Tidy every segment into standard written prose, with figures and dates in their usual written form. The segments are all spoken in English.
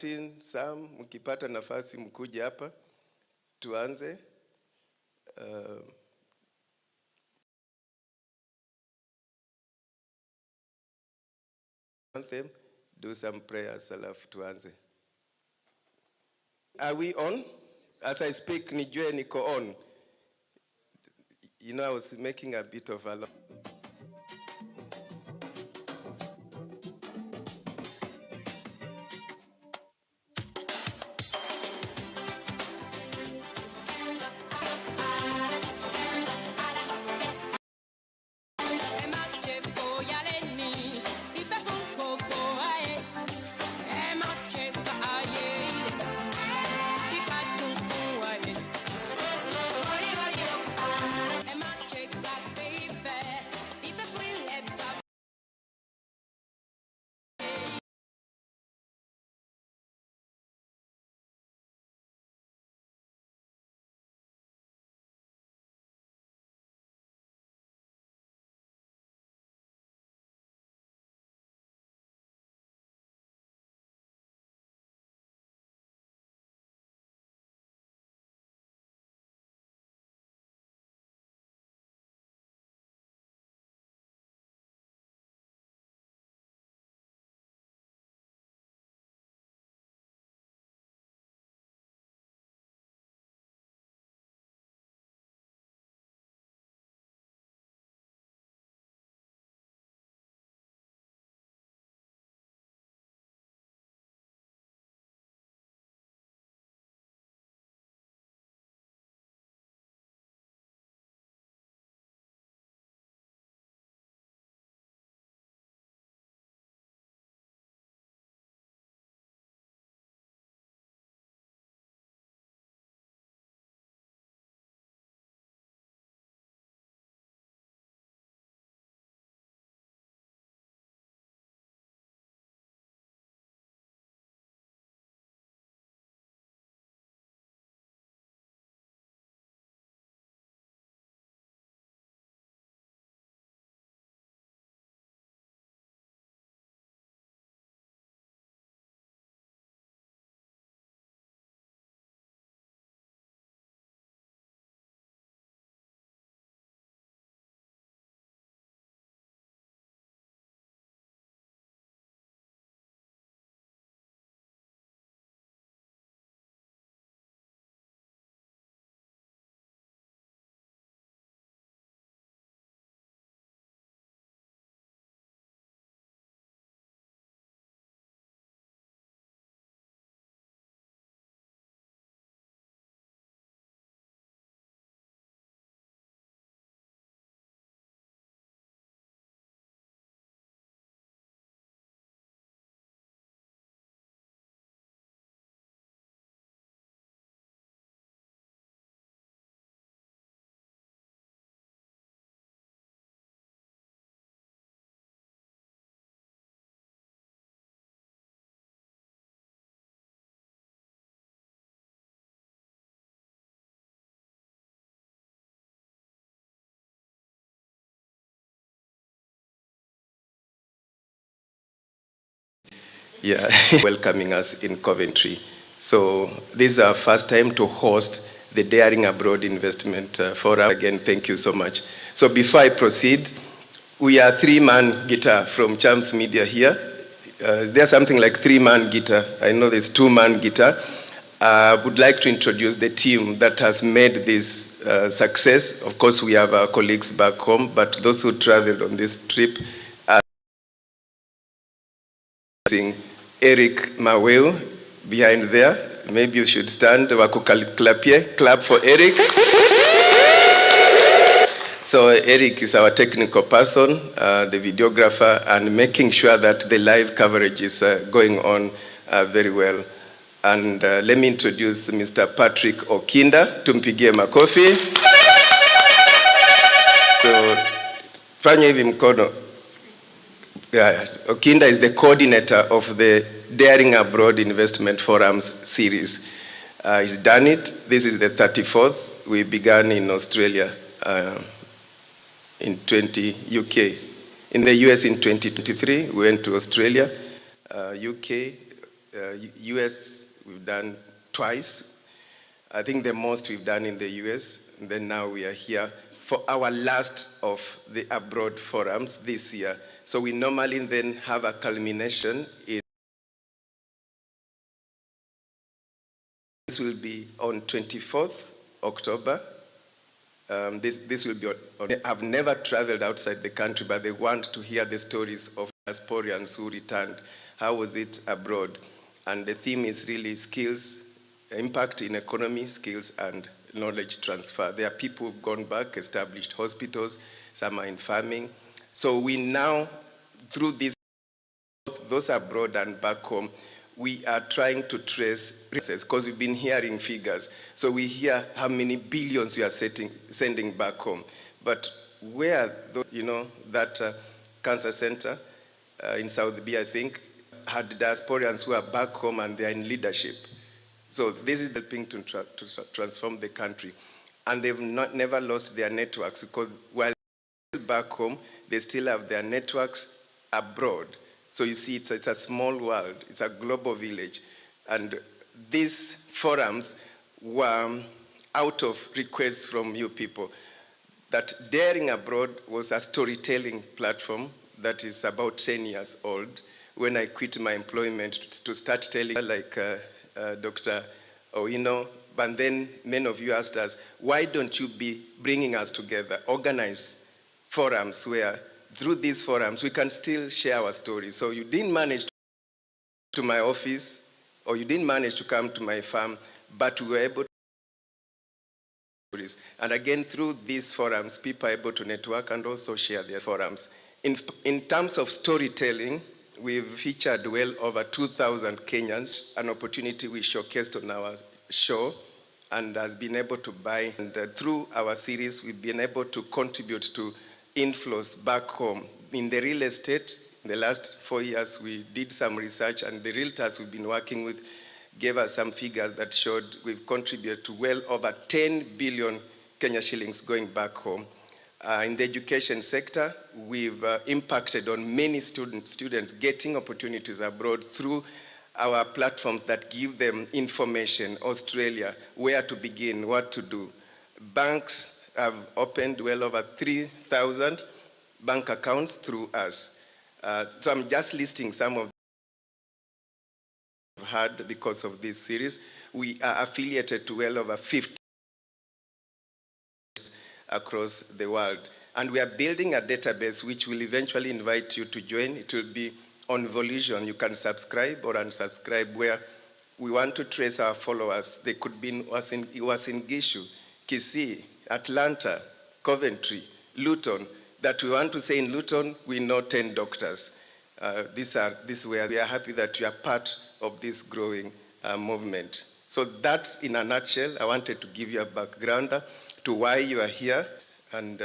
Sam, mkipata nafasi mkuje hapa tuanze. Do some prayers alafu tuanze. Are we on? As I speak, nijue niko on. You know, I was making a bit of a lot. Yeah, welcoming us in Coventry. So this is our first time to host the Daring Abroad Investment Forum. Again, thank you so much. So before I proceed, we are three-man guitar from Champs Media here. There's something like three-man guitar. I know there's two-man guitar. I would like to introduce the team that has made this success. Of course, we have our colleagues back home, but those who traveled on this trip are Eric Maweu behind there. Maybe you should stand. Clap for Eric. So Eric is our technical person, the videographer, and making sure that the live coverage is going on very well. And let me introduce Mr. Patrick Okinda. Tumpigie makofi. So, fanya hivi mkono. Okinda is the coordinator of the Daring Abroad Investment Forums series. He's done it. This is the 34th. We began in Australia in UK. In the US in 2023, we went to Australia, UK, US we've done twice. I think the most we've done in the US. And then now we are here for our last of the abroad forums this year. So we normally then have a culmination in. This will be on 24th October. This will be I've never traveled outside the country, but they want to hear the stories of diasporians who returned. How was it abroad? And the theme is really skills, impact in economy, skills, and knowledge transfer. There are people who've gone back, established hospitals, some are in farming. So we now, through these, those abroad and back home, we are trying to trace, because we've been hearing figures. So we hear how many billions we are sending back home. But where, that cancer center in South B, I think, had diasporians who are back home and they are in leadership. So this is helping to transform the country. And they've never lost their networks, because while back home, they still have their networks abroad. So you see, it's a small world. It's a global village. And these forums were out of requests from you people. That Daring Abroad was a storytelling platform that is about 10 years old. When I quit my employment to start telling, like Dr. Owino, but then many of you asked us, why don't you be bringing us together, organize forums where through these forums we can still share our stories. So you didn't manage to my office, or you didn't manage to come to my farm, but we were able to. And again, through these forums, people are able to network and also share their forums. In terms of storytelling, we've featured well over 2,000 Kenyans, an opportunity we showcased on our show and has been able to buy. And through our series, we've been able to contribute to inflows back home. In the real estate, in the last 4 years, we did some research, and the realtors we've been working with gave us some figures that showed we've contributed to well over 10 billion Kenya shillings going back home. In the education sector, we've impacted on many students getting opportunities abroad through our platforms that give them information, Australia, where to begin, what to do. Banks have opened well over 3,000 bank accounts through us. So I'm just listing some of we've had because of this series. We are affiliated to well over 50 across the world. And we are building a database which will eventually invite you to join. It will be on Volution. You can subscribe or unsubscribe, where we want to trace our followers. They could be in Gishu, Kisii, Atlanta, Coventry, Luton. That we want to say in Luton, we know 10 doctors. This is where we are happy that you are part of this growing movement. So that's in a nutshell. I wanted to give you a background to why you are here. And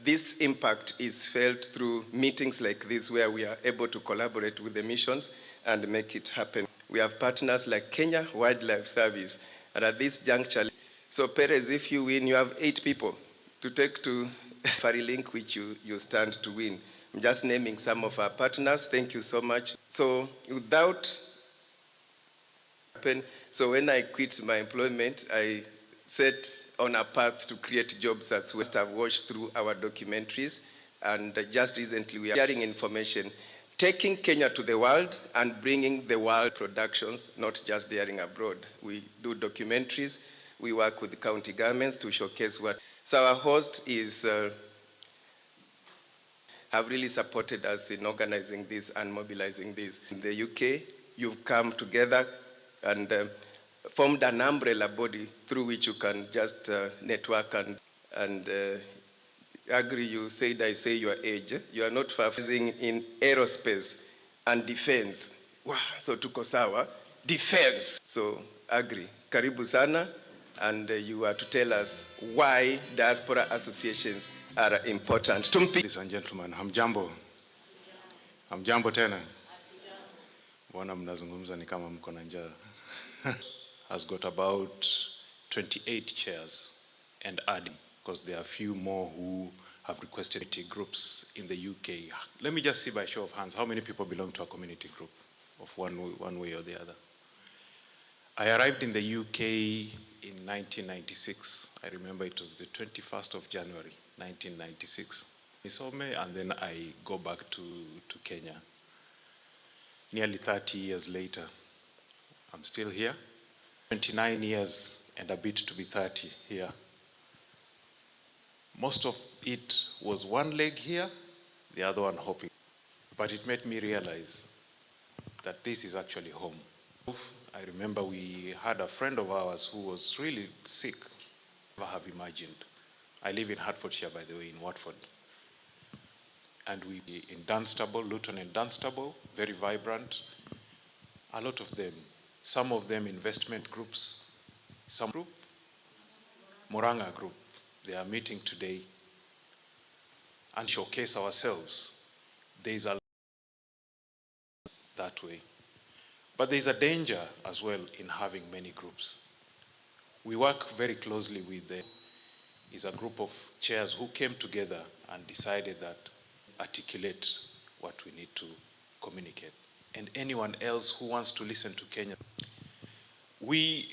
this impact is felt through meetings like this, where we are able to collaborate with the missions and make it happen. We have partners like Kenya Wildlife Service. And at this juncture, so Perez, if you win, you have 8 people to take to Ferry Link, which you stand to win. I'm just naming some of our partners. Thank you so much. So so when I quit my employment, I set on a path to create jobs as we have watched through our documentaries. And just recently, we are sharing information, taking Kenya to the world and bringing the world productions, not just Daring Abroad. We do documentaries. We work with the county governments to showcase what. So our host have really supported us in organizing this and mobilizing this. In the UK, you've come together and formed an umbrella body through which you can just network and agree. You said, I say your age. You are not far in aerospace and defense. Wow, so tuko sawa. Defense. So agree. Karibu sana. And you are to tell us why diaspora associations are important. Ladies and gentlemen, hamjambo. Hamjambo tena. Bwana mnazungumza ni kama mko na njaa. Has got about 28 chairs and adding, because there are a few more who have requested groups in the UK. Let me just see by show of hands, how many people belong to a community group? of one way or the other. I arrived in the UK in 1996. I remember it was the 21st of January, 1996. And then I go back to Kenya. Nearly 30 years later, I'm still here. 29 years and a bit to be 30 here. Most of it was one leg here, the other one hopping. But it made me realize that this is actually home. I remember we had a friend of ours who was really sick. Never have imagined. I live in Hertfordshire, by the way, in Watford. And we in Dunstable, Luton and Dunstable, very vibrant. A lot of them, some of them investment groups, some group, Moranga Group. They are meeting today and showcase ourselves. There is a that way. But there is a danger as well in having many groups. We work very closely with is a group of chairs who came together and decided that articulate what we need to communicate. And anyone else who wants to listen to Kenya. We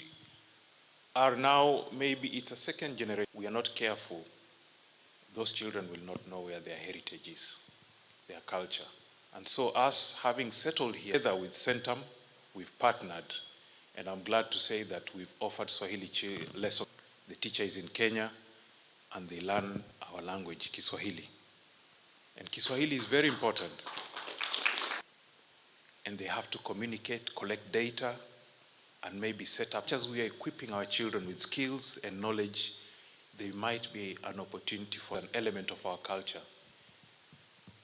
are now, maybe it's a second generation. We are not careful. Those children will not know where their heritage is, their culture. And so us having settled here together with Centum, we've partnered. And I'm glad to say that we've offered Swahili lessons. The teacher is in Kenya and they learn our language, Kiswahili. And Kiswahili is very important. And they have to communicate, collect data, and maybe set up. As we are equipping our children with skills and knowledge, there might be an opportunity for an element of our culture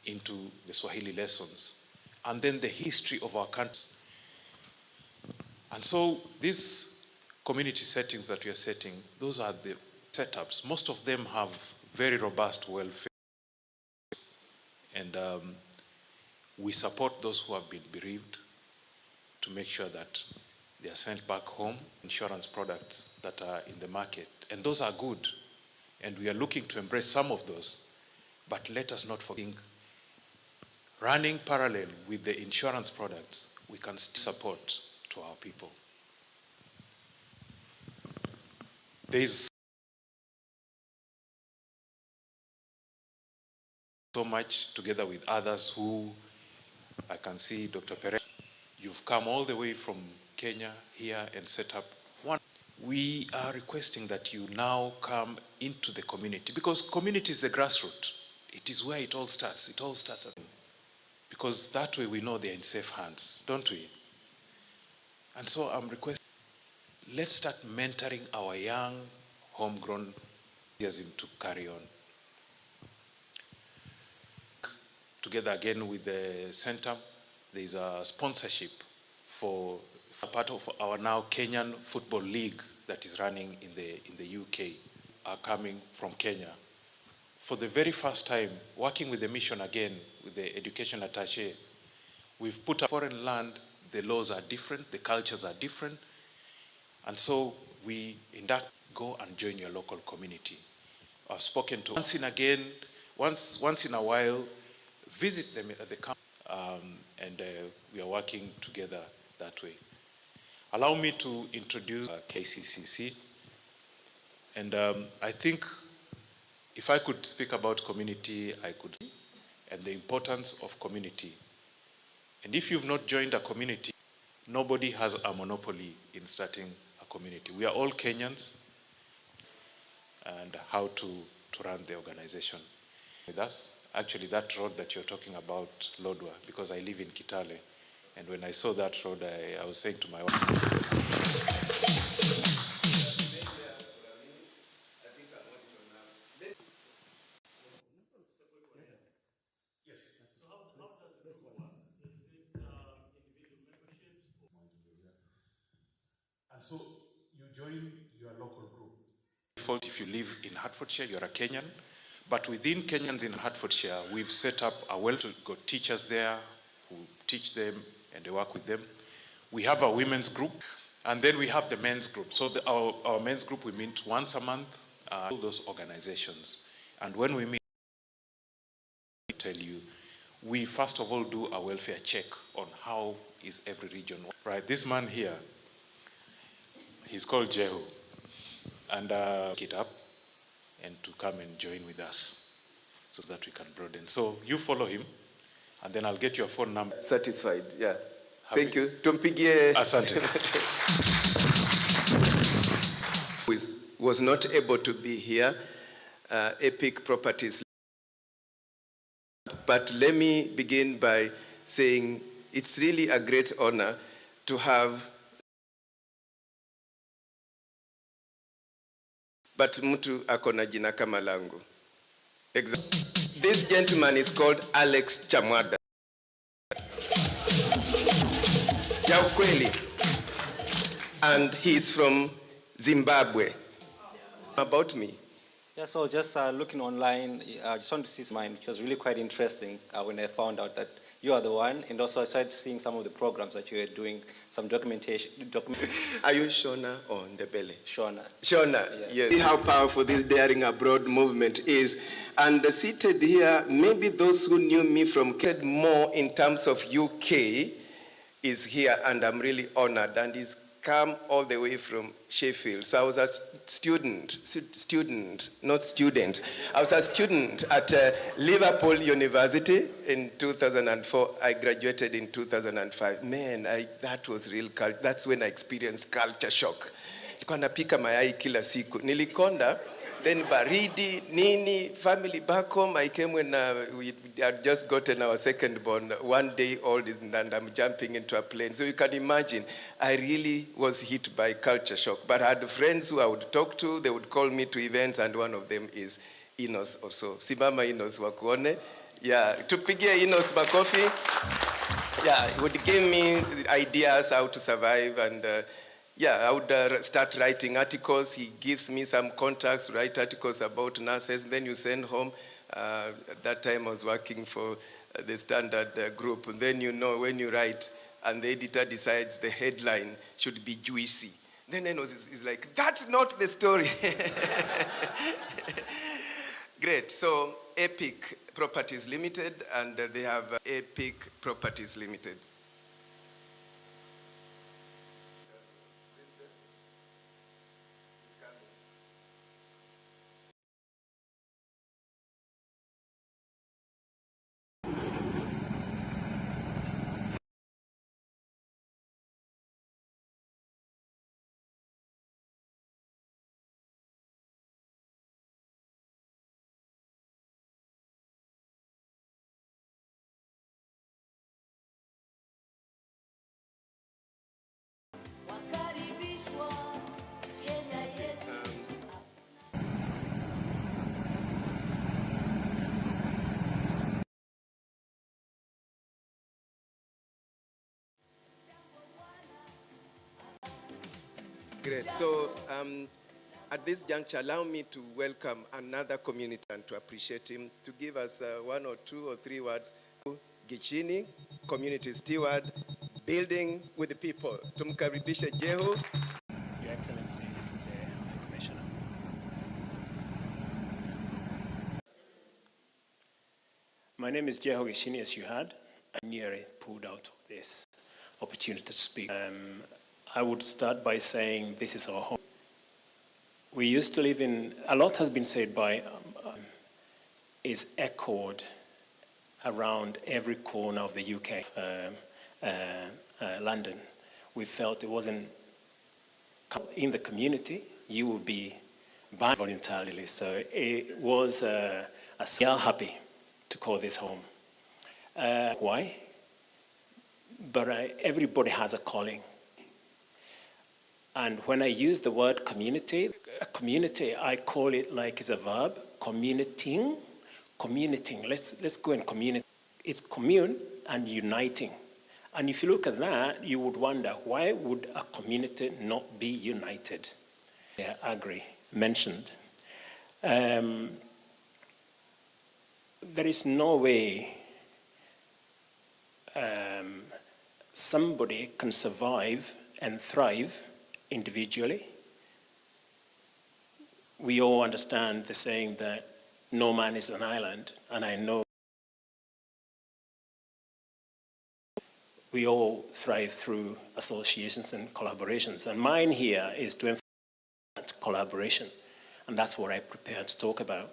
into the Swahili lessons. And then the history of our country. And so these community settings that we are setting, those are the setups. Most of them have very robust welfare. And we support those who have been bereaved to make sure that they are sent back home. Insurance products that are in the market, and those are good. And we are looking to embrace some of those. But let us not forget, running parallel with the insurance products, we can still support to our people. There is so much together with others who, I can see Dr. Perez, you've come all the way from Kenya here and set up one. We are requesting that you now come into the community, because community is the grassroots. It is where it all starts. It all starts at home. Because that way we know they're in safe hands, don't we? And so I'm requesting, let's start mentoring our young, homegrown enthusiasm to carry on. Together again with the center, there is a sponsorship for a part of our now Kenyan Football League that is running in the UK, are coming from Kenya. For the very first time, working with the mission again, with the education attaché, we've put a foreign land, the laws are different, the cultures are different, and so we induct, go and join your local community. I've spoken to once in a while, visit them at the camp, and we are working together that way. Allow me to introduce KCCC, and I think if I could speak about community, I could, and the importance of community. And if you've not joined a community, nobody has a monopoly in starting a community. We are all Kenyans, and how to run the organization. With us, actually that road that you're talking about, Lodwa, because I live in Kitale, and when I saw that road, I was saying to my wife, and so you join your local group. If you live in Hertfordshire, you're a Kenyan, but within Kenyans in Hertfordshire, we've set up a got teachers there who teach them and they work with them. We have a women's group, and then we have the men's group. So our men's group, we meet once a month, all those organizations. And when we meet, we tell you we first of all do a welfare check on how is every region. Right, this man here, he's called Jehu, and get up and to come and join with us so that we can broaden. So you follow him, and then I'll get your phone number. Satisfied, yeah. Happy. Thank you. Tumpigie. Asante. Was not able to be here, Epic Properties. But let me begin by saying it's really a great honor to have, but mtu akona jina kama langu. This gentleman is called Alex Chamwada. Ya ukweli. And he's from Zimbabwe. About me. Yeah, so just looking online, I just want to see mine, which was really quite interesting when I found out that you are the one, and also I started seeing some of the programs that you were doing, some documentation. Are you Shona or Ndebele? Shona. Shona, yes. See how powerful this Daring Abroad movement is. And seated here, maybe those who knew me from more in terms of UK is here, and I'm really honored, and he's come all the way from Sheffield. So I was a student, not student. I was a student at Liverpool University in 2004. I graduated in 2005. Man, that was real culture. That's when I experienced culture shock. Nilikuwa napika mayai kila siku. Nilikonda, then baridi, nini, family back home. I came when we had just gotten our second born, 1 day old, and I'm jumping into a plane. So you can imagine, I really was hit by culture shock. But I had friends who I would talk to. They would call me to events, and one of them is Enos also. Simama Enos wakuone. Yeah, tupigie Enos makofi. Yeah, he would give me ideas how to survive, and I would start writing articles. He gives me some contacts, write articles about nurses, then you send home. At that time I was working for the Standard Group. And then when you write and the editor decides the headline should be juicy, then it's like, that's not the story. Great, so Epic Properties Limited, and they have Epic Properties Limited. Great. So at this juncture, allow me to welcome another community and to appreciate him, to give us 1 or 2 or 3 words. Gichini, Community Steward, Building with the People. Tumkaribisha Jehu. Your Excellency, the High Commissioner. My name is Jehu Gishini, as you heard. I'm nearly pulled out of this opportunity to speak. I would start by saying this is our home. We used to live in, a lot has been said by, is echoed around every corner of the UK, London. We felt it wasn't in the community, you would be banned voluntarily. So it was we are happy to call this home. Why? But everybody has a calling. And when I use the word community, I call it like it's a verb, communing. Let's go and community. It's commune and uniting. And if you look at that, you would wonder, why would a community not be united? Yeah, Agri mentioned. There is no way somebody can survive and thrive individually. We all understand the saying that no man is an island, and I know we all thrive through associations and collaborations. And mine here is to emphasize collaboration. And that's what I prepared to talk about.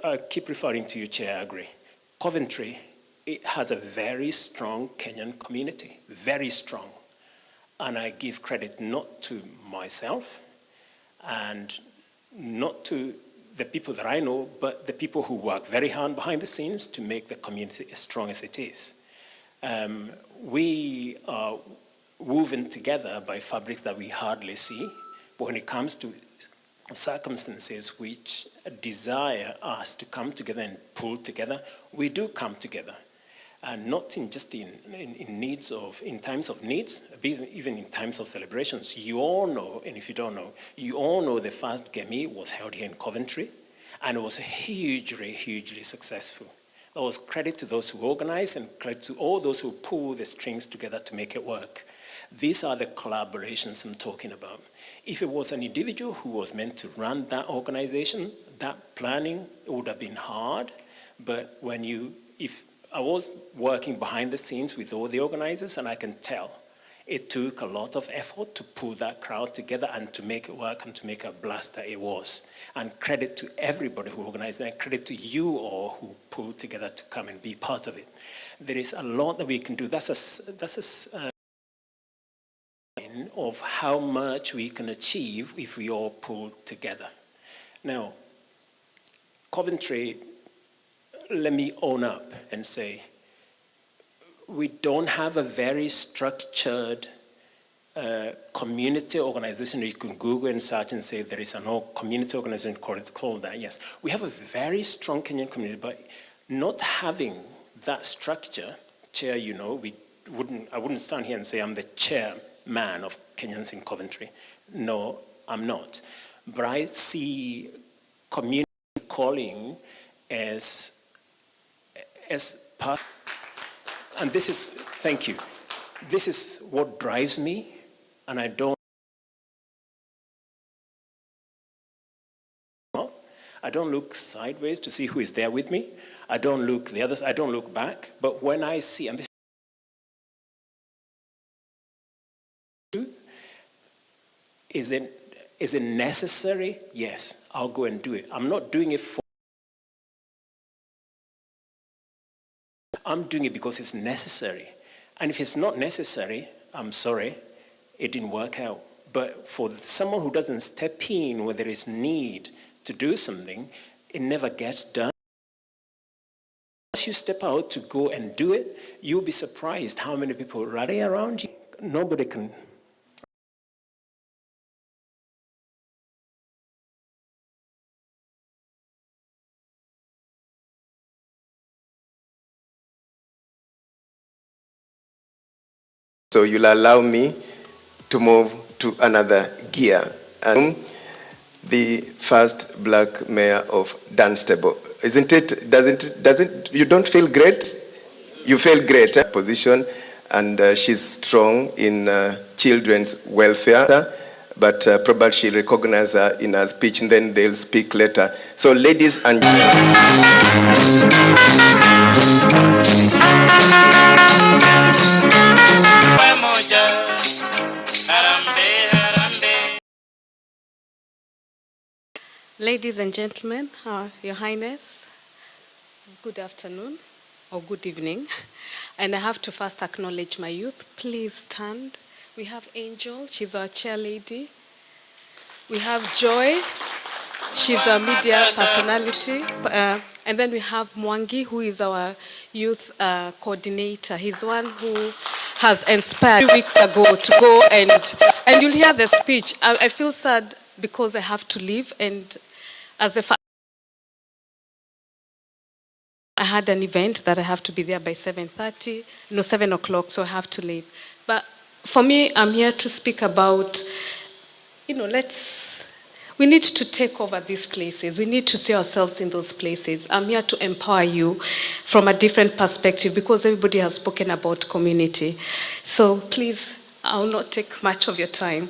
I keep referring to you, Chair, I agree. Coventry, it has a very strong Kenyan community, very strong. And I give credit not to myself and not to the people that I know, but the people who work very hard behind the scenes to make the community as strong as it is. We are woven together by fabrics that we hardly see, but when it comes to circumstances which desire us to come together and pull together, we do come together. And not just in times of needs, even in times of celebrations. You all know, and if you don't know, you all know the first Gemi was held here in Coventry, and it was hugely, hugely successful. That was credit to those who organized and credit to all those who pull the strings together to make it work. These are the collaborations I'm talking about. If it was an individual who was meant to run that organization, that planning, it would have been hard, but if I was working behind the scenes with all the organizers, and I can tell it took a lot of effort to pull that crowd together and to make it work and to make a blast that it was. And credit to everybody who organized it, and credit to you all who pulled together to come and be part of it. There is a lot that we can do. That's a sign of how much we can achieve if we all pull together. Now, Coventry, let me own up and say, we don't have a very structured community organization. You can Google and search and say there is a community organization called that. Yes, we have a very strong Kenyan community, but not having that structure, Chair, you know, I wouldn't stand here and say I'm the chairman of Kenyans in Coventry. No, I'm not. But I see community calling as part, and this is, thank you, this is what drives me, and I don't look sideways to see who is there with me. I don't look the others, I don't look back, but when I see, and this is it necessary? Yes, I'll go and do it. I'm not doing it for, I'm doing it because it's necessary. And if it's not necessary, I'm sorry, it didn't work out. But for someone who doesn't step in where there is need to do something, it never gets done. Once you step out to go and do it, you'll be surprised how many people rally around you. Nobody can. So you'll allow me to move to another gear. And the first black mayor of Dunstable. Isn't it, doesn't, you don't feel great? You feel great, position, and she's strong in children's welfare, but probably she'll recognize her in her speech, and then they'll speak later. So ladies and Ladies and gentlemen, Your Highness, good afternoon or good evening. And I have to first acknowledge my youth. Please stand. We have Angel, she's our chair lady. We have Joy, she's our media personality. And then we have Mwangi, who is our youth coordinator. He's one who has inspired 2 weeks ago to go and you'll hear the speech. I feel sad because I have to leave, and as a I had an event that I have to be there by 7 o'clock, so I have to leave. But for me, I'm here to speak about, we need to take over these places. We need to see ourselves in those places. I'm here to empower you from a different perspective because everybody has spoken about community. So please, I will not take much of your time.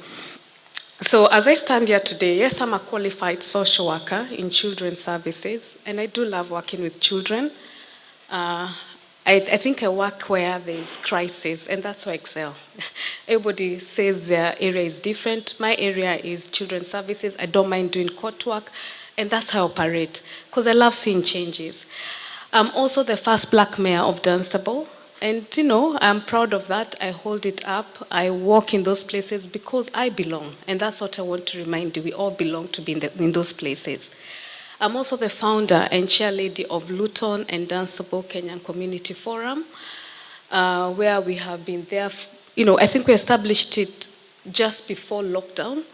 So as I stand here today, yes, I'm a qualified social worker in children's services, and I do love working with children. I think I work where there's crisis, and that's why I excel. Everybody says their area is different. My area is children's services. I don't mind doing court work, and that's how I operate, because I love seeing changes. I'm also the first black mayor of Dunstable, and I'm proud of that. I hold it up. I walk in those places because I belong, and that's what I want to remind you. We all belong to be in those places. I'm also the founder and chair lady of Luton and Dunstable Kenyan Community Forum, where we have been there. I think we established it just before lockdown.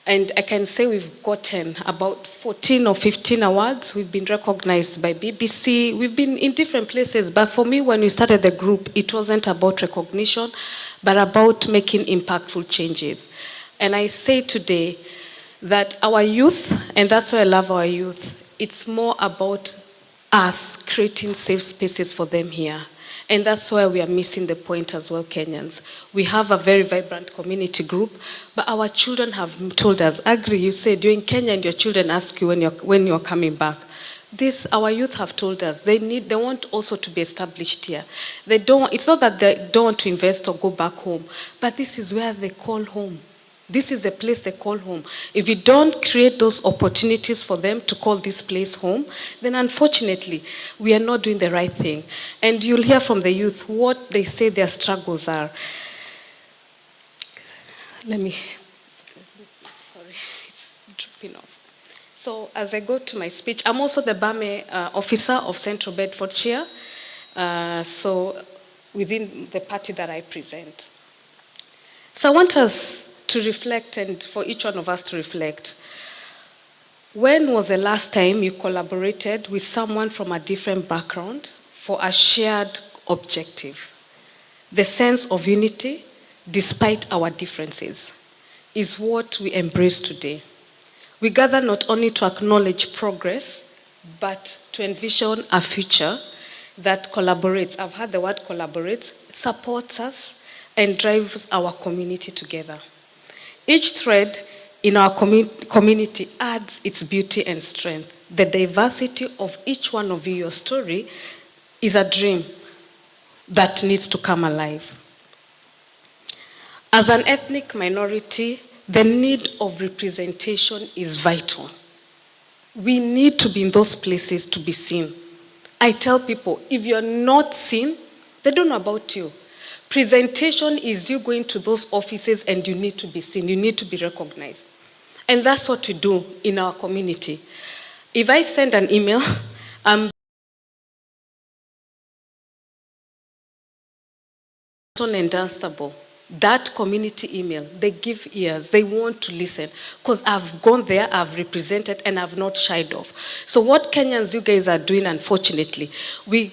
And I can say we've gotten about 14 or 15 awards. We've been recognized by BBC. We've been in different places. But for me, when we started the group, it wasn't about recognition, but about making impactful changes. And I say today, that our youth, and that's why I love our youth, it's more about us creating safe spaces for them here. And that's why we are missing the point as well, Kenyans. We have a very vibrant community group, but our children have told us, Agri, you said you're in Kenya and your children ask you when you're coming back. Our youth have told us they want also to be established here. It's not that they don't want to invest or go back home, but this is where they call home. This is a place they call home. If you don't create those opportunities for them to call this place home, then unfortunately, we are not doing the right thing. And you'll hear from the youth what they say their struggles are. Sorry, it's dropping off. So as I go to my speech, I'm also the BAME officer of Central Bedfordshire, so within the party that I present. So I want us to reflect, and for each one of us to reflect. When was the last time you collaborated with someone from a different background for a shared objective? The sense of unity, despite our differences, is what we embrace today. We gather not only to acknowledge progress, but to envision a future that collaborates. I've heard the word collaborates, supports us, and drives our community together. Each thread in our community adds its beauty and strength. The diversity of each one of you, your story, is a dream that needs to come alive. As an ethnic minority, the need of representation is vital. We need to be in those places to be seen. I tell people, if you're not seen, they don't know about you. Presentation is you going to those offices and you need to be seen, you need to be recognized. And that's what we do in our community. If I send an email, and Dunstable, that community email, they give ears, they want to listen. Because I've gone there, I've represented, and I've not shied off. So what Kenyans, you guys are doing, unfortunately, we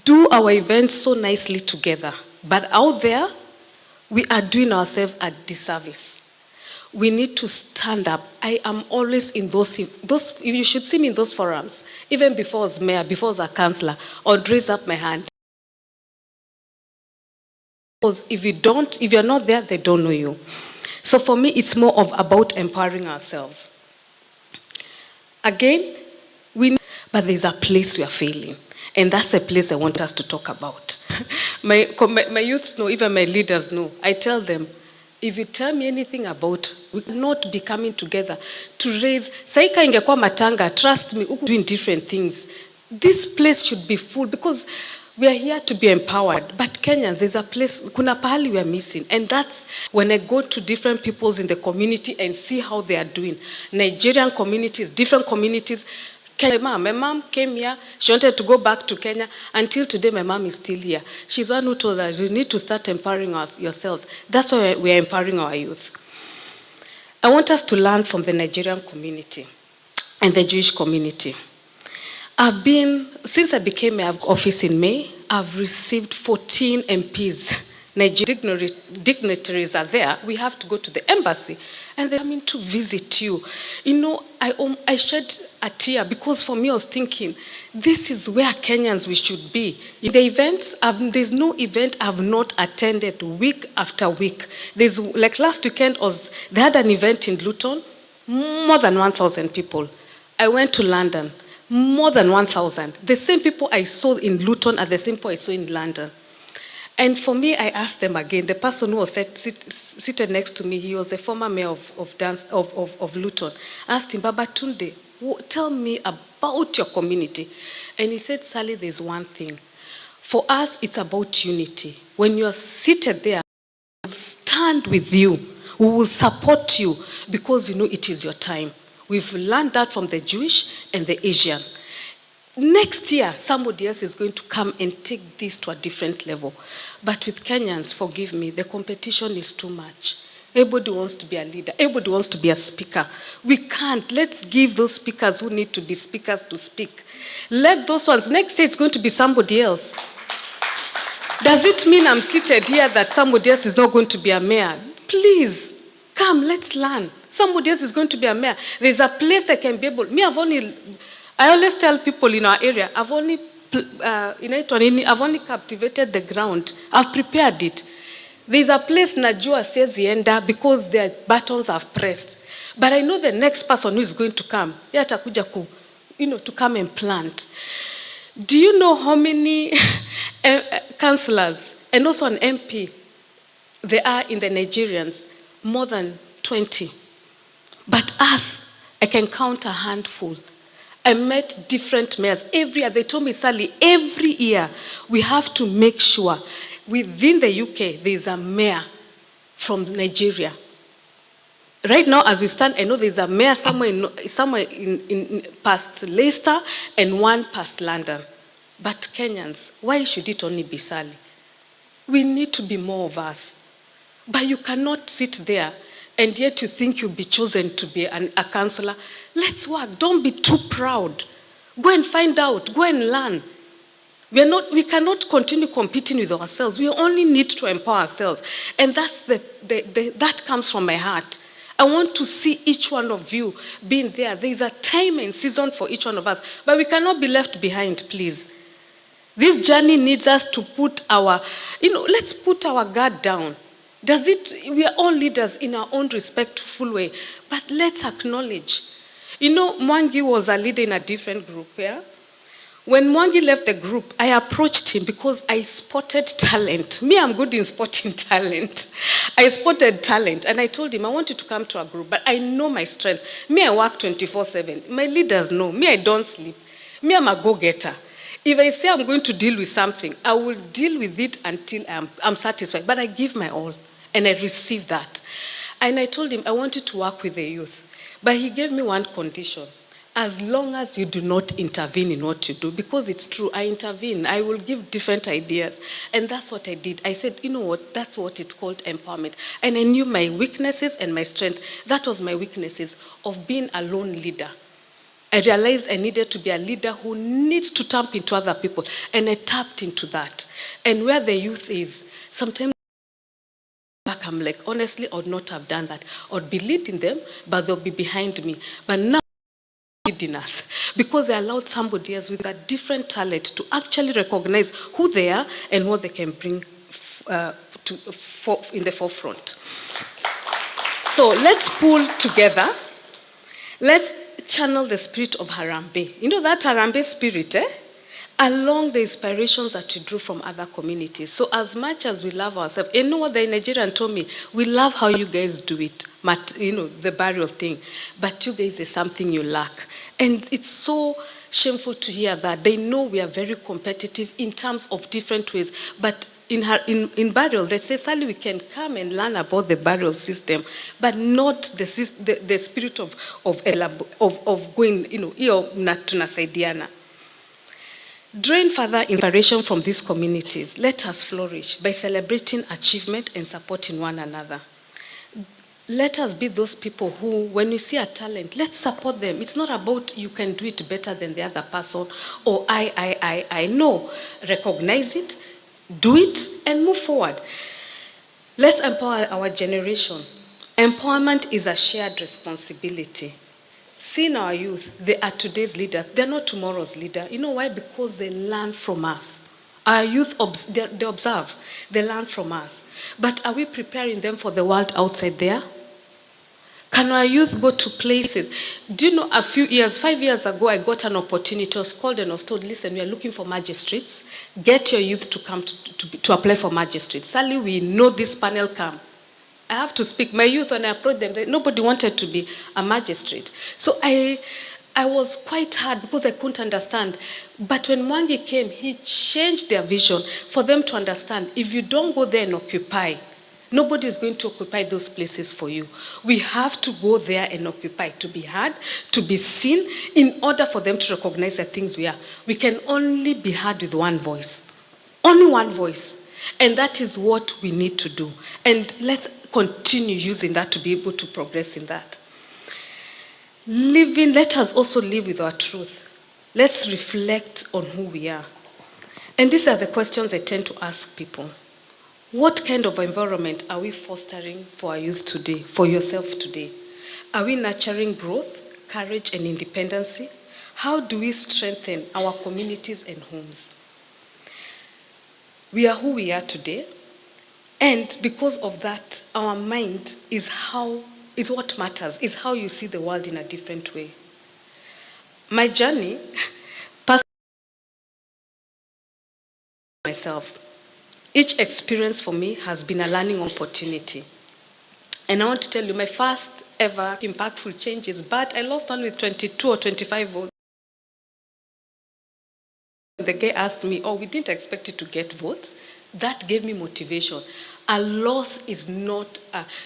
do our events so nicely together. But out there, we are doing ourselves a disservice. We need to stand up. I am always in those, you should see me in those forums. Even before I was mayor, before I was a councillor, I would raise up my hand. Because if you're not there, they don't know you. So for me, it's more about empowering ourselves. Again, but there's a place we are failing. And that's a place I want us to talk about. My youth know, even my leaders know. I tell them, if you tell me anything about, we cannot be coming together to raise, Saika ingekuwa matanga, trust me, doing different things. This place should be full because we are here to be empowered. But Kenyans, there's a place, kuna pahali we are missing. And that's when I go to different peoples in the community and see how they are doing. Nigerian communities, different communities. My mom came here, she wanted to go back to Kenya. Until today, my mom is still here. She's the one who told us, you need to start empowering yourselves. That's why we are empowering our youth. I want us to learn from the Nigerian community and the Jewish community. Since I became mayor of office in May, I've received 14 MPs. Nigerian dignitaries are there. We have to go to the embassy and they're coming to visit you. You know, I shed a tear because for me I was thinking, this is where Kenyans we should be. In the events, there's no event I've not attended week after week. Like last weekend, they had an event in Luton, more than 1,000 people. I went to London. More than 1,000. The same people I saw in Luton are the same people I saw in London. And for me, I asked them again. The person who was seated next to me, he was a former mayor of Luton. I asked him, Baba Tunde, tell me about your community. And he said, Sally, there's one thing. For us, it's about unity. When you're seated there, we'll stand with you. We will support you because you know it is your time. We've learned that from the Jewish and the Asian. Next year, somebody else is going to come and take this to a different level. But with Kenyans, forgive me, the competition is too much. Everybody wants to be a leader. Everybody wants to be a speaker. We can't. Let's give those speakers who need to be speakers to speak. Let those ones, next year it's going to be somebody else. Does it mean I'm seated here that somebody else is not going to be a mayor? Please, come, let's learn. Somebody else is going to be a mayor. There's a place I can be able, I always tell people in our area, I've only captivated the ground. I've prepared it. There's a place Najua says Yenda because their buttons have pressed. But I know the next person who is going to come, to come and plant. Do you know how many councillors and also an MP there are in the Nigerians? More than 20. But us, I can count a handful. I met different mayors every year. They told me, Sally, every year we have to make sure within the UK there is a mayor from Nigeria. Right now, as we stand, I know there's a mayor somewhere in past Leicester and one past London. But Kenyans, why should it only be Sally? We need to be more of us. But you cannot sit there and yet you think you'll be chosen to be a councillor. Let's work. Don't be too proud. Go and find out. Go and learn. We cannot continue competing with ourselves. We only need to empower ourselves. And that's that comes from my heart. I want to see each one of you being there. There is a time and season for each one of us. But we cannot be left behind, please. This journey needs us to put let's put our guard down. We are all leaders in our own respectful way, but let's acknowledge. Mwangi was a leader in a different group, yeah? When Mwangi left the group, I approached him because I spotted talent. Me, I'm good in spotting talent. I spotted talent, and I told him, I want you to come to our group, but I know my strength. Me, I work 24/7. My leaders know. Me, I don't sleep. Me, I'm a go-getter. If I say I'm going to deal with something, I will deal with it until I'm satisfied. But I give my all. And I received that. And I told him, I want you to work with the youth. But he gave me one condition. As long as you do not intervene in what you do, because it's true, I intervene. I will give different ideas. And that's what I did. I said, you know what, that's what it's called empowerment. And I knew my weaknesses and my strength. That was my weaknesses of being a lone leader. I realized I needed to be a leader who needs to tap into other people. And I tapped into that. And where the youth is, sometimes I'm like, honestly, I would not have done that. I would be leading them, but they'll be behind me. But now, leading us, because they allowed somebody else with a different talent to actually recognize who they are and what they can bring in the forefront. So let's pull together. Let's channel the spirit of Harambee. You know that Harambee spirit, along the inspirations that we drew from other communities. So as much as we love ourselves, you know what the Nigerian told me? We love how you guys do it, the burial thing. But you guys, there's something you lack. And it's so shameful to hear that. They know we are very competitive in terms of different ways. But in burial, they say, Sally, we can come and learn about the burial system, but not the spirit of going, tunasaidiana. Drawing further inspiration from these communities, let us flourish by celebrating achievement and supporting one another. Let us be those people who, when we see a talent, let's support them. It's not about you can do it better than the other person or I. No, recognize it, do it, and move forward. Let's empower our generation. Empowerment is a shared responsibility. Seeing our youth, they are today's leader. They're not tomorrow's leader. You know why? Because they learn from us. Our youth, they observe. They learn from us. But are we preparing them for the world outside there? Can our youth go to places? Do you know, 5 years ago, I got an opportunity. I was called and was told, listen, we are looking for magistrates. Get your youth to come to apply for magistrates. Sally, we know this panel come. I have to speak. My youth, when I approached them, nobody wanted to be a magistrate. So I was quite hard because I couldn't understand. But when Mwangi came, he changed their vision for them to understand, if you don't go there and occupy, nobody is going to occupy those places for you. We have to go there and occupy, to be heard, to be seen, in order for them to recognize the things we are. We can only be heard with one voice. Only one voice. And that is what we need to do. And let's continue using that to be able to progress in that. Let us also live with our truth. Let's reflect on who we are. And these are the questions I tend to ask people. What kind of environment are we fostering for our youth today, for yourself today? Are we nurturing growth, courage, and independency? How do we strengthen our communities and homes? We are who we are today, and because of that, our mind is what matters, is how you see the world in a different way. My journey, myself, each experience for me has been a learning opportunity. And I want to tell you, my first ever impactful changes, but I lost only with 22 or 25 votes. The guy asked me, we didn't expect you to get votes. That gave me motivation. A loss is not,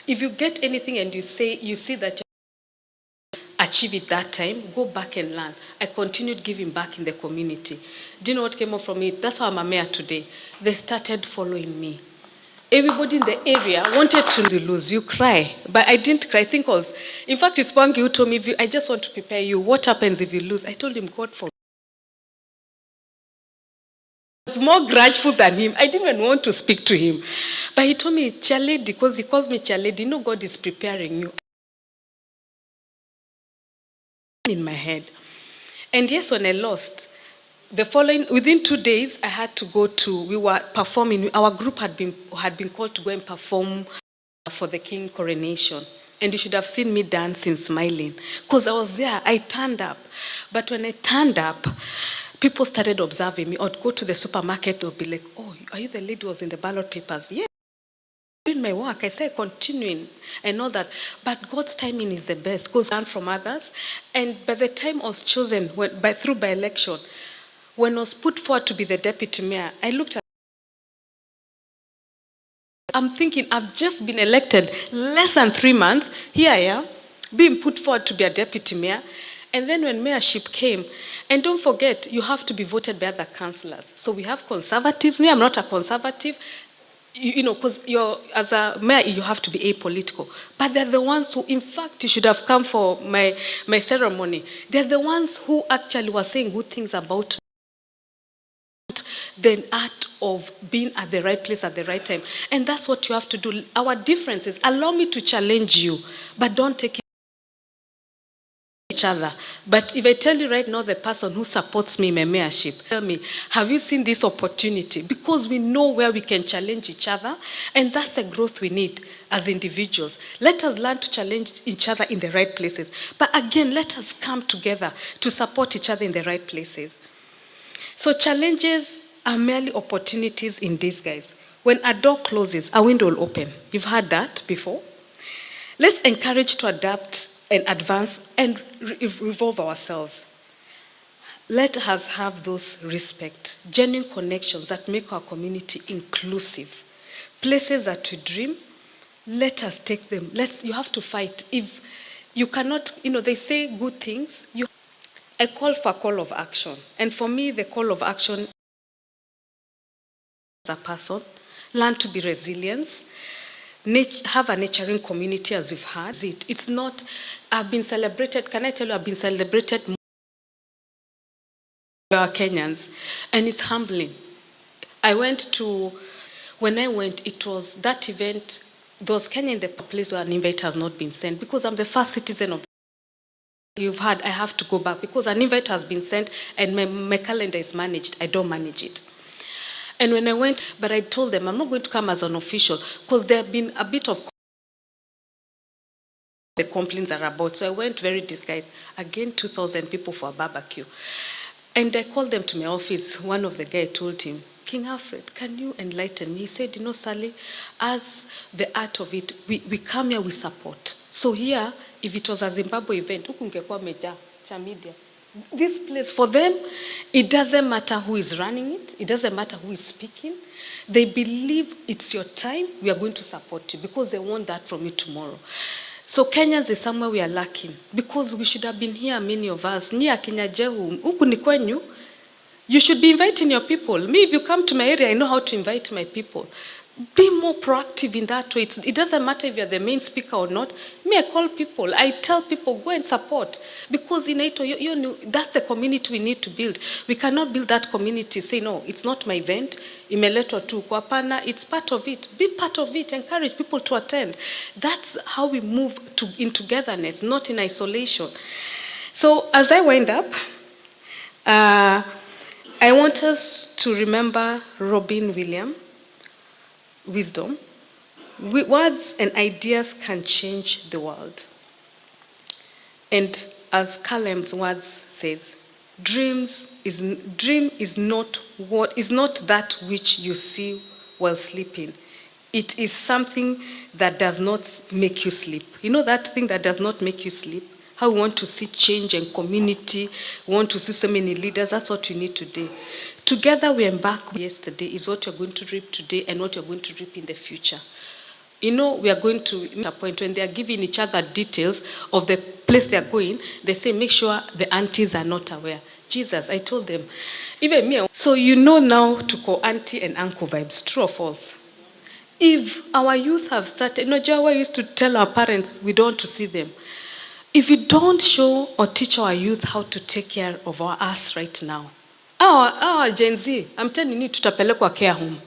if you get anything and you see that you achieve it that time, go back and learn. I continued giving back in the community. Do you know what came up from it? That's how I'm a mayor today. They started following me. Everybody in the area wanted to lose. You cry. But I didn't cry. I think in fact, it's Wangi who told me, I just want to prepare you. What happens if you lose? I told him, God forbid. I was more grudgeful than him. I didn't even want to speak to him. But he told me, Chaledi, because he calls me Chaledi, God is preparing you. In my head. And yes, when I lost, within 2 days, I had to we were performing, our group had been called to go and perform for the king coronation. And you should have seen me dancing, smiling. Because I was there, I turned up. But when I turned up, people started observing me. I'd go to the supermarket, they'd be like, are you the lady who was in the ballot papers? Yeah. Doing my work, I say continuing and all that. But God's timing is the best. Goes down from others. And by the time I was chosen, through by election, when I was put forward to be the deputy mayor, I looked at, I'm thinking, I've just been elected less than 3 months. Here I am, being put forward to be a deputy mayor. And then when mayorship came, and don't forget, you have to be voted by other councillors. So we have conservatives. Me, I'm not a conservative. Because as a mayor, you have to be apolitical. But they're the ones who, in fact, you should have come for my ceremony. They're the ones who actually were saying good things about the art of being at the right place at the right time. And that's what you have to do. Our differences, allow me to challenge you, but don't take it each other. But if I tell you right now, the person who supports me in my mayorship, tell me, have you seen this opportunity? Because we know where we can challenge each other, and that's the growth we need as individuals. Let us learn to challenge each other in the right places. But again, let us come together to support each other in the right places. So challenges are merely opportunities in disguise. When a door closes, a window will open. You've heard that before? Let's encourage to adapt and advance and revolve ourselves. Let us have those respect, genuine connections that make our community inclusive. Places that we dream, let us take them. You have to fight. If you cannot, they say good things. I call for a call of action. And for me, the call of action as a person, learn to be resilient, have a nurturing community as we've had. It's not, I've been celebrated, can I tell you, I've been celebrated more by our Kenyans, and it's humbling. When I went, it was that event, there was Kenya in the place where an invite has not been sent, because I'm the first citizen of you've heard, I have to go back, because an invite has been sent, and my calendar is managed, I don't manage it. And when I went, but I told them, I'm not going to come as an official, because there have been a bit of the complaints are about. So I went very disguised. Again, 2,000 people for a barbecue. And I called them to my office. One of the guys told him, King Alfred, can you enlighten me? He said, Sally, as the art of it, we come here, we support. So here, if it was a Zimbabwe event, media. This place, for them, it doesn't matter who is running it. It doesn't matter who is speaking. They believe it's your time, we are going to support you because they want that from you tomorrow. So Kenyans is somewhere we are lacking because we should have been here, many of us. You should be inviting your people. Me, if you come to my area, I know how to invite my people. Be more proactive in that way. It doesn't matter if you're the main speaker or not. Me, I call people. I tell people, go and support. Because in Ito, that's a community we need to build. We cannot build that community. Say, no, it's not my event. Imeletwa tu kwa pana. It's part of it. Be part of it. Encourage people to attend. That's how we move in togetherness, not in isolation. So as I wind up, I want us to remember Robin Williams. Wisdom. Words and ideas can change the world. And as Callum's words says, dream is not that which you see while sleeping. It is something that does not make you sleep. You know that thing that does not make you sleep? How we want to see change and community, we want to see so many leaders, that's what we need today. Together we embark yesterday is what you're going to reap today and what you're going to reap in the future. We are going to a point when they are giving each other details of the place they are going, they say make sure the aunties are not aware. Jesus, I told them, even me. So now to call auntie and uncle vibes, true or false? If our youth have started, Joe used to tell our parents we don't want to see them. If we don't show or teach our youth how to take care of us right now, our Gen Z, I'm telling you, tutapelekwa care home.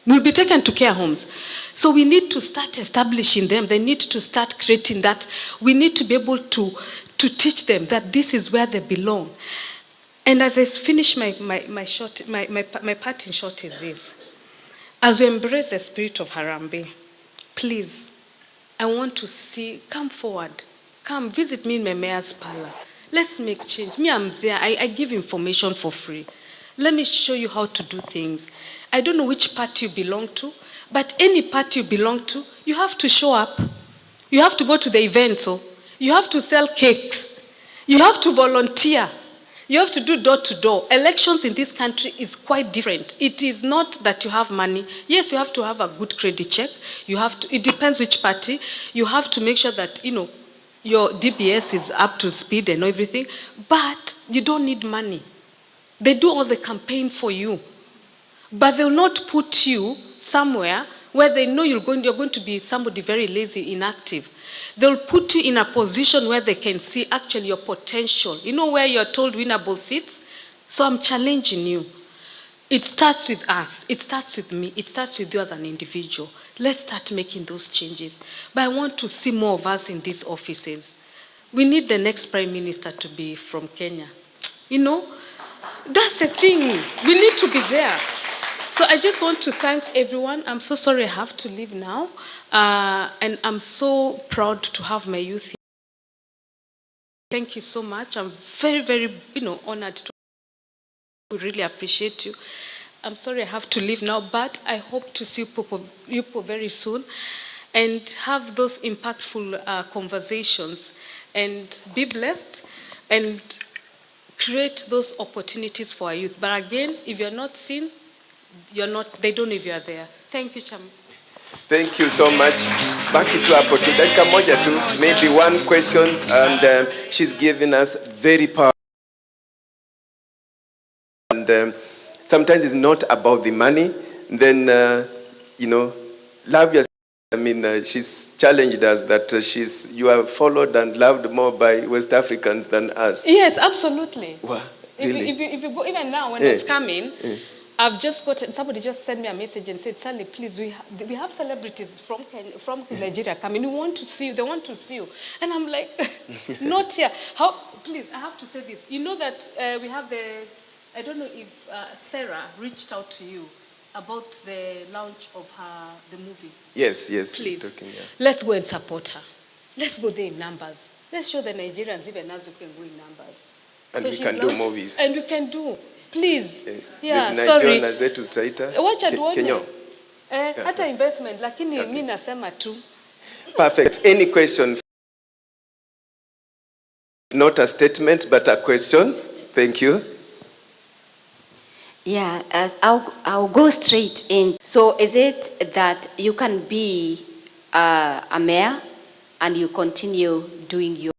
We'll be taken to care homes. So we need to start establishing them. They need to start creating that. We need to be able to teach them that this is where they belong. And as I finish my part in short is this. As we embrace the spirit of Harambee, please, I want to see, come forward. Come visit me in my mayor's parlor. Let's make change. Me, I'm there. I give information for free. Let me show you how to do things. I don't know which party you belong to, but any party you belong to, you have to show up. You have to go to the events. You have to sell cakes. You have to volunteer. You have to do door to door. Elections in this country is quite different. It is not that you have money. Yes, you have to have a good credit check. It depends which party. You have to make sure that, your DBS is up to speed and everything, but you don't need money. They do all the campaign for you, but they'll not put you somewhere where they know you're going to be somebody very lazy, inactive. They'll put you in a position where they can see actually your potential. Where you're told winnable seats? So I'm challenging you. It starts with us. It starts with me. It starts with you as an individual. Let's start making those changes. But I want to see more of us in these offices. We need the next Prime Minister to be from Kenya. That's the thing. We need to be there. So I just want to thank everyone. I'm so sorry I have to leave now. And I'm so proud to have my youth here. Thank you so much. I'm very, very, honored to. We really appreciate you. I'm sorry I have to leave now, but I hope to see you people very soon and have those impactful conversations and be blessed and create those opportunities for our youth. But again, if you're not seen, they don't know if you're there. Thank you, Cham. Thank you so much. Baki tu hapo tu dakika moja tu, maybe one question, and she's given us very powerful. And sometimes it's not about the money. Then, love yourself. She's challenged us that you are followed and loved more by West Africans than us. Yes, absolutely. Wow, really? If you go, even now when it's coming, I've just somebody just sent me a message and said, Sally, please, we have celebrities from Nigeria coming. We want to see you. They want to see you. And I'm like, not here. Please, I have to say this. You know that we have I don't know if Sarah reached out to you about the launch of the movie. Yes. Please, let's go and support her. Let's go there in numbers. Let's show the Nigerians even as we can go in numbers. And So we she's can do launched- movies. And we can do. Please. Yeah, This sorry. Nigerian zetu tutaita Wacha tuone. Kenya. Hata investment, lakini Okay. mimi nasema tu. Perfect. Any question? Not a statement, but a question. Thank you. Yeah, I'll go straight in. So is it that you can be a mayor and you continue doing your...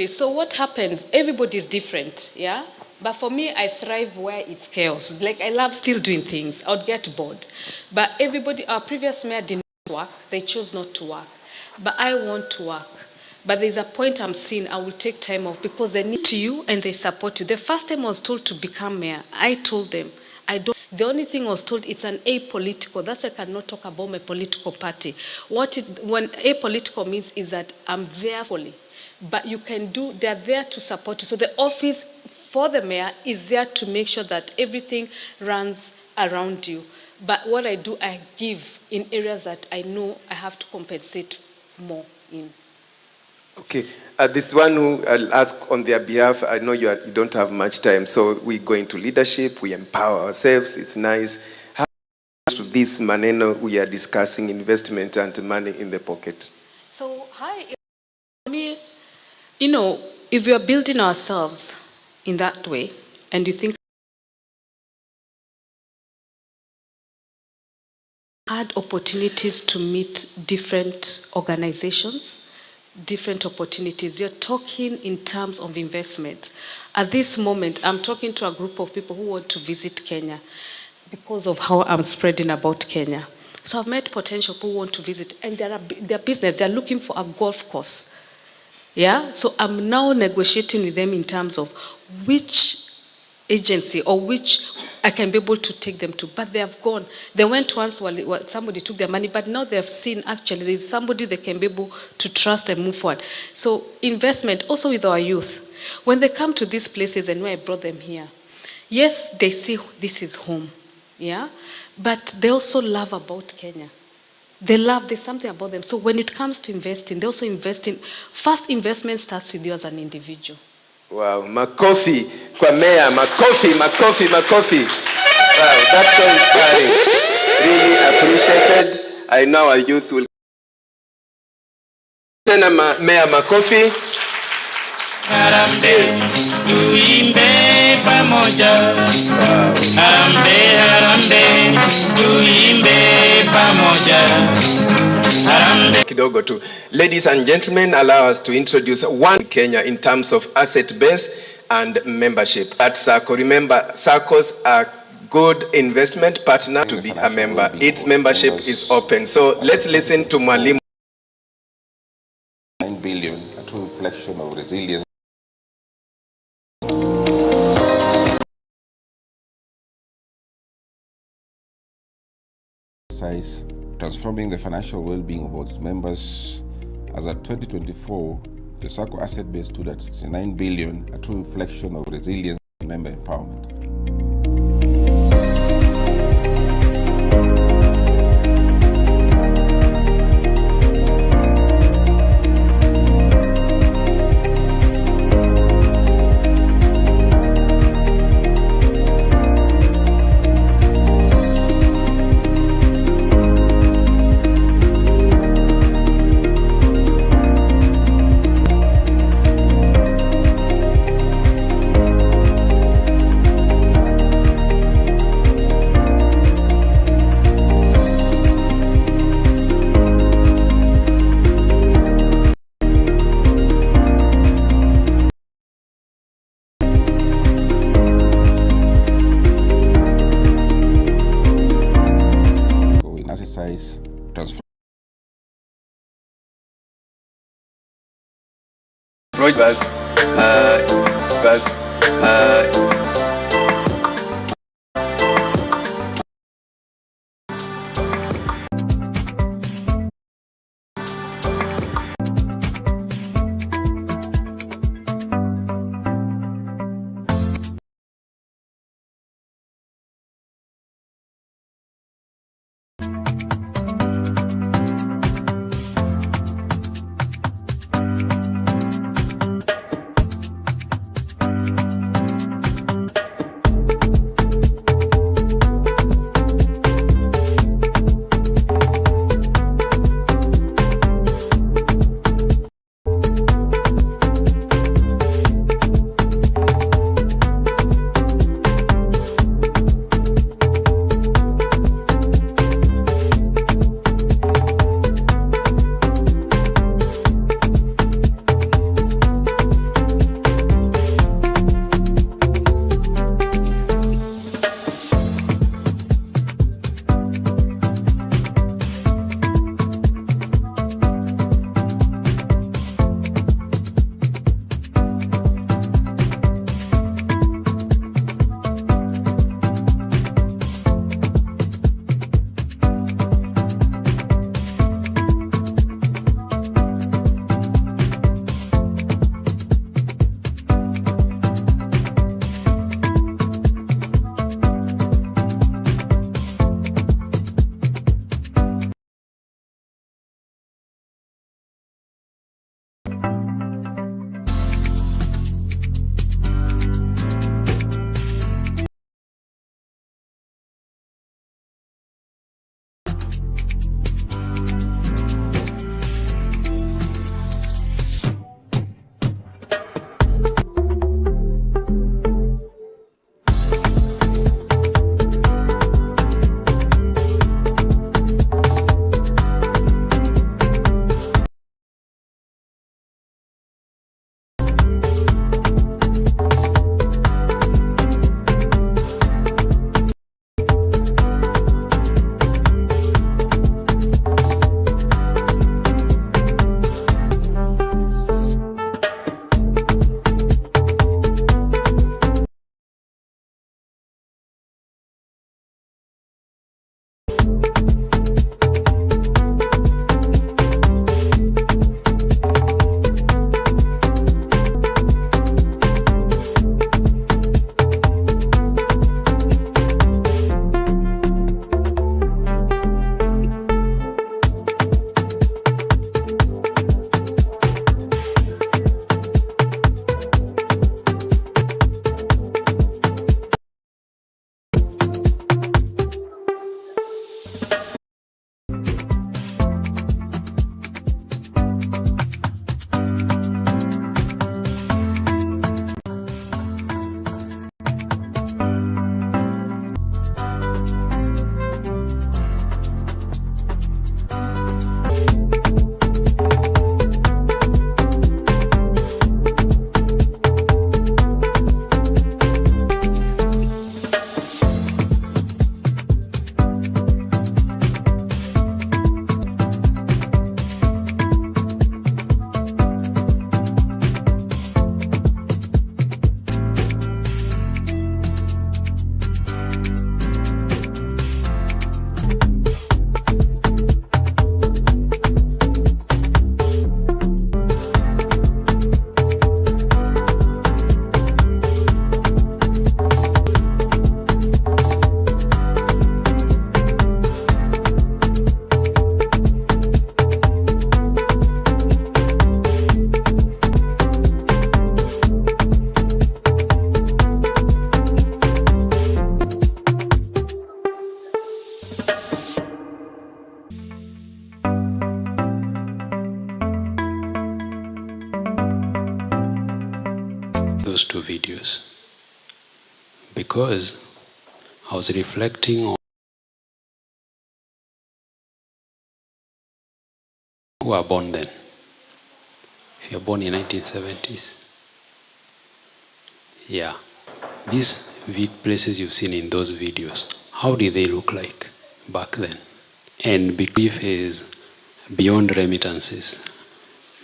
So what happens, everybody's different, yeah? But for me, I thrive where it's chaos. Like, I love still doing things. I would get bored. But everybody, our previous mayor didn't work. They chose not to work. But I want to work. But there's a point I'm seeing I will take time off because they need to you and they support you. The first time I was told to become mayor, I told them, I don't. The only thing I was told, it's an apolitical. That's why I cannot talk about my political party. When apolitical means is that I'm there fully. But you can do, they're there to support you. So the office for the mayor is there to make sure that everything runs around you. But what I do, I give in areas that I know I have to compensate more in. Okay. This one who I'll ask on their behalf, I know you don't have much time, so we go into leadership, we empower ourselves, it's nice. How to this maneno we are discussing investment and money in the pocket? So, me, you know, if we are building ourselves in that way, and you think had opportunities to meet different organizations, different opportunities. You're talking in terms of investment. At this moment, I'm talking to a group of people who want to visit Kenya because of how I'm spreading about Kenya. So I've met potential people who want to visit, and their business, they're looking for a golf course. Yeah, so I'm now negotiating with them in terms of which agency or which I can be able to take them to, but they have gone. They went once while somebody took their money, but now they have seen actually there's somebody they can be able to trust and move forward. So investment also with our youth. When they come to these places and when I brought them here, yes, they see this is home, yeah, but they also love about Kenya. They love, there's something about them. So when it comes to investing, they also invest in, first investment starts with you as an individual. Wow, makofi kwa mayor, makofi. Wow, that's so inspiring. Really appreciated. I know our youth will. Tena mayor, makofi. Harambe, tuimbe pamoja. Harambe, harambe, tuimbe pamoja. Harambe. Kidogo tu. Ladies and gentlemen, allow us to introduce one Kenya in terms of asset base and membership at SACCO. Remember, SACCOs are good investment partner to be a member. Its membership is open. So let's listen to Mwalimu. 9 billion, a true reflection of resilience. Transforming the financial well-being of its members. As at 2024, the SACCO asset base stood at 69 billion, a true reflection of resilience and member empowerment. those two videos because I was reflecting on who are born then. If you're born in 1970s, yeah, these places you've seen in those videos, how did they look like back then? And belief is beyond remittances.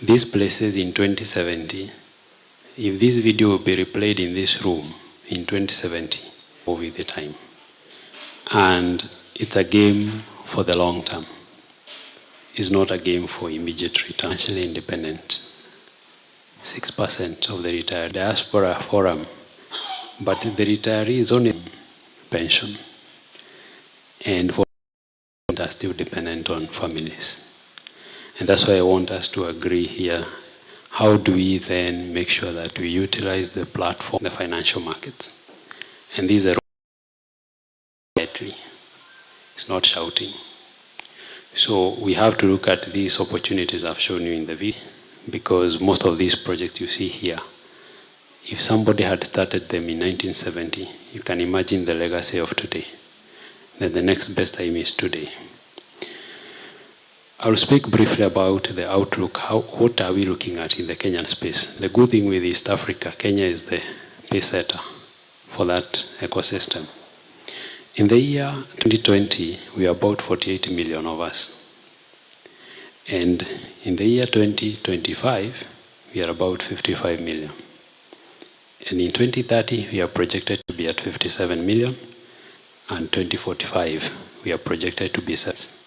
These places in 2070, if this video will be replayed in this room in 2070, over the time. And it's a game for the long term. It's not a game for immediate return. Financially independent. 6% of the retired diaspora forum, but the retiree is only pension, and for are still dependent on families. And that's why I want us to agree here. How do we then make sure that we utilize the platform, the financial markets? And these are quietly. It's not shouting. So we have to look at these opportunities I've shown you in the video, because most of these projects you see here, if somebody had started them in 1970, you can imagine the legacy of today. Then the next best time is today. I'll speak briefly about the outlook. What are we looking at in the Kenyan space? The good thing with East Africa, Kenya is the pace setter for that ecosystem. In the year 2020, we are about 48 million of us. And in the year 2025, we are about 55 million. And in 2030, we are projected to be at 57 million. And 2045, we are projected to be 6.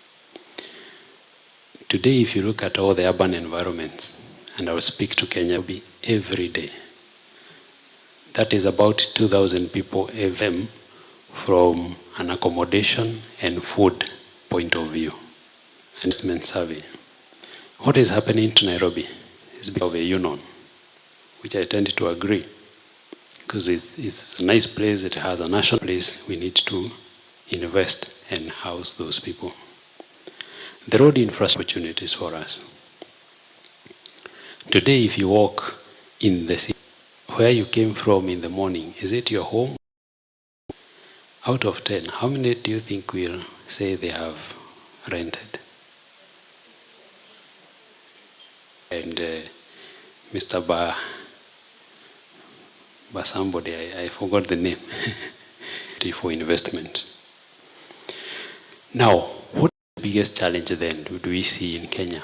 Today, if you look at all the urban environments, and I will speak to Kenya every day, that is about 2,000 people FM from an accommodation and food point of view. Investment survey. What is happening to Nairobi is because of a union, which I tend to agree, because it's a nice place, it has a national place, we need to invest and house those people. The road infrastructure opportunities for us. Today, if you walk in the city, where you came from in the morning, is it your home? Out of 10, how many do you think will say they have rented? And Mr. Somebody, I forgot the name, for investment. Now, what is the biggest challenge then do we see in Kenya?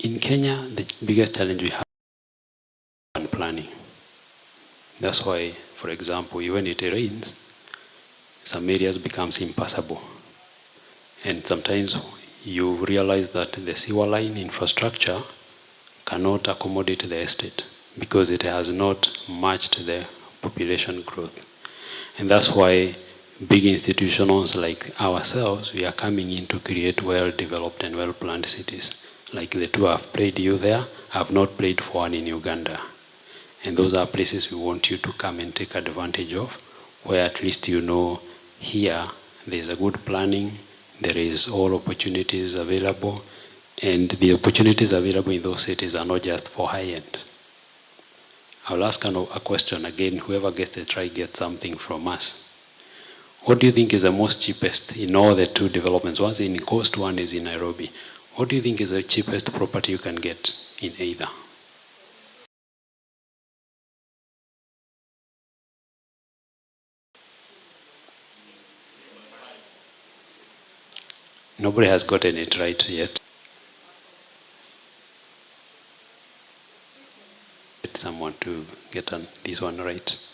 In Kenya, the biggest challenge we have is planning. That's why, for example, when it rains, some areas becomes impassable. And sometimes you realize that the sewer line infrastructure cannot accommodate the estate because it has not matched the population growth. And that's why big institutions like ourselves, we are coming in to create well-developed and well-planned cities. Like the two I've played you there, I've not played for one in Uganda. And those are places we want you to come and take advantage of, where at least you know here there's a good planning, there is all opportunities available, and the opportunities available in those cities are not just for high-end. I'll ask a question again, whoever gets the try gets something from us. What do you think is the most cheapest in all the two developments? One's in Coast, one is in Nairobi. What do you think is the cheapest property you can get in either? Nobody has gotten it right yet. Get someone to get this one right.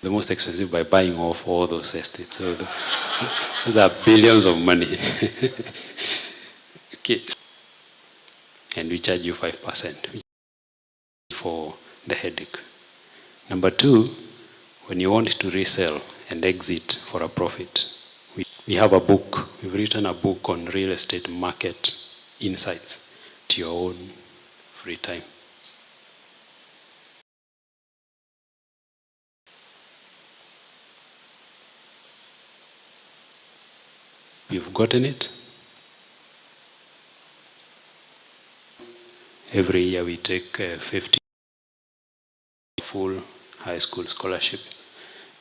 The most expensive by buying off all those estates. So those are billions of money. Okay. And we charge you 5% for the headache. Number two, when you want to resell and exit for a profit, we have a book. We've written a book on real estate market insights to your own free time. You've gotten it? Every year we take 50 school scholarship.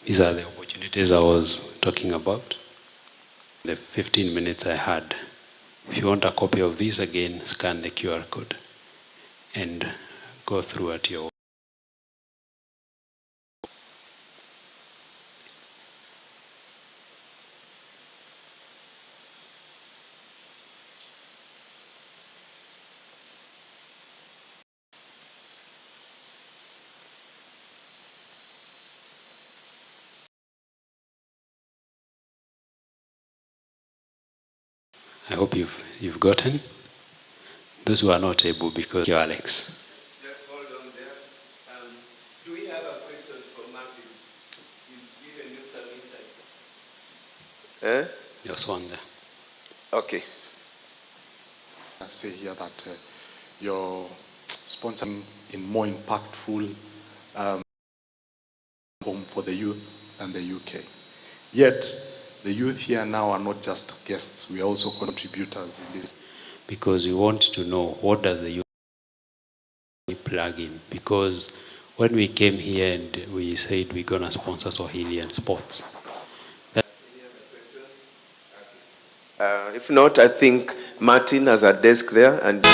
These are the opportunities I was talking about. The 15 minutes I had. If you want a copy of this again, scan the QR code and go through at your. I hope you've gotten. Those who are not able, because you're Alex. Just hold on there. Do we have a question for Martin? He's given you some insight. There's one there. Okay. Say here that you're sponsoring in more impactful home for the youth than the UK. Yet, the youth here now are not just guests, we are also contributors in this. Because we want to know what does the youth plug in. Because when we came here and we said we're going to sponsor Swahili sports. If not, I think Martin has a desk there. And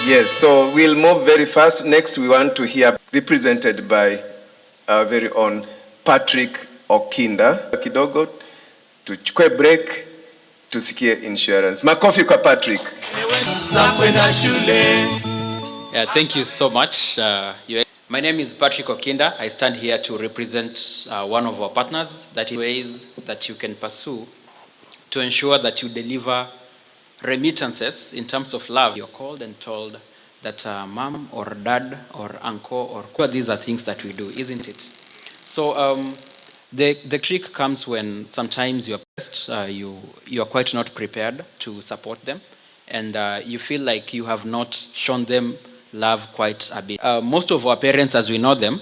yes, so we'll move very fast. Next, we want to hear represented by our very own Patrick Okinda. Kidogo, tuchukue break, tusikie insurance. Makofi kwa Patrick. Yeah, thank you so much. My name is Patrick Okinda. I stand here to represent one of our partners. That is ways that you can pursue to ensure that you deliver remittances in terms of love. You're called and told that mom or dad or uncle or these are things that we do, isn't it? So the trick comes when sometimes you're pressed, you are quite not prepared to support them, and you feel like you have not shown them love quite a bit. Most of our parents, as we know them,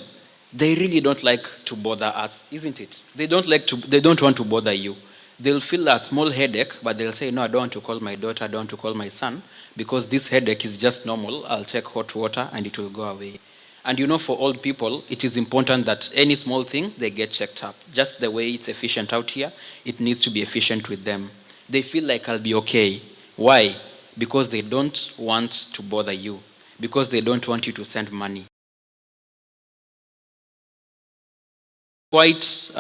they really don't like to bother us, isn't it? They don't want to bother you. They'll feel a small headache, but they'll say, no, I don't want to call my daughter, I don't want to call my son, because this headache is just normal. I'll take hot water and it will go away. And you know, for old people, it is important that any small thing, they get checked up. Just the way it's efficient out here, it needs to be efficient with them. They feel like I'll be okay. Why? Because they don't want to bother you. Because they don't want you to send money. Quite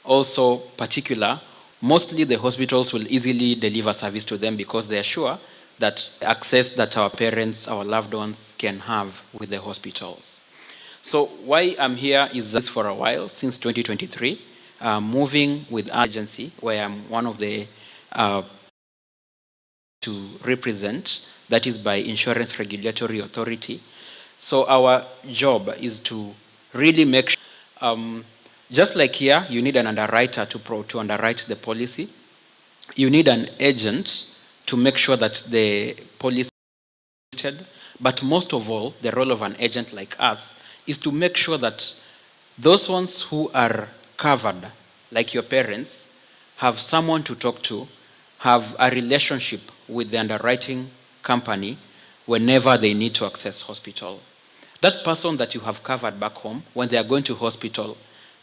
also particular, mostly the hospitals will easily deliver service to them because they are sure that access that our parents, our loved ones can have with the hospitals. So why I'm here is just for a while, since 2023, moving with our agency, where I'm one of the to represent, that is by Insurance Regulatory Authority. So our job is to really make sure, just like here, you need an underwriter to underwrite the policy. You need an agent to make sure that the policy is treated. But most of all, the role of an agent like us is to make sure that those ones who are covered, like your parents, have someone to talk to, have a relationship with the underwriting company whenever they need to access hospital. That person that you have covered back home, when they are going to hospital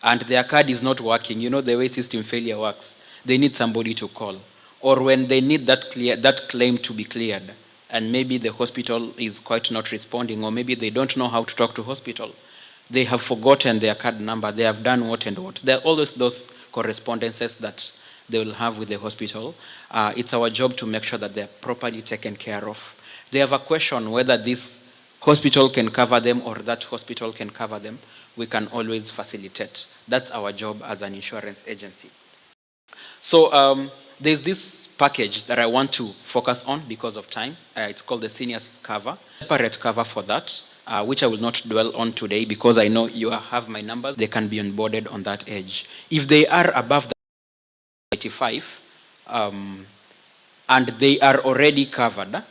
and their card is not working, you know the way system failure works, they need somebody to call. Or when they need that claim to be cleared, and maybe the hospital is quite not responding, or maybe they don't know how to talk to hospital. They have forgotten their card number, they have done what and what. There are always those correspondences that they will have with the hospital. It's our job to make sure that they're properly taken care of. They have a question whether this hospital can cover them or that hospital can cover them. We can always facilitate. That's our job as an insurance agency. So there's this package that I want to focus on because of time. It's called the seniors cover. Separate cover for that, which I will not dwell on today because I know you have my numbers. They can be onboarded on that age. If they are above the 85 and they are already covered,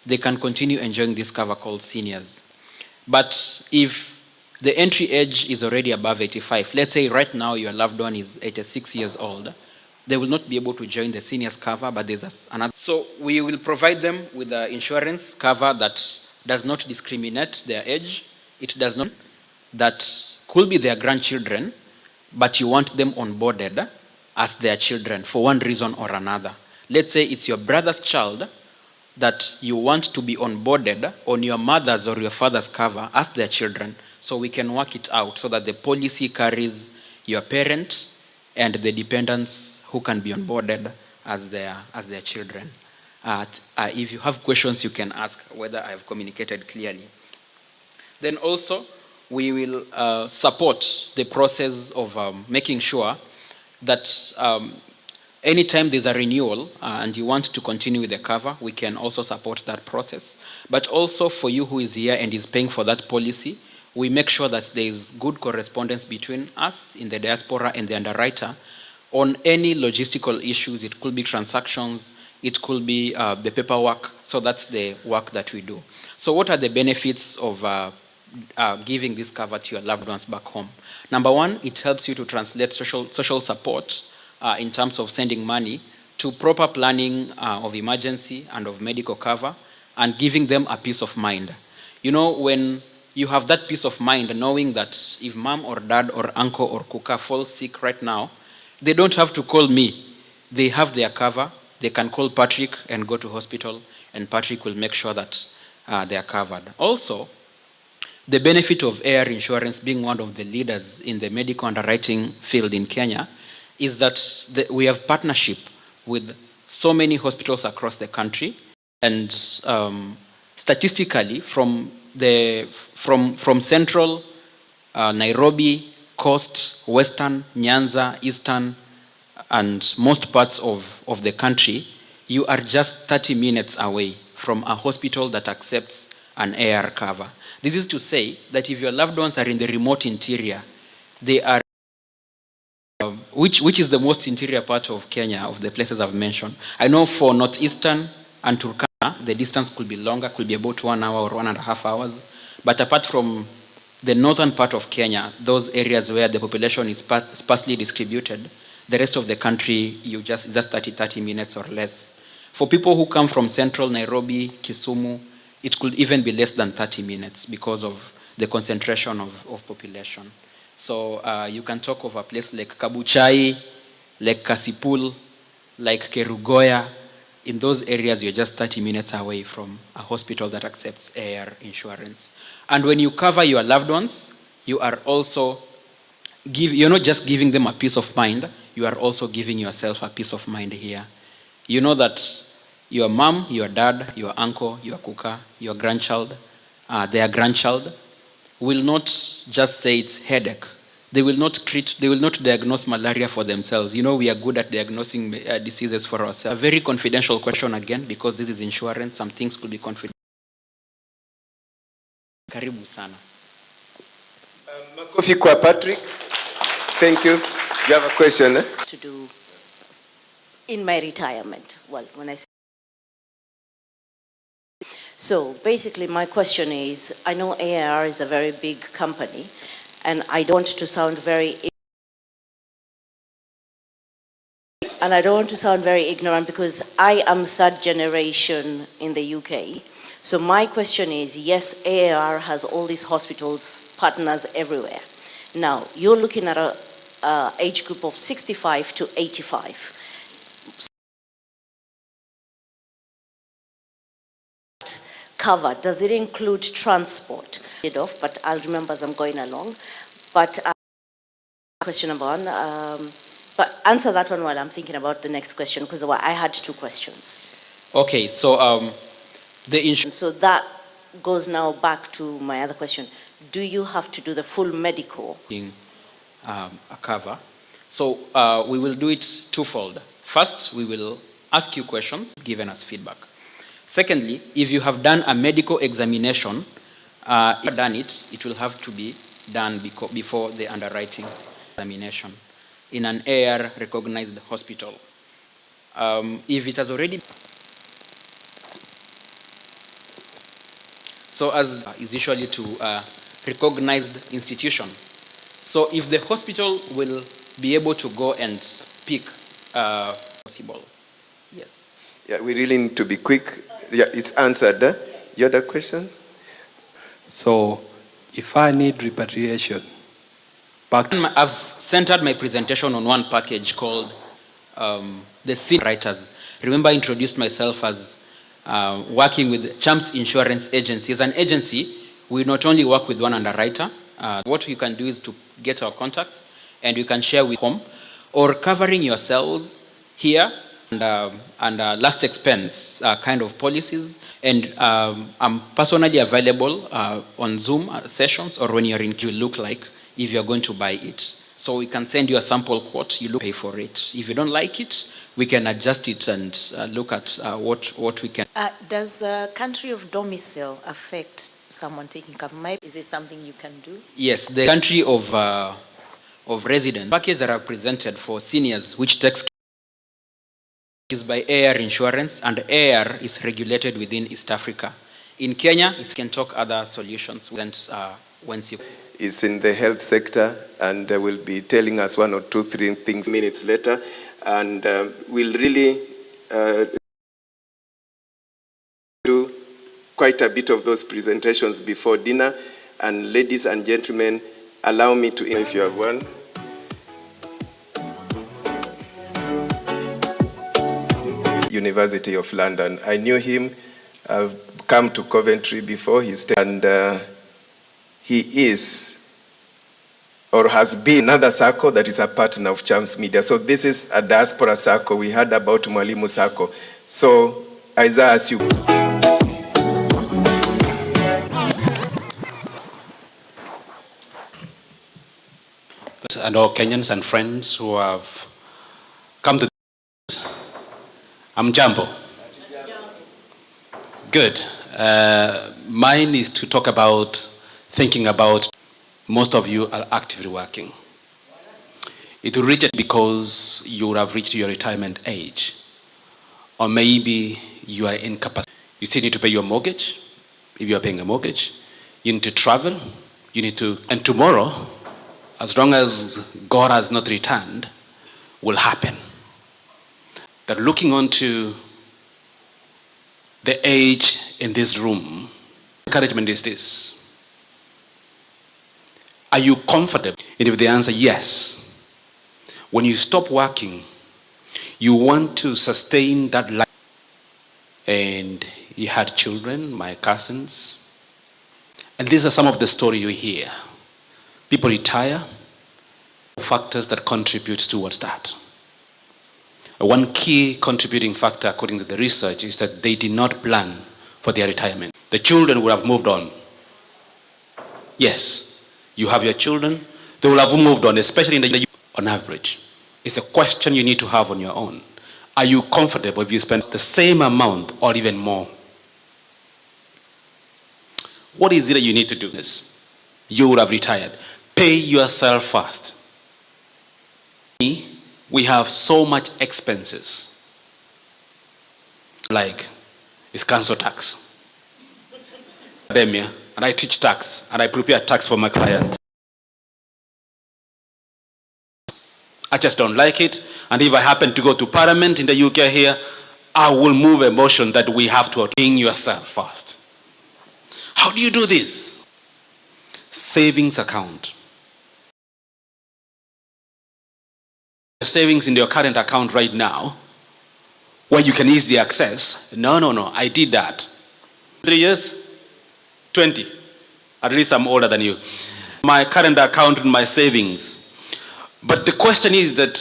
they can continue enjoying this cover called seniors. But if the entry age is already above 85, let's say right now your loved one is 86 years old, they will not be able to join the seniors cover, but there's another. So we will provide them with the insurance cover that does not discriminate their age. It does not. that could be their grandchildren, but you want them onboarded as their children for one reason or another. Let's say it's your brother's child that you want to be onboarded on your mother's or your father's cover as their children, so we can work it out so that the policy carries your parent and the dependents who can be onboarded as their children. If you have questions, you can ask whether I have communicated clearly. Then also, we will support the process of making sure that anytime there's a renewal and you want to continue with the cover, we can also support that process. But also for you who is here and is paying for that policy, we make sure that there is good correspondence between us in the diaspora and the underwriter on any logistical issues. It could be transactions, it could be the paperwork. So that's the work that we do. So what are the benefits of giving this cover to your loved ones back home? Number one, it helps you to translate social support in terms of sending money to proper planning of emergency and of medical cover and giving them a peace of mind. You know, when you have that peace of mind knowing that if mom or dad or uncle or kuka falls sick right now, they don't have to call me. They have their cover. They can call Patrick and go to hospital, and Patrick will make sure that they are covered. Also, the benefit of AR insurance, being one of the leaders in the medical underwriting field in Kenya, is that we have partnership with so many hospitals across the country, and statistically from central Nairobi, coast, western, Nyanza, eastern, and most parts of the country, you are just 30 minutes away from a hospital that accepts an AR cover. This is to say that if your loved ones are in the remote interior, they are, which is the most interior part of Kenya, of the places I've mentioned. I know for northeastern and Turkana, the distance could be longer, could be about 1 hour or 1.5 hours. But apart from the northern part of Kenya, those areas where the population is sparsely distributed, the rest of the country, you just 30 minutes or less. For people who come from central Nairobi, Kisumu, it could even be less than 30 minutes because of the concentration of population. So you can talk of a place like Kabuchai, like Kasipul, like Kerugoya. In those areas, you're just 30 minutes away from a hospital that accepts AR insurance. And when you cover your loved ones, you are also you're not just giving them a peace of mind, you are also giving yourself a peace of mind here. You know that your mom, your dad, your uncle, your kuka, your grandchild, their grandchild will not just say it's headache. They will not diagnose malaria for themselves. You know, we are good at diagnosing diseases for ourselves. A very confidential question again, because this is insurance, some things could be confidential. Karibu sana. Makofi kwa Patrick. Thank you. You have a question, eh? To do in my retirement. Well, when I say. So basically my question is, I know AAR is a very big company, and I don't want to sound very ignorant because I am third generation in the UK. So my question is, yes, AAR has all these hospitals, partners everywhere. Now, you're looking at a age group of 65 to 85. Cover, does it include transport? But I'll remember as I'm going along. But question number one, but answer that one while I'm thinking about the next question, because I had two questions. Okay, so the insurance. So that goes now back to my other question. Do you have to do the full medical? A cover. So we will do it twofold. First, we will ask you questions, given us feedback. Secondly, if you have done a medical examination, if you have done it, it will have to be done before the underwriting examination in an AR recognized hospital. If it has already, so as is usually to recognized institution. So if the hospital will be able to go and pick possible, yes. Yeah, we really need to be quick. Yeah, it's answered. You had a question? So if I need repatriation back. I've centered my presentation on one package called the Senior Writers. Remember, I introduced myself as working with Champs Insurance Agency. As an agency, we not only work with one underwriter, what you can do is to get our contacts and you can share with home or covering yourselves here and last expense kind of policies. And I'm personally available on Zoom sessions or when you're in queue, look like if you're going to buy it. So we can send you a sample quote, you pay for it. If you don't like it, we can adjust it and look at what we can. Does country of domicile affect someone taking cover? Is this something you can do? Yes, the country of residence package that are presented for seniors, which takes is by AIR Insurance, and AIR is regulated within East Africa. In Kenya, you can talk other solutions once you. Is in the health sector and will be telling us 1 or 2, 3 things minutes later, and we'll really do quite a bit of those presentations before dinner. And ladies and gentlemen, allow me to, if you have one. University of London. I knew him. I've come to Coventry before. He is or has been another circle that is a partner of Champs Media. So this is a diaspora circle. We heard about Mwalimu circle. So Isaiah, as you. And all Kenyans and friends who have come to this. I'm Jambo. Good. Mine is to talk about thinking about most of you are actively working. It will reach it because you would have reached your retirement age. Or maybe you are incapacitated. You still need to pay your mortgage. If you are paying a mortgage, you need to travel. You need to, and tomorrow, as long as God has not returned, will happen. That looking onto the age in this room, encouragement is this. Are you comfortable? And if the answer yes, when you stop working, you want to sustain that life. And you had children, my cousins. And these are some of the stories you hear. People retire, factors that contribute towards that. One key contributing factor, according to the research, is that they did not plan for their retirement. The children would have moved on. Yes, you have your children, they will have moved on, especially in the youth, on average. It's a question you need to have on your own. Are you comfortable if you spend the same amount or even more? What is it that you need to do this? You would have retired. Pay yourself first. We have so much expenses. Like, it's council tax. And I teach tax, and I prepare tax for my clients. I just don't like it. And if I happen to go to Parliament in the UK here, I will move a motion that we have to pay yourself first. How do you do this? Savings account. Savings in your current account right now, where you can easily access. No, I did that. 3 years? 20. At least I'm older than you. My current account and my savings. But the question is that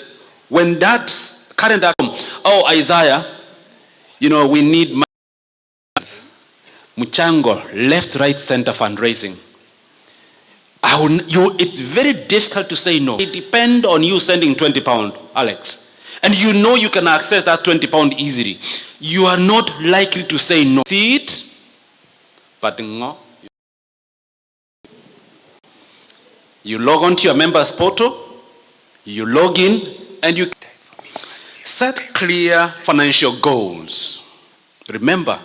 when that current account, oh, Isaiah, we need money. Muchango, left, right, center fundraising. It's very difficult to say no. It depends on you sending £20, Alex. And you can access that £20 easily. You are not likely to say no. See it? But no. You log on to your members portal, you log in, and you set clear financial goals. Remember,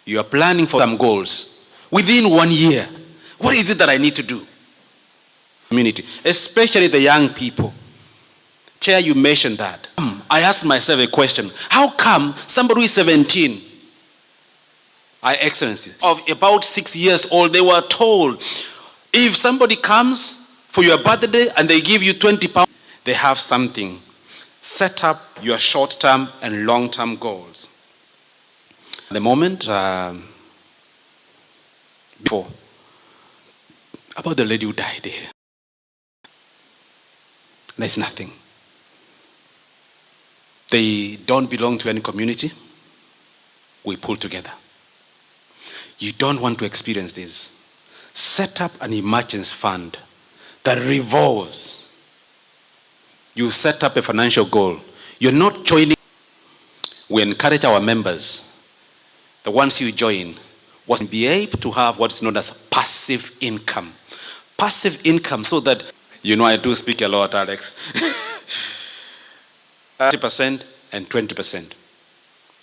you are planning for some goals. Within 1 year, what is it that I need to do? Community, especially the young people. Chair, you mentioned that. I asked myself a question. How come somebody who is 17, Excellency, of about 6 years old, they were told If somebody comes for your birthday and they give you 20 pounds, they have something. Set up your short-term and long-term goals. At the moment, before, about the lady who died here, there's nothing. They don't belong to any community. We pull together. You don't want to experience this. Set up an emergency fund that revolves. You set up a financial goal. You're not joining. We encourage our members, the ones you join, was be able to have what's known as passive income. Passive income, so that, you know, I do speak a lot, Alex. 30% and 20%.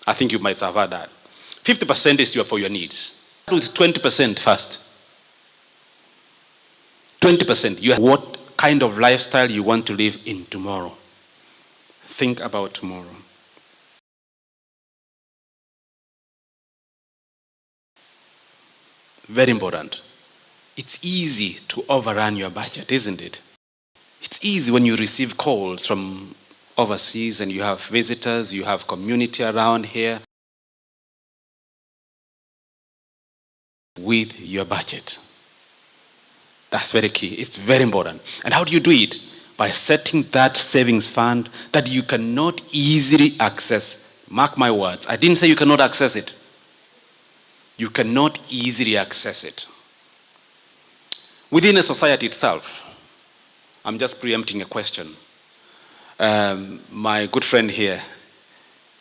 I think you might have heard that. 50% is for your needs. With 20% first. 20%. You have what kind of lifestyle you want to live in tomorrow. Think about tomorrow. Very important. It's easy to overrun your budget, isn't it? It's easy when you receive calls from overseas and you have visitors, you have community around here with your budget. That's very key. It's very important. And how do you do it? By setting that savings fund that you cannot easily access. Mark my words. I didn't say you cannot access it. You cannot easily access it. Within a society itself, I'm just preempting a question. My good friend here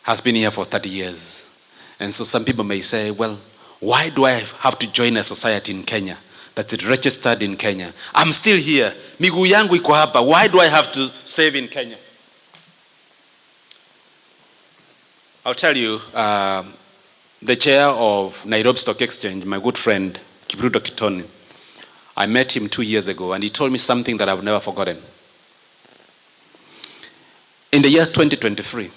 has been here for 30 years. And so some people may say, well, why do I have to join a society in Kenya that's registered in Kenya? I'm still here. Miguu yangu iko hapa. Why do I have to save in Kenya? I'll tell you, the chair of Nairobi Stock Exchange, my good friend, Kibruto Kitoni, I met him 2 years ago and he told me something that I've never forgotten. In the year 2023,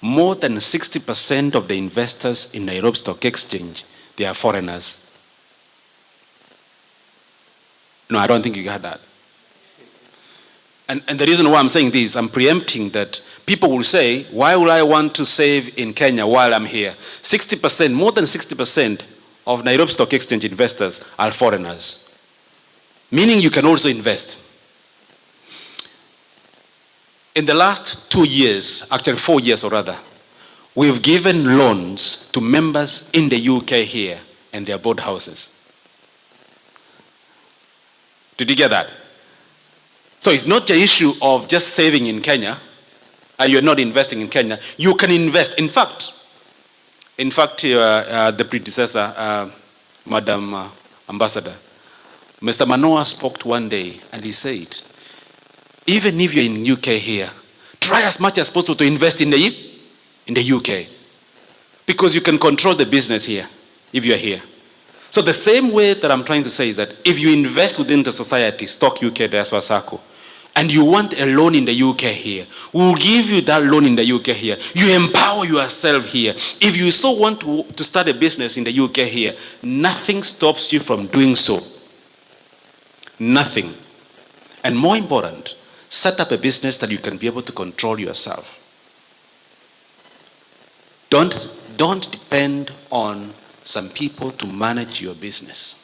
more than 60% of the investors in Nairobi Stock Exchange, they are foreigners. No, I don't think you got that. And the reason why I'm saying this, I'm preempting that people will say, why will I want to save in Kenya while I'm here? 60%, more than 60% of Nairobi Stock Exchange investors are foreigners. Meaning you can also invest. In the last 2 years, actually 4 years or rather, we've given loans to members in the UK here and their board houses. Did you get that? So it's not the issue of just saving in Kenya and you're not investing in Kenya. You can invest. In fact, the predecessor, Madam Ambassador, Mr. Manoa spoke one day and he said, even if you're in UK here, try as much as possible to invest in the UK. Because you can control the business here if you're here. So the same way that I'm trying to say is that if you invest within the society, Stock UK Diaspora Circle, and you want a loan in the UK here, we'll give you that loan in the UK here. You empower yourself here. If you so want to start a business in the UK here, nothing stops you from doing so. Nothing. And more important, set up a business that you can be able to control yourself. Don't depend on some people to manage your business.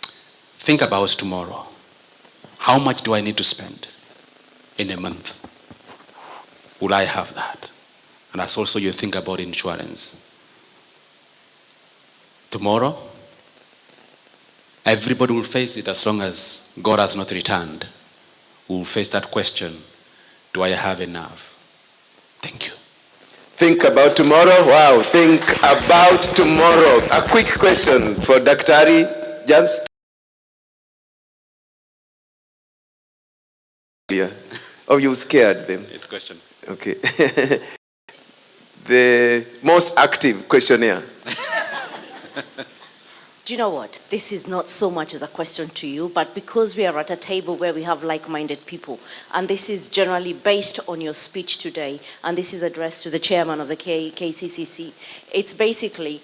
Think about tomorrow. How much do I need to spend in a month? Will I have that? And as also you think about insurance. Tomorrow, everybody will face it as long as God has not returned. We will face that question, do I have enough? Thank you. Think about tomorrow. Wow, think about tomorrow. A quick question for Daktari. Just. Yeah. Oh, you scared them? It's a question. Okay. The most active questionnaire. Do you know what? This is not so much as a question to you, but because we are at a table where we have like-minded people, and this is generally based on your speech today, and this is addressed to the chairman of the KCCC, it's basically,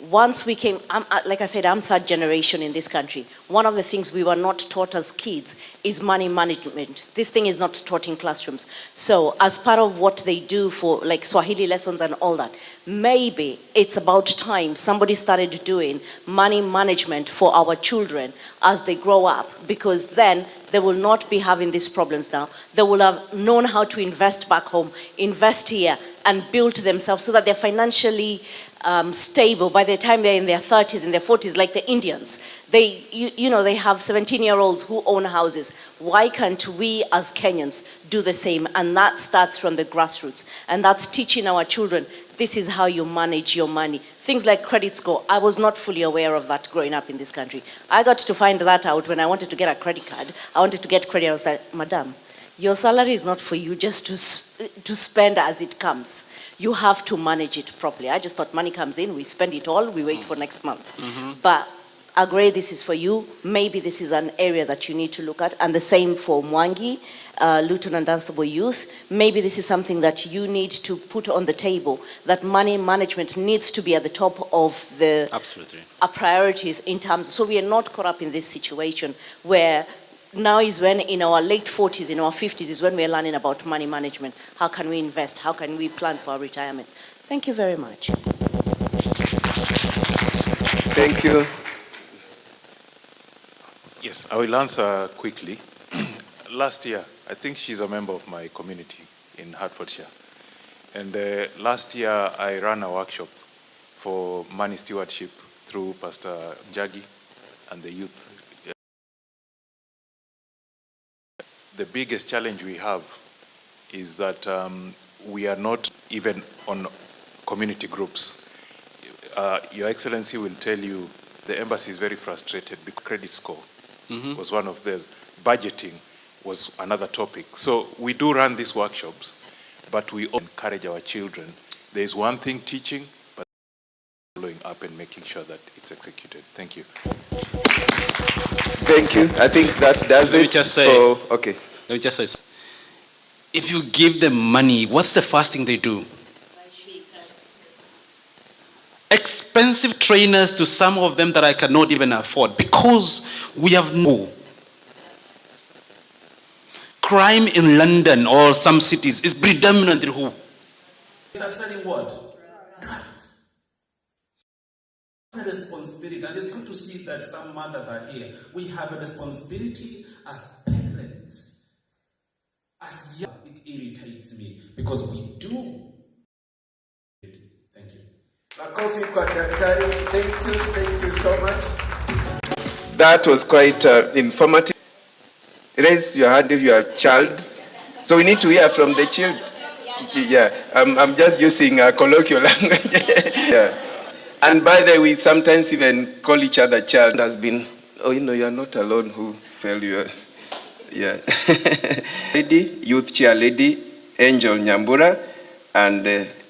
once we came, like I said, I'm third generation in this country. One of the things we were not taught as kids is money management. This thing is not taught in classrooms. So as part of what they do for like Swahili lessons and all that, maybe it's about time somebody started doing money management for our children as they grow up, because then they will not be having these problems now. They will have known how to invest back home, invest here, and build themselves so that they're financially stable by the time they're in their 30s, in their 40s, like the Indians. They have 17-year-olds who own houses. Why can't we as Kenyans do the same? And that starts from the grassroots. And that's teaching our children, this is how you manage your money. Things like credit score, I was not fully aware of that growing up in this country. I got to find that out when I wanted to get a credit card. I wanted to get credit. I was like, Madam, your salary is not for you just to spend as it comes. You have to manage it properly. I just thought money comes in, we spend it all, we wait for next month. But agree, this is for you. Maybe this is an area that you need to look at. And the same for Mwangi, Luton and Dunstable Youth. Maybe this is something that you need to put on the table, that money management needs to be at the top of the priorities in terms, so we are not caught up in this situation where now is when in our late 40s, in our 50s is when we're learning about money management. How can we invest? How can we plan for our retirement? Thank you very much. Thank you. Yes, I will answer quickly. Last year, I think she's a member of my community in Hertfordshire. And last year, I ran a workshop for money stewardship through Pastor Njagi and the youth. The biggest challenge we have is that we are not even on community groups. Your Excellency will tell you the embassy is very frustrated because credit score was one of the budgeting was another topic. So we do run these workshops, but we encourage our children. There is one thing teaching, but following up and making sure that it's executed. Thank you. Thank you. I think that does it. Let me just say, okay. Let me just say, if you give them money, what's the first thing they do? Expensive trainers to some of them that I cannot even afford, because we have no crime in London or some cities is predominantly who? They're studying what? Drugs. A responsibility, and it's good to see that some mothers are here. We have a responsibility as parents. As young, it irritates me because we do. Thank you. Makofi kwa daktari. Thank you so much. That was quite informative. Raise your hand if you are a child. So we need to hear from the child. Yeah, I'm just using colloquial language. Yeah. And by the way, we sometimes even call each other child. Has been, you're not alone who fell you. Yeah. Lady, youth chair lady, Angel Nyambura, and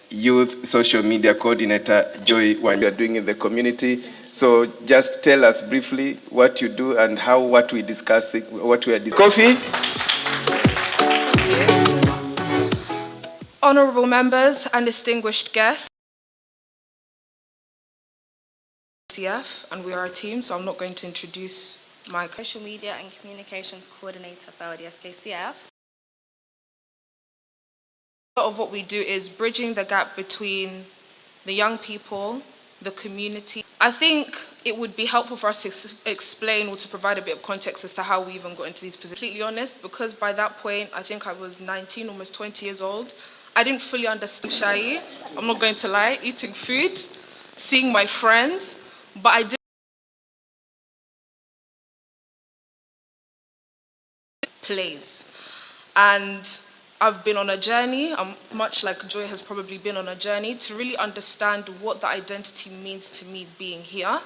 youth social media coordinator, Joy, what you are doing in the community. So just tell us briefly what you do and what we are discussing. Coffee. Honourable members and distinguished guests, and we are a team, so I'm not going to introduce my social media and communications coordinator for the SKCF. A lot of what we do is bridging the gap between the young people, the community. I think it would be helpful for us to explain or to provide a bit of context as to how we even got into these positions. Completely honest, because by that point, I think I was 19, almost 20 years old. I didn't fully understand Shai, I'm not going to lie, eating food, seeing my friends, but I did plays. And I've been on a journey, much like Joy has probably been on a journey, to really understand what the identity means to me being here.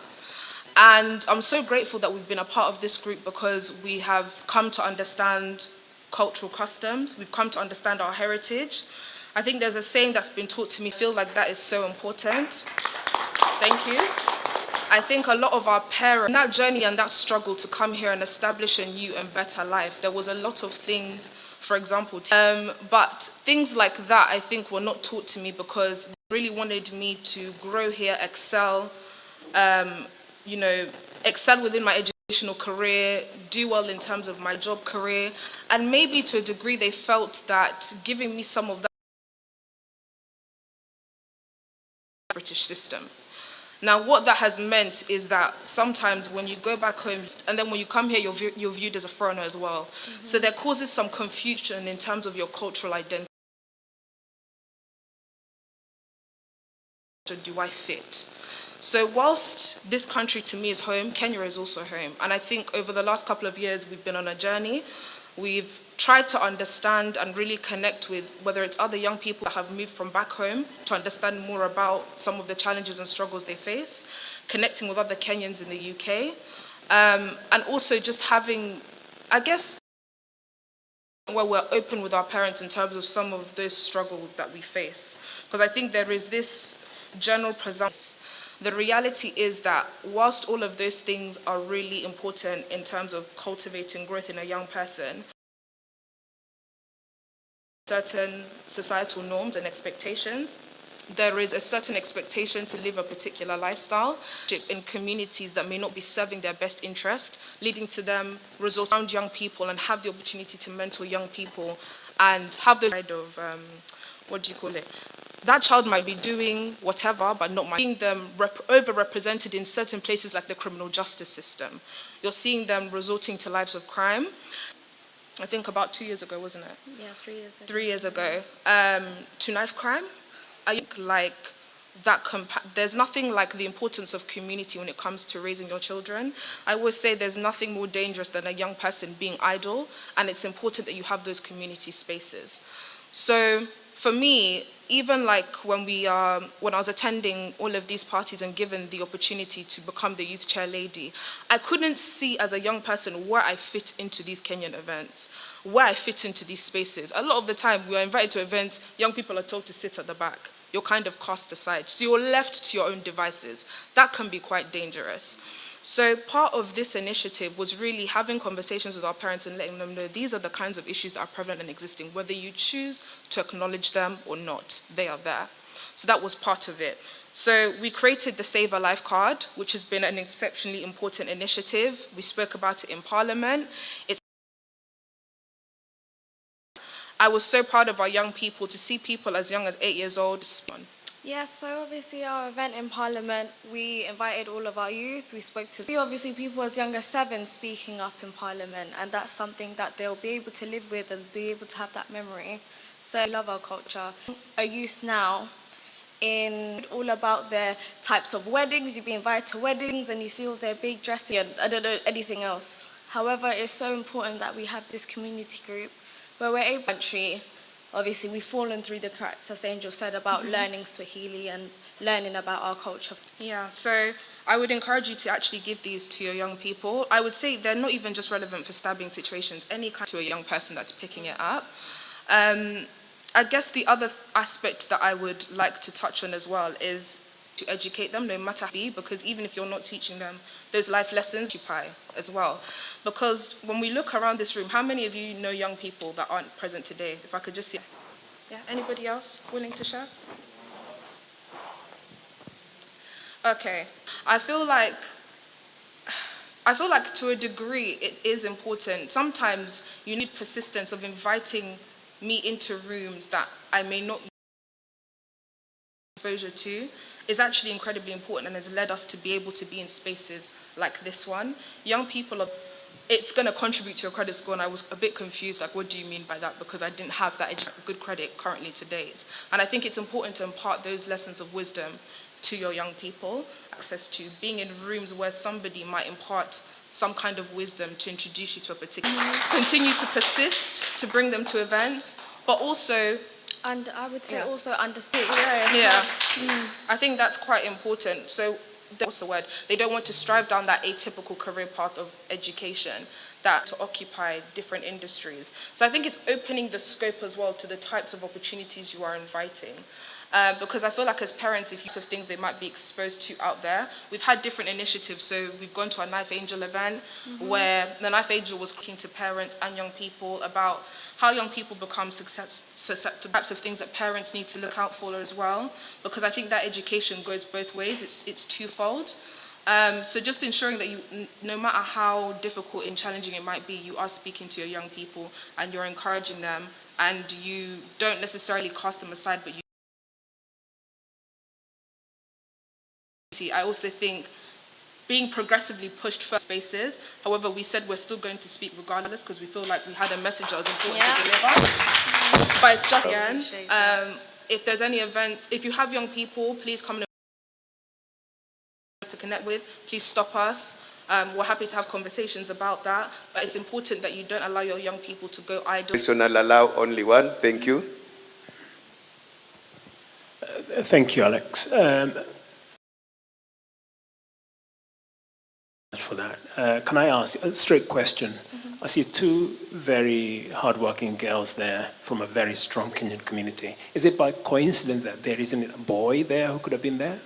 And I'm so grateful that we've been a part of this group because we have come to understand cultural customs, we've come to understand our heritage. I think there's a saying that's been taught to me, I feel like that is so important. Thank you. I think a lot of our parents, that journey and that struggle to come here and establish a new and better life, there was a lot of things, for example, but things like that I think were not taught to me because they really wanted me to grow here, excel, you know, excel within my educational career, do well in terms of my job career, and maybe to a degree they felt that giving me some of that British system. Now, what that has meant is that sometimes when you go back home, and then when you come here, you're viewed as a foreigner as well. Mm-hmm. So that causes some confusion in terms of your cultural identity. Do I fit? So whilst this country to me is home, Kenya is also home. And I think over the last couple of years, we've been on a journey. We've tried to understand and really connect with whether it's other young people that have moved from back home to understand more about some of the challenges and struggles they face, connecting with other Kenyans in the UK, and also just having, I guess, where we're open with our parents in terms of some of those struggles that we face. Because I think there is this general presumption. The reality is that whilst all of those things are really important in terms of cultivating growth in a young person, certain societal norms and expectations, there is a certain expectation to live a particular lifestyle in communities that may not be serving their best interest, leading to them resort around young people and have the opportunity to mentor young people and have those kind of, that child might be doing whatever, but not seeing them overrepresented in certain places like the criminal justice system. You're seeing them resorting to lives of crime. I think about 2 years ago, wasn't it? Yeah, 3 years ago. 3 years ago. To knife crime. I think like that, there's nothing like the importance of community when it comes to raising your children. I always say there's nothing more dangerous than a young person being idle, and it's important that you have those community spaces. So for me, even like when I was attending all of these parties and given the opportunity to become the youth chair lady, I couldn't see as a young person where I fit into these Kenyan events, where I fit into these spaces. A lot of the time we are invited to events, young people are told to sit at the back. You're kind of cast aside. So you're left to your own devices. That can be quite dangerous. So part of this initiative was really having conversations with our parents and letting them know these are the kinds of issues that are prevalent and existing, whether you choose to acknowledge them or not, they are there. So that was part of it. So we created the Save a Life card, which has been an exceptionally important initiative. We spoke about it in Parliament. I was so proud of our young people to see people as young as 8 years old speak on. Yes, so obviously our event in Parliament, we invited all of our youth, we spoke to obviously people as young as 7 speaking up in Parliament, and that's something that they'll be able to live with and be able to have that memory. So I love our culture. A youth now, in all about their types of weddings, you've been invited to weddings and you see all their big dresses and I don't know anything else. However, it's so important that we have this community group where we're able to obviously, we've fallen through the cracks, as Angel said, about learning Swahili and learning about our culture. Yeah, so I would encourage you to actually give these to your young people. I would say they're not even just relevant for stabbing situations, any kind to a young person that's picking it up. I guess the other aspect that I would like to touch on as well is to educate them, no matter how, because even if you're not teaching them those life lessons, occupy as well. Because when we look around this room, how many of you know young people that aren't present today? If I could just see. Yeah, anybody else willing to share? Okay, I feel like to a degree it is important. Sometimes you need persistence of inviting me into rooms that I may not exposure to is actually incredibly important and has led us to be able to be in spaces like this one. Young people are, it's going to contribute to your credit score, and I was a bit confused, like, what do you mean by that? Because I didn't have that good credit currently to date. And I think it's important to impart those lessons of wisdom to your young people, access to being in rooms where somebody might impart some kind of wisdom to introduce you to a particular, continue to persist, to bring them to events, but also, and I would say yeah. Also understand. Yeah, I think that's quite important. So, what's the word? They don't want to strive down that atypical career path of education, that to occupy different industries. So I think it's opening the scope as well to the types of opportunities you are inviting. Because I feel like as parents, if you of things they might be exposed to out there, we've had different initiatives. So we've gone to a Knife Angel event where the Knife Angel was talking to parents and young people about how young people become susceptible, types of things that parents need to look out for as well. Because I think that education goes both ways. It's twofold. So just ensuring that you, no matter how difficult and challenging it might be, you are speaking to your young people and you're encouraging them, and you don't necessarily cast them aside, but you. I also think being progressively pushed for spaces. However, we said we're still going to speak regardless because we feel like we had a message that was important to deliver. But it's just, again, if there's any events, if you have young people, please come to connect with, please stop us. We're happy to have conversations about that, but it's important that you don't allow your young people to go idle. I'll allow only one. Thank you. Thank you, Alex. For that. Can I ask a straight question? I see two very hardworking girls there from a very strong Kenyan community. Is it by coincidence that there isn't a boy there who could have been there?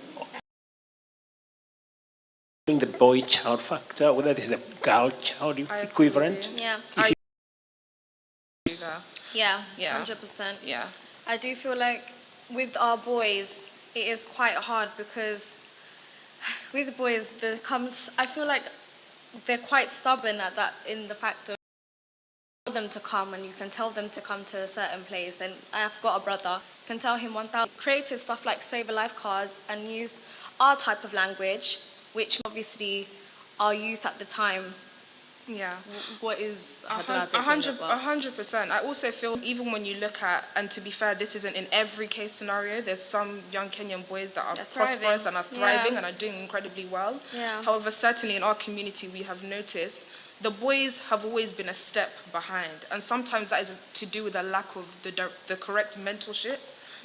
The boy child factor, whether there's a girl child equivalent? Yeah. Yeah, 100%. Yeah. I do feel like with our boys, it is quite hard because with the boys, I feel like they're quite stubborn at that, in the fact of them to come, and you can tell them to come to a certain place. And I've got a brother, can tell him 1,000. Created stuff like Save a Life cards and used our type of language, which obviously our youth at the time. Yeah. What is 100%. I also feel even when you look at, and to be fair, this isn't in every case scenario. There's some young Kenyan boys that are prosperous and are thriving and are doing incredibly well. Yeah. However, certainly in our community, we have noticed the boys have always been a step behind, and sometimes that is to do with a lack of the correct mentorship,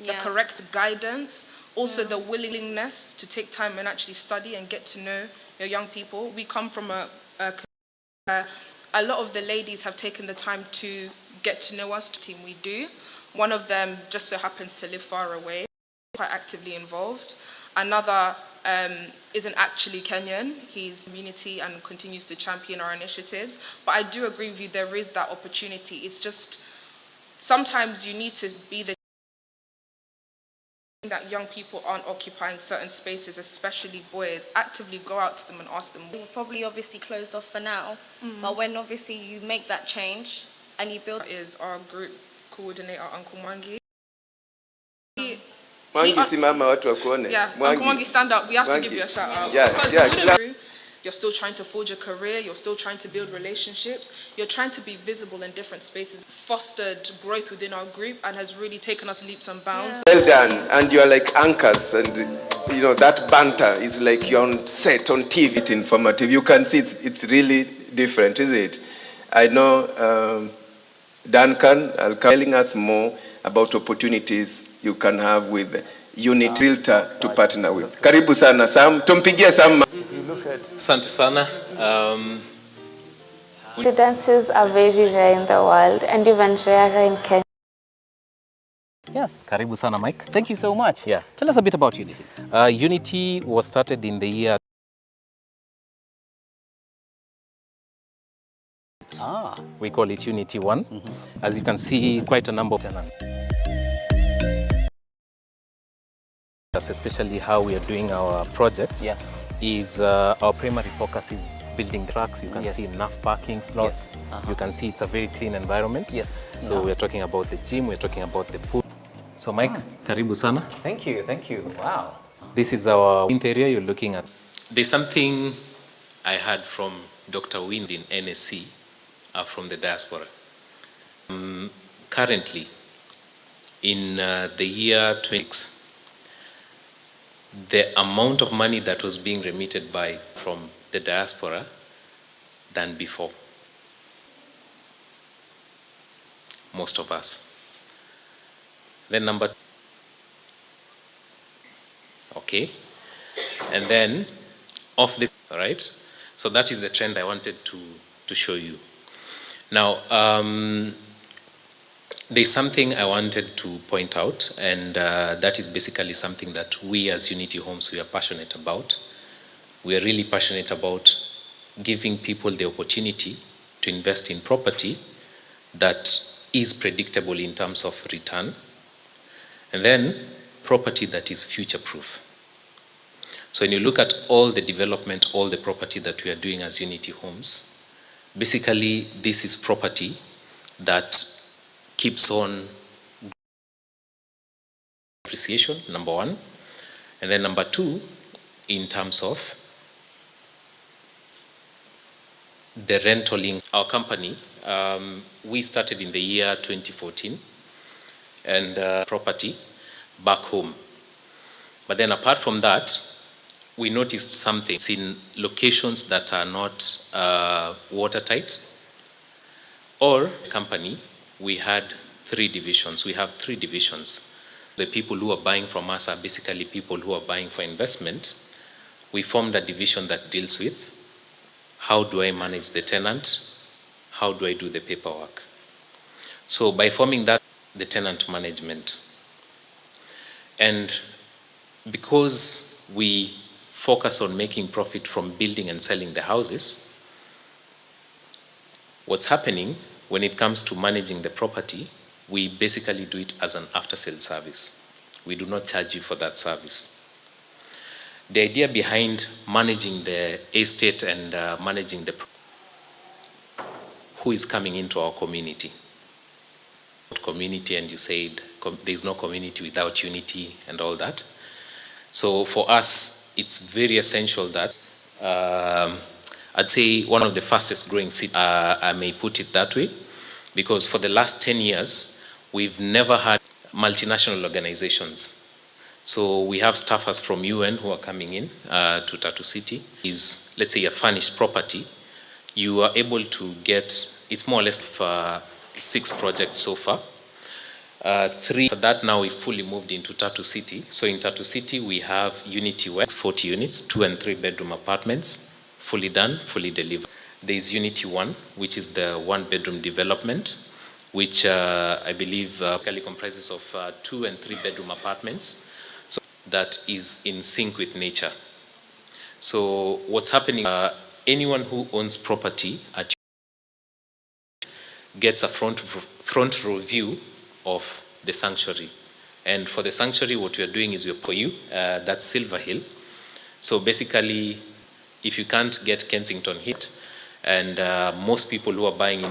the correct guidance, also the willingness to take time and actually study and get to know your young people. We come from a lot of the ladies have taken the time to get to know us, the team we do. One of them just so happens to live far away, quite actively involved. Another isn't actually Kenyan. He's community and continues to champion our initiatives. But I do agree with you, there is that opportunity. It's just, sometimes you need to be the that young people aren't occupying certain spaces, especially boys. Actively go out to them and ask them. We're probably obviously closed off for now, but when obviously you make that change and you build. Is our group coordinator, Uncle Mwangi. Mwangi simama watu wakuone. Yeah, Uncle Mwangi, stand up. We have to give you a shout out. You're still trying to forge a career, you're still trying to build relationships, you're trying to be visible in different spaces, fostered growth within our group and has really taken us leaps and bounds. Well done, and you're like anchors, and you know that banter is like you're on set on TV. It's informative. You can see it's really different, is it? I know Duncan telling us more about opportunities you can have with Unit Realtor to partner with. Karibu sana Sam, tumpigie Sam. Asante sana. Residences are very rare in the world and even rarer in Kenya. Yes. Karibu sana, Mike. Thank you so much. Yeah. Tell us a bit about Unity. Unity was started in the year. We call it Unity 1. As you can see, quite a number of tenants. Especially how we are doing our projects. Is our primary focus is building trucks. You can see enough parking slots. You can see it's a very clean environment. So we're talking about the gym, we're talking about the pool. So Mike, karibu sana. Thank you. Wow. This is our area you're looking at. There's something I heard from Dr. Wind in NSC from the diaspora. Currently, in the year 26, the amount of money that was being remitted from the diaspora than before. Most of us. Then number, okay, and then off the, all right. So that is the trend I wanted to show you. Now, there's something I wanted to point out, and that is basically something that we as Unity Homes, we are passionate about. We are really passionate about giving people the opportunity to invest in property that is predictable in terms of return, and then property that is future-proof. So when you look at all the development, all the property that we are doing as Unity Homes, basically this is property that keeps on appreciation, number one. And then number two, in terms of the rental income. Our company, we started in the year 2014 and property back home. But then apart from that, we noticed something. It's in locations that are not watertight. Or company, we had three divisions. We have three divisions. The people who are buying from us are basically people who are buying for investment. We formed a division that deals with how do I manage the tenant? How do I do the paperwork? So by forming that, the tenant management. And because we focus on making profit from building and selling the houses, what's happening when it comes to managing the property, we basically do it as an after-sale service. We do not charge you for that service. The idea behind managing the estate and managing the who is coming into our community. Community, and you said there's no community without unity and all that. So for us, it's very essential that I'd say one of the fastest growing cities, I may put it that way, because for the last 10 years, we've never had multinational organizations. So we have staffers from UN who are coming in to Tatu City. Is, let's say, a furnished property. You are able to get, it's more or less 6 projects so far. 3 for that now we fully moved into Tatu City. So in Tatu City we have Unity West, 40 units, 2 and 3 bedroom apartments, fully done, fully delivered. There is Unity 1, which is the 1 bedroom development, which I believe comprises of 2 and 3 bedroom apartments. So that is in sync with nature. So what's happening, anyone who owns property at gets a front row view of the sanctuary. And for the sanctuary, what we are doing is for you, that's Silver Hill. So basically, if you can't get Kensington hit, and most people who are buying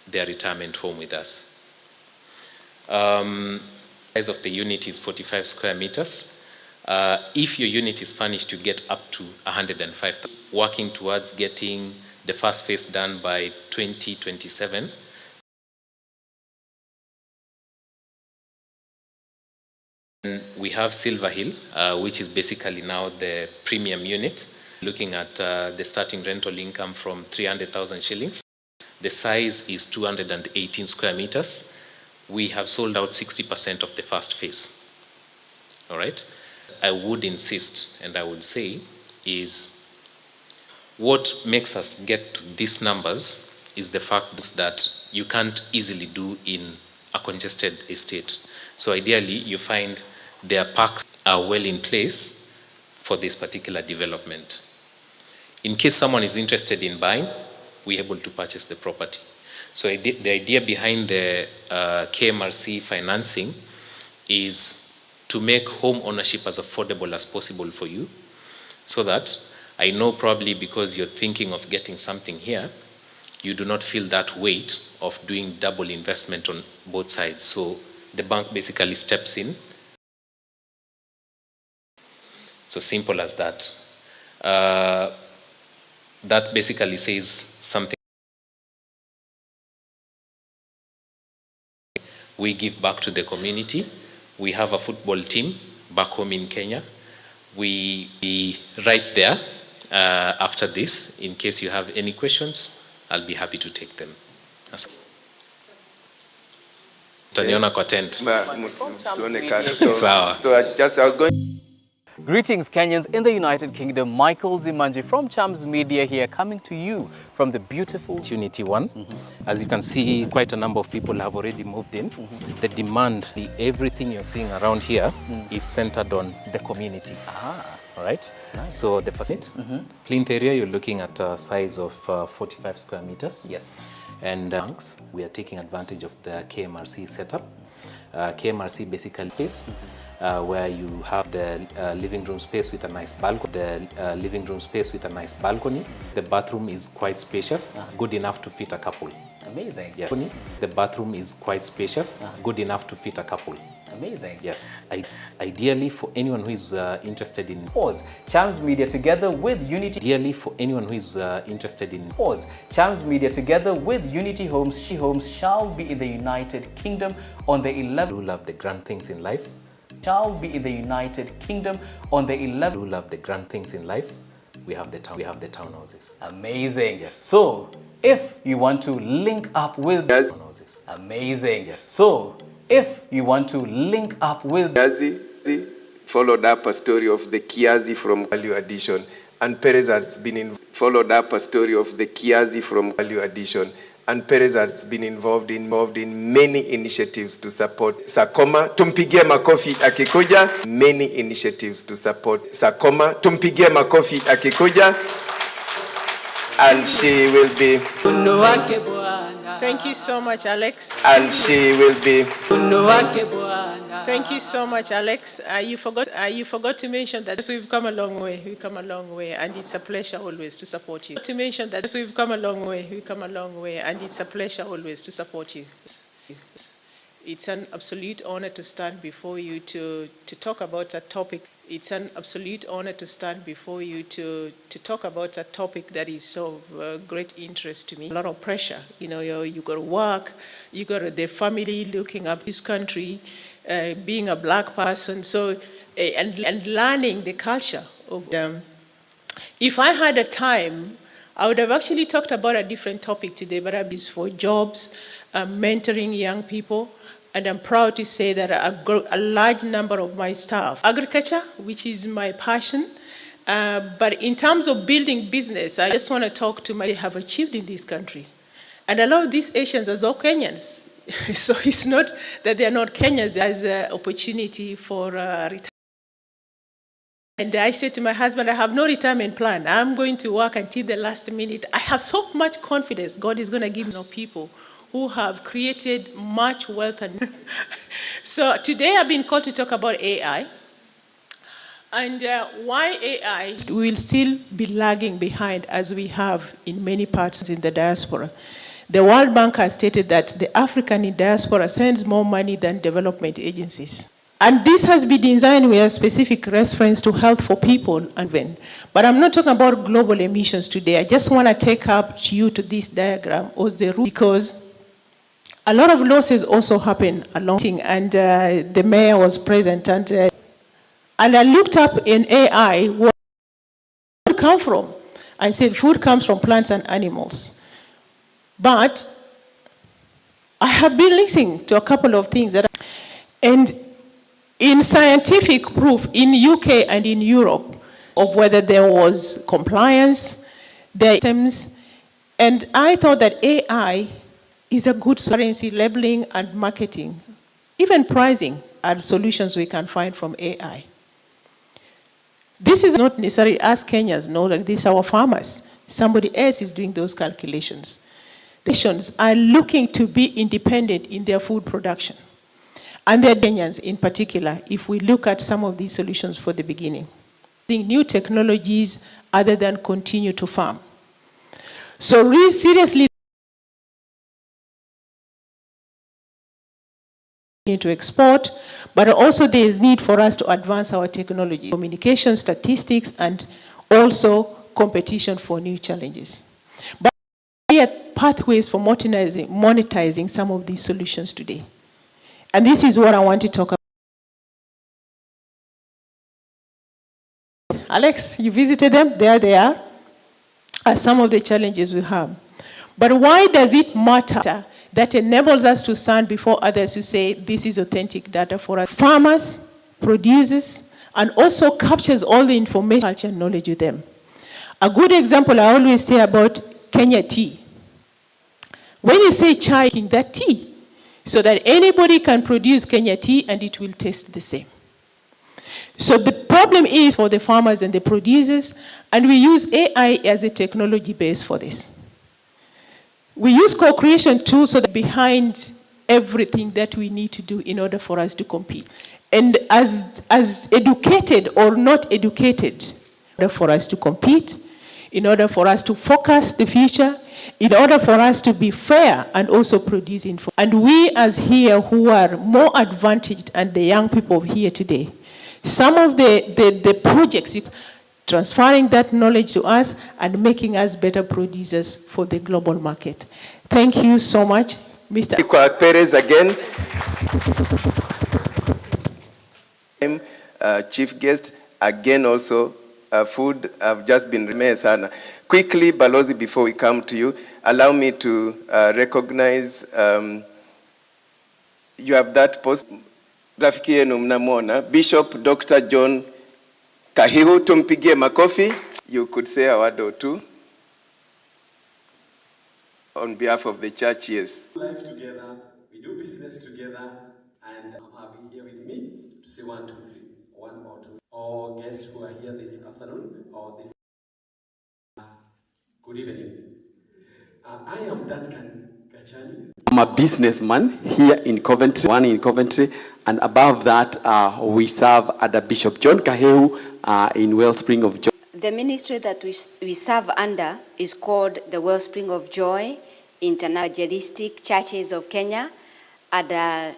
their retirement home with us. Size of the unit is 45 square meters. If your unit is furnished, you get up to 105. Working towards getting the first phase done by 2027. And we have Silver Hill, which is basically now the premium unit, looking at the starting rental income from 300,000 shillings. The size is 218 square meters. We have sold out 60% of the first phase. All right? I would insist, and I would say, is what makes us get to these numbers is the fact that you can't easily do in a congested estate. So ideally, you find their parks are well in place for this particular development. In case someone is interested in buying, we're able to purchase the property. So the idea behind the KMRC financing is to make home ownership as affordable as possible for you, so that I know probably because you're thinking of getting something here, you do not feel that weight of doing double investment on both sides. So the bank basically steps in. So simple as that. That basically says something. We give back to the community. We have a football team back home in Kenya. We be right there after this. In case you have any questions, I'll be happy to take them. Utaniona kwa tent. Sawa. So I was going. Greetings, Kenyans in the United Kingdom. Michael Zimanji from Chams Media here, coming to you from the beautiful Unity 1. As you can see, quite a number of people have already moved in. The demand, everything you're seeing around here is centered on the community. All right. Nice. So the first plinth area, you're looking at a size of 45 square meters. Yes. And we are taking advantage of the KMRC setup. KMRC basically space where you have the living room space with a nice balcony. The bathroom is quite spacious, good enough to fit a couple. Amazing. Yes. The bathroom is quite spacious, good enough to fit a couple. Amazing. Yes. Ideally, for anyone who is interested in Pause. Chams Media together with Unity. Ideally, for anyone who is interested in Pause. Chams Media together with Unity Homes. She Homes shall be in the United Kingdom on the 11th. who love the grand things in life. Shall be in the United Kingdom on the 11th. Who love the grand things in life. We have the townhouses. Amazing. Yes. So, if you want to link up with Townhouses. Amazing. Yes. So, if you want to link up with Kiazi followed up a story of the Kiazi from value addition, and Perez has been followed up a story of the Kiazi from value addition, and Perez has been involved in many initiatives to support Sakoma. Tumpigie makofi akikuja. Many initiatives to support Sakoma. Tumpigie makofi akikuja. And she will be. Thank you so much, Alex. And she will be. Thank you so much, Alex. You forgot to mention that we've come a long way. We've come a long way, and it's a pleasure always to support you. To mention that we've come a long way. We've come a long way, and it's a pleasure always to support you. It's an absolute honor to stand before you to talk about a topic. It's an absolute honor to stand before you to talk about a topic that is of great interest to me. A lot of pressure, you got to work, you got the family looking up this country, being a black person, so and learning the culture of them. If I had a time, I would have actually talked about a different topic today, but I'm for jobs, mentoring young people. And I'm proud to say that a large number of my staff, agriculture, which is my passion, but in terms of building business, I just want to talk to they have achieved in this country. And a lot of these Asians are all Kenyans. So it's not that they're not Kenyans, there's an opportunity for retirement. And I said to my husband, I have no retirement plan. I'm going to work until the last minute. I have so much confidence God is going to give me people who have created much wealth. So today I've been called to talk about AI. And why AI will still be lagging behind as we have in many parts in the diaspora. The World Bank has stated that the African diaspora sends more money than development agencies. And this has been designed with a specific reference to health for people and when. But I'm not talking about global emissions today. I just want to take up to you to this diagram or the root, because a lot of losses also happen along, and the mayor was present, and I looked up in AI where food come from, and said food comes from plants and animals. But I have been listening to a couple of things and in scientific proof in UK and in Europe of whether there was compliance, the items, and I thought that AI is a good currency labeling and marketing. Even pricing are solutions we can find from AI. This is not necessarily us Kenyans know that these are our farmers. Somebody else is doing those calculations. The nations are looking to be independent in their food production. And they're Kenyans in particular, if we look at some of these solutions for the beginning. New technologies other than continue to farm. So really seriously, to export, but also there is need for us to advance our technology, communication, statistics, and also competition for new challenges. But there are pathways for monetizing some of these solutions today. And this is what I want to talk about. Alex, you visited them? There they are some of the challenges we have. But why does it matter that enables us to stand before others to say this is authentic data for us? Farmers, producers, and also captures all the information, culture, and knowledge with them. A good example I always say about Kenya tea. When you say chai, that tea, so that anybody can produce Kenya tea and it will taste the same. So the problem is for the farmers and the producers, and we use AI as a technology base for this. We use co-creation tools so that behind everything that we need to do in order for us to compete. And as educated or not educated, in order for us to compete, in order for us to focus the future, in order for us to be fair and also produce info. And we as here who are more advantaged and the young people here today, some of the projects, transferring that knowledge to us and making us better producers for the global market. Thank you so much, Mr. Perez again. Chief guest, again also, food, I've just been remiss. Quickly, Balozi, before we come to you, allow me to recognize, you have that post, rafiki yenu mnamwona, Bishop Dr. John Kahiu, tumpigie makofi. You could say a word or two on behalf of the church, yes. Life together, we do business together, and I'm happy here with me to say 1, 2, 3, 1 or 2. All guests who are here this afternoon or this good evening. I am Duncan Gachani. I'm a businessman here in Coventry, one in Coventry, and above that, we serve under Bishop John Kahiu in Wellspring of Joy. The ministry that we serve under is called the Wellspring of Joy Evangelistic Churches of Kenya, and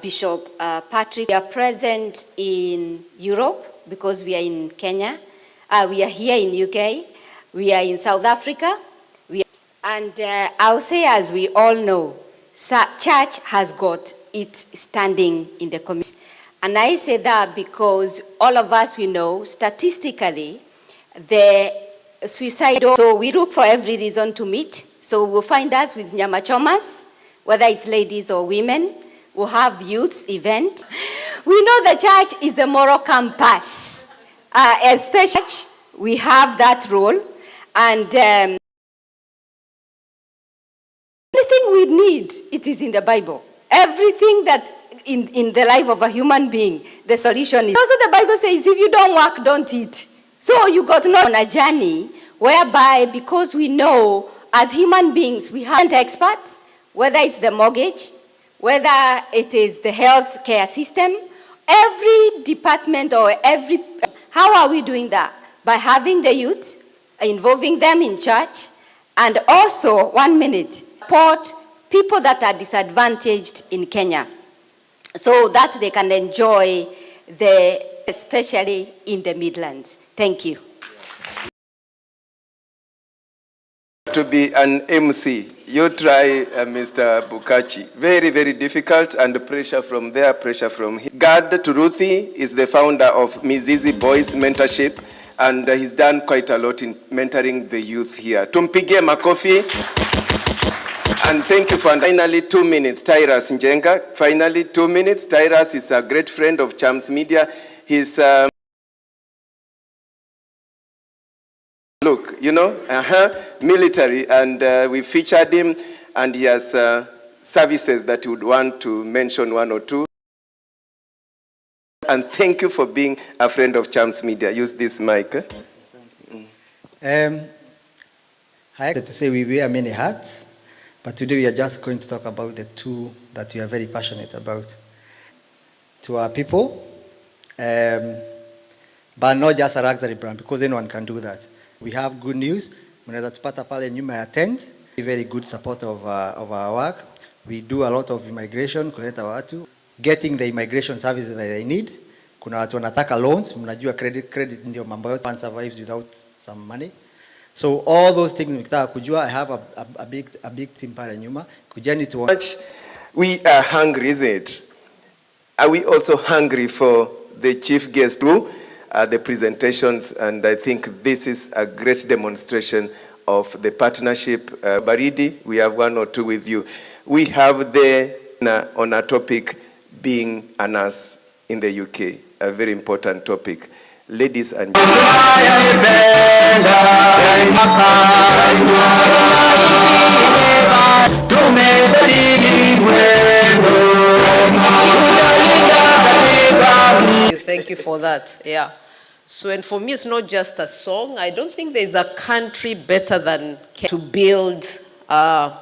Bishop Patrick. We are present in Europe because we are in Kenya. We are here in UK. We are in South Africa. And I'll say, as we all know, church has got its standing in the community. And I say that because all of us, we know, statistically, the suicide, so we look for every reason to meet. So we'll find us with nyamachomas, whether it's ladies or women. We'll have youth event. We know the church is a moral compass. Especially, we have that role. And anything we need, it is in the Bible. Everything that in the life of a human being, the solution is. Also the Bible says, if you don't work, don't eat. So you got to know on a journey whereby, because we know as human beings, we have experts, whether it's the mortgage, whether it is the health care system, every department or how are we doing that? By having the youth, involving them in church, and also, 1 minute, support people that are disadvantaged in Kenya so that they can enjoy especially in the Midlands. Thank you. To be an MC, you try, Mr. Bukachi. Very, very difficult, and pressure from there, pressure from here. Gad Turuthi is the founder of Mizizi Boys Mentorship, and he's done quite a lot in mentoring the youth here. Tumpige makofi. And thank you for finally 2 minutes, Tyrus Njenga. Finally 2 minutes. Tyrus is a great friend of Chams Media. He's look, you know, military, and we featured him, and he has services that you would want to mention 1 or 2. And thank you for being a friend of Chams Media. Use this mic. I have to say we wear many hats, but today we are just going to talk about the 2 that we are very passionate about. To our people, but not just a luxury brand, because anyone can do that. We have good news. Mnaweza tupata pale nyuma ya tent. Very good support of our work. We do a lot of immigration, kuleta watu, getting the immigration services that they need. Kuna watu wanataka loans, mnajua credit ndio mambo yote, one survives without some money. So all those things mkitaka kujua, I have a big team pale nyuma. Kujani to watch. We are hungry, is it? Are we also hungry for the chief guest too? The presentations, and I think this is a great demonstration of the partnership. Baridi, we have 1 or 2 with you. We have on a topic being a nurse in the UK, a very important topic. Ladies and Thank you for that. Yeah. So, and for me, it's not just a song. I don't think there's a country better than to build that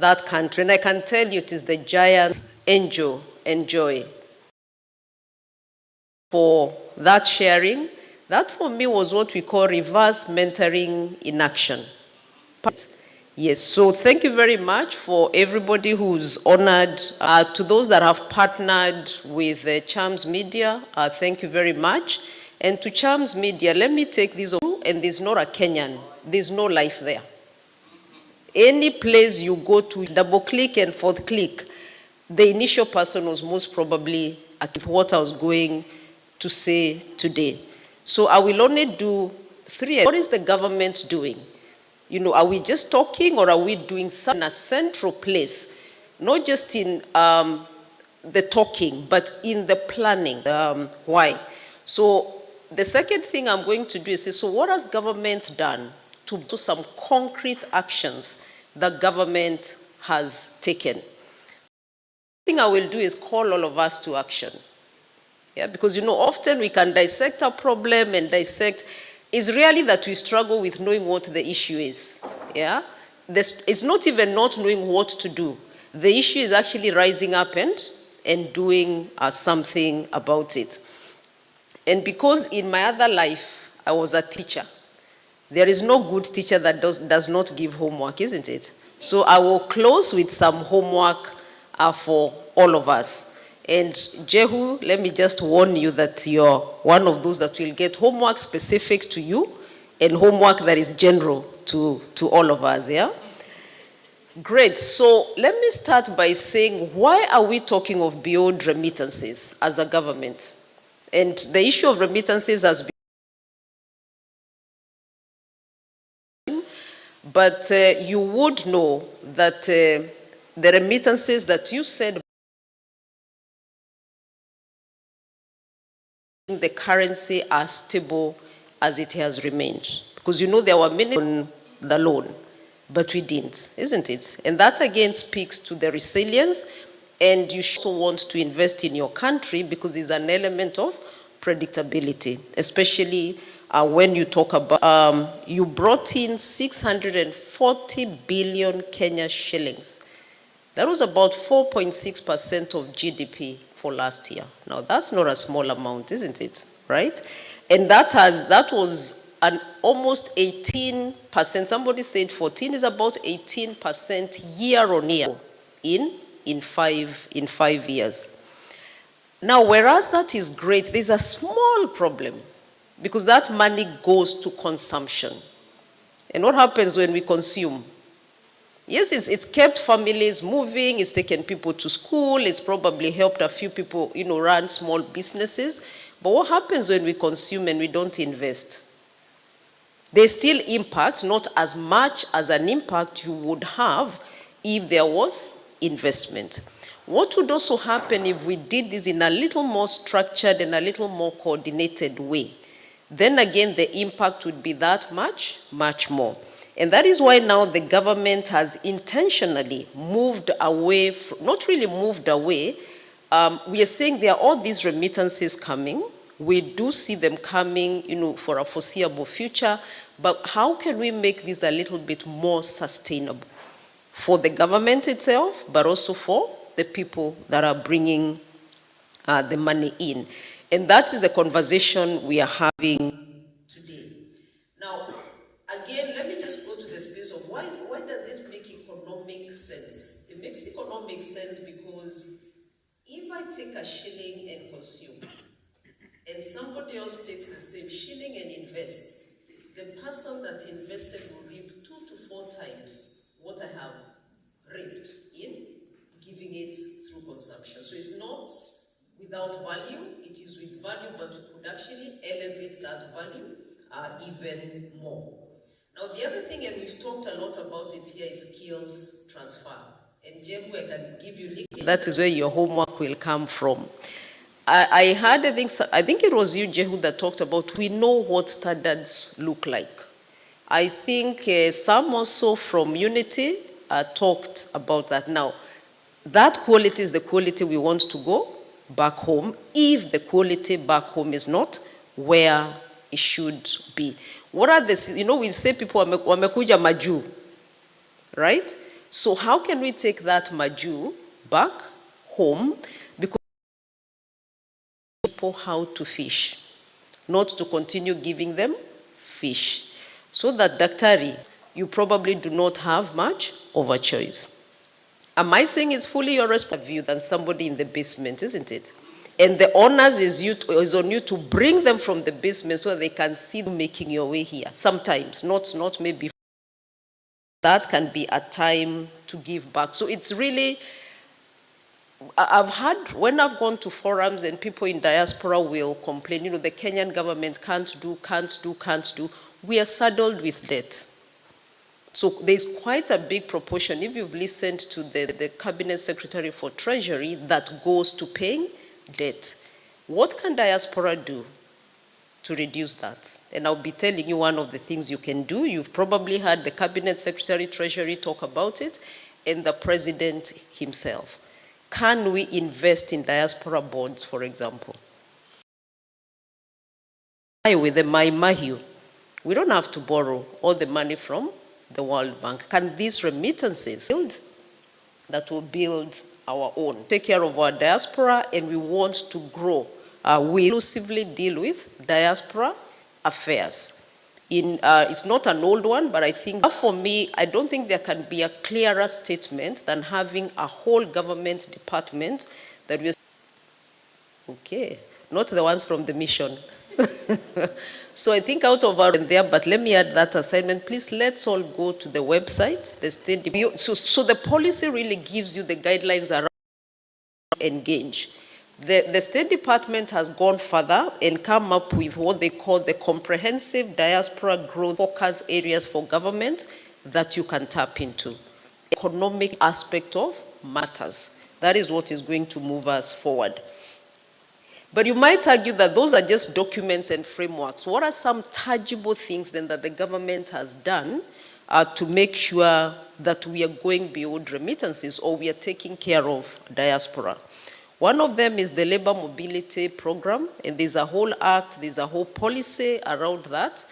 that country. And I can tell you it is the giant angel and joy for that sharing. That for me was what we call reverse mentoring in action. Yes, so thank you very much for everybody who's honored. To those that have partnered with Charms Media, thank you very much. And to Charms Media, let me take this over, and there's not a Kenyan, there's no life there. Any place you go to, double click and fourth click, the initial person was most probably what I was going to say today. So I will only do 3. What is the government doing? You know, are we just talking, or are we doing something in a central place? Not just in the talking, but in the planning. Why? So the second thing I'm going to do is say, so what has government done to do some concrete actions that government has taken? The thing I will do is call all of us to action. Yeah, because, you know, often we can dissect a problem and dissect. It's really that we struggle with knowing what the issue is. Yeah, it's not even not knowing what to do. The issue is actually rising up and doing something about it. And because in my other life I was a teacher, there is no good teacher that does not give homework, isn't it? So I will close with some homework for all of us. And Jehu, let me just warn you that you're one of those that will get homework specific to you and homework that is general to all of us, yeah? Great, so let me start by saying, why are we talking of beyond remittances as a government? And the issue of remittances has been, but you would know that the remittances that you said the currency as stable as it has remained. Because you know there were many on the loan, but we didn't, isn't it? And that again speaks to the resilience, and you also want to invest in your country because there's an element of predictability, especially when you talk about, you brought in 640 billion Kenya shillings. That was about 4.6% of GDP for last year. Now that's not a small amount, isn't it? Right? And that was an almost 18%. Somebody said 14 is about 18% year on year in 5 years. Now, whereas that is great, there's a small problem because that money goes to consumption. And what happens when we consume? Yes, it's kept families moving, it's taken people to school, it's probably helped a few people, you know, run small businesses. But what happens when we consume and we don't invest? There's still impact, not as much as an impact you would have if there was investment. What would also happen if we did this in a little more structured and a little more coordinated way? Then again, the impact would be that much more. And that is why now the government has intentionally moved away, not really moved away, we are saying there are all these remittances coming. We do see them coming, you know, for a foreseeable future, but how can we make this a little bit more sustainable for the government itself, but also for the people that are bringing the money in? And that is the conversation we are having today. Now, again, let me just go to the space of why does it make economic sense? It makes economic sense because if I take a shilling and consume, and somebody else takes the same shilling and invests, the person that invested will reap 2 to 4 times what I have reaped in giving it through consumption. So it's not without value, it is with value, but we could actually elevate that value even more. Now the other thing, and we've talked a lot about it here, is skills transfer. And Jehu, I can give you link. That is where your homework will come from. I heard, I think it was you, Jehu, that talked about we know what standards look like. I think some also from Unity talked about that. Now, that quality is the quality we want to go back home if the quality back home is not where it should be. What are the, you know, we say people wamekuja majuu, right? So how can we take that Maju back home? Because people how to fish, not to continue giving them fish. So that Daktari, you probably do not have much of a choice. Am I saying it's fully your responsibility than somebody in the basement, isn't it? And the onus is on you to bring them from the basement so they can see you making your way here. Sometimes, not maybe. That can be a time to give back. So it's really, I've had, when I've gone to forums and people in diaspora will complain, the Kenyan government can't do, we are saddled with debt. So there's quite a big proportion, if you've listened to the Cabinet Secretary for Treasury, that goes to paying debt. What can diaspora do to reduce that? And I'll be telling you one of the things you can do. You've probably heard the Cabinet Secretary Treasury talk about it, and the President himself. Can we invest in diaspora bonds, for example? With the Mahiu, we don't have to borrow all the money from the World Bank. Can these remittances build that will build our own? Take care of our diaspora, and we want to grow. We exclusively deal with diaspora affairs. It's not an old one, but I think for me, I don't think there can be a clearer statement than having a whole government department that we. Okay, not the ones from the mission. So I think out of our there, but let me add that assignment. Please, let's all go to the website, the State Department. So the policy really gives you the guidelines around engage. The State Department has gone further and come up with what they call the comprehensive diaspora growth focus areas for government that you can tap into. Economic aspect of matters. That is what is going to move us forward. But you might argue that those are just documents and frameworks. What are some tangible things then that the government has done to make sure that we are going beyond remittances or we are taking care of diaspora? One of them is the labor mobility program, and there's a whole act, there's a whole policy around that.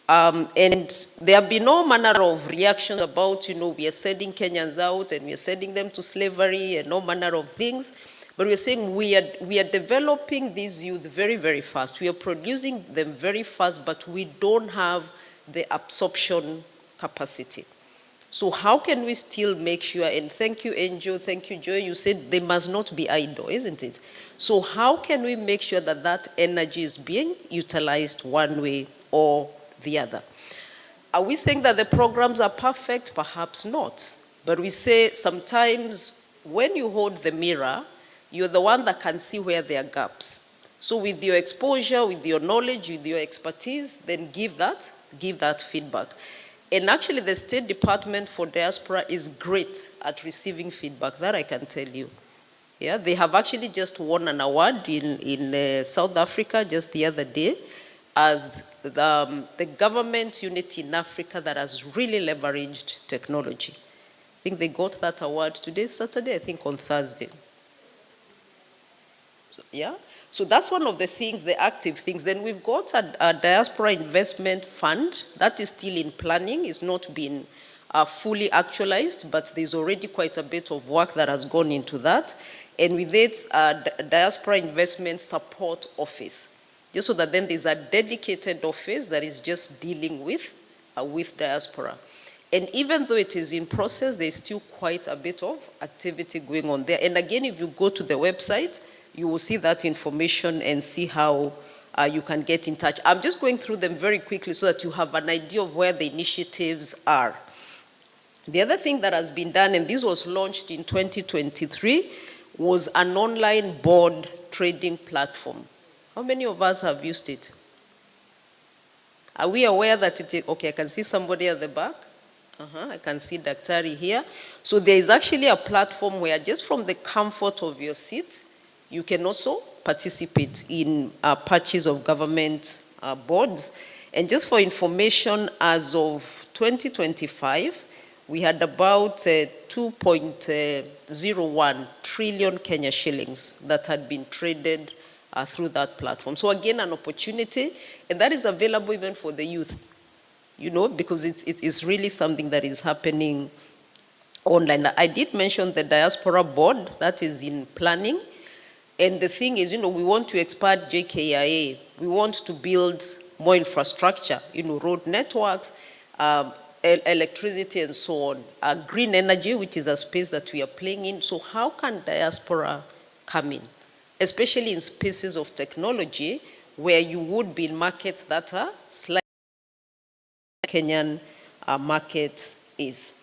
And there have been no manner of reaction about, we are sending Kenyans out and we are sending them to slavery and no manner of things. But we're saying we are developing these youth very, very fast. We are producing them very fast, but we don't have the absorption capacity. So how can we still make sure, and thank you, Angel, thank you, Joy, you said they must not be idle, isn't it? So how can we make sure that that energy is being utilized one way or the other? Are we saying that the programs are perfect? Perhaps not. But we say sometimes when you hold the mirror, you're the one that can see where there are gaps. So with your exposure, with your knowledge, with your expertise, then give that feedback. And actually the State Department for Diaspora is great at receiving feedback, that I can tell you. Yeah, they have actually just won an award in South Africa just the other day as the government unit in Africa that has really leveraged technology. I think they got that award today, Saturday, I think on Thursday. Yeah, so that's one of the things, the active things. Then we've got a diaspora investment fund that is still in planning. It's not been fully actualized, but there's already quite a bit of work that has gone into that. And with it, diaspora investment support office, just so that then there's a dedicated office that is just dealing with diaspora. And even though it is in process, there's still quite a bit of activity going on there. And again, if you go to the website, you will see that information and see how you can get in touch. I'm just going through them very quickly so that you have an idea of where the initiatives are. The other thing that has been done, and this was launched in 2023, was an online board trading platform. How many of us have used it? Are we aware that it is, okay, I can see somebody at the back. I can see Daktari here. So there is actually a platform where just from the comfort of your seat, you can also participate in purchase of government bonds. And just for information, as of 2025, we had about 2.01 trillion Kenya shillings that had been traded through that platform. So again, an opportunity, and that is available even for the youth, because it's really something that is happening online. I did mention the diaspora board that is in planning. And the thing is, we want to expand JKIA. We want to build more infrastructure, road networks, electricity and so on. Green energy, which is a space that we are playing in. So how can diaspora come in? Especially in spaces of technology where you would be in markets that are slightly Kenyan market is.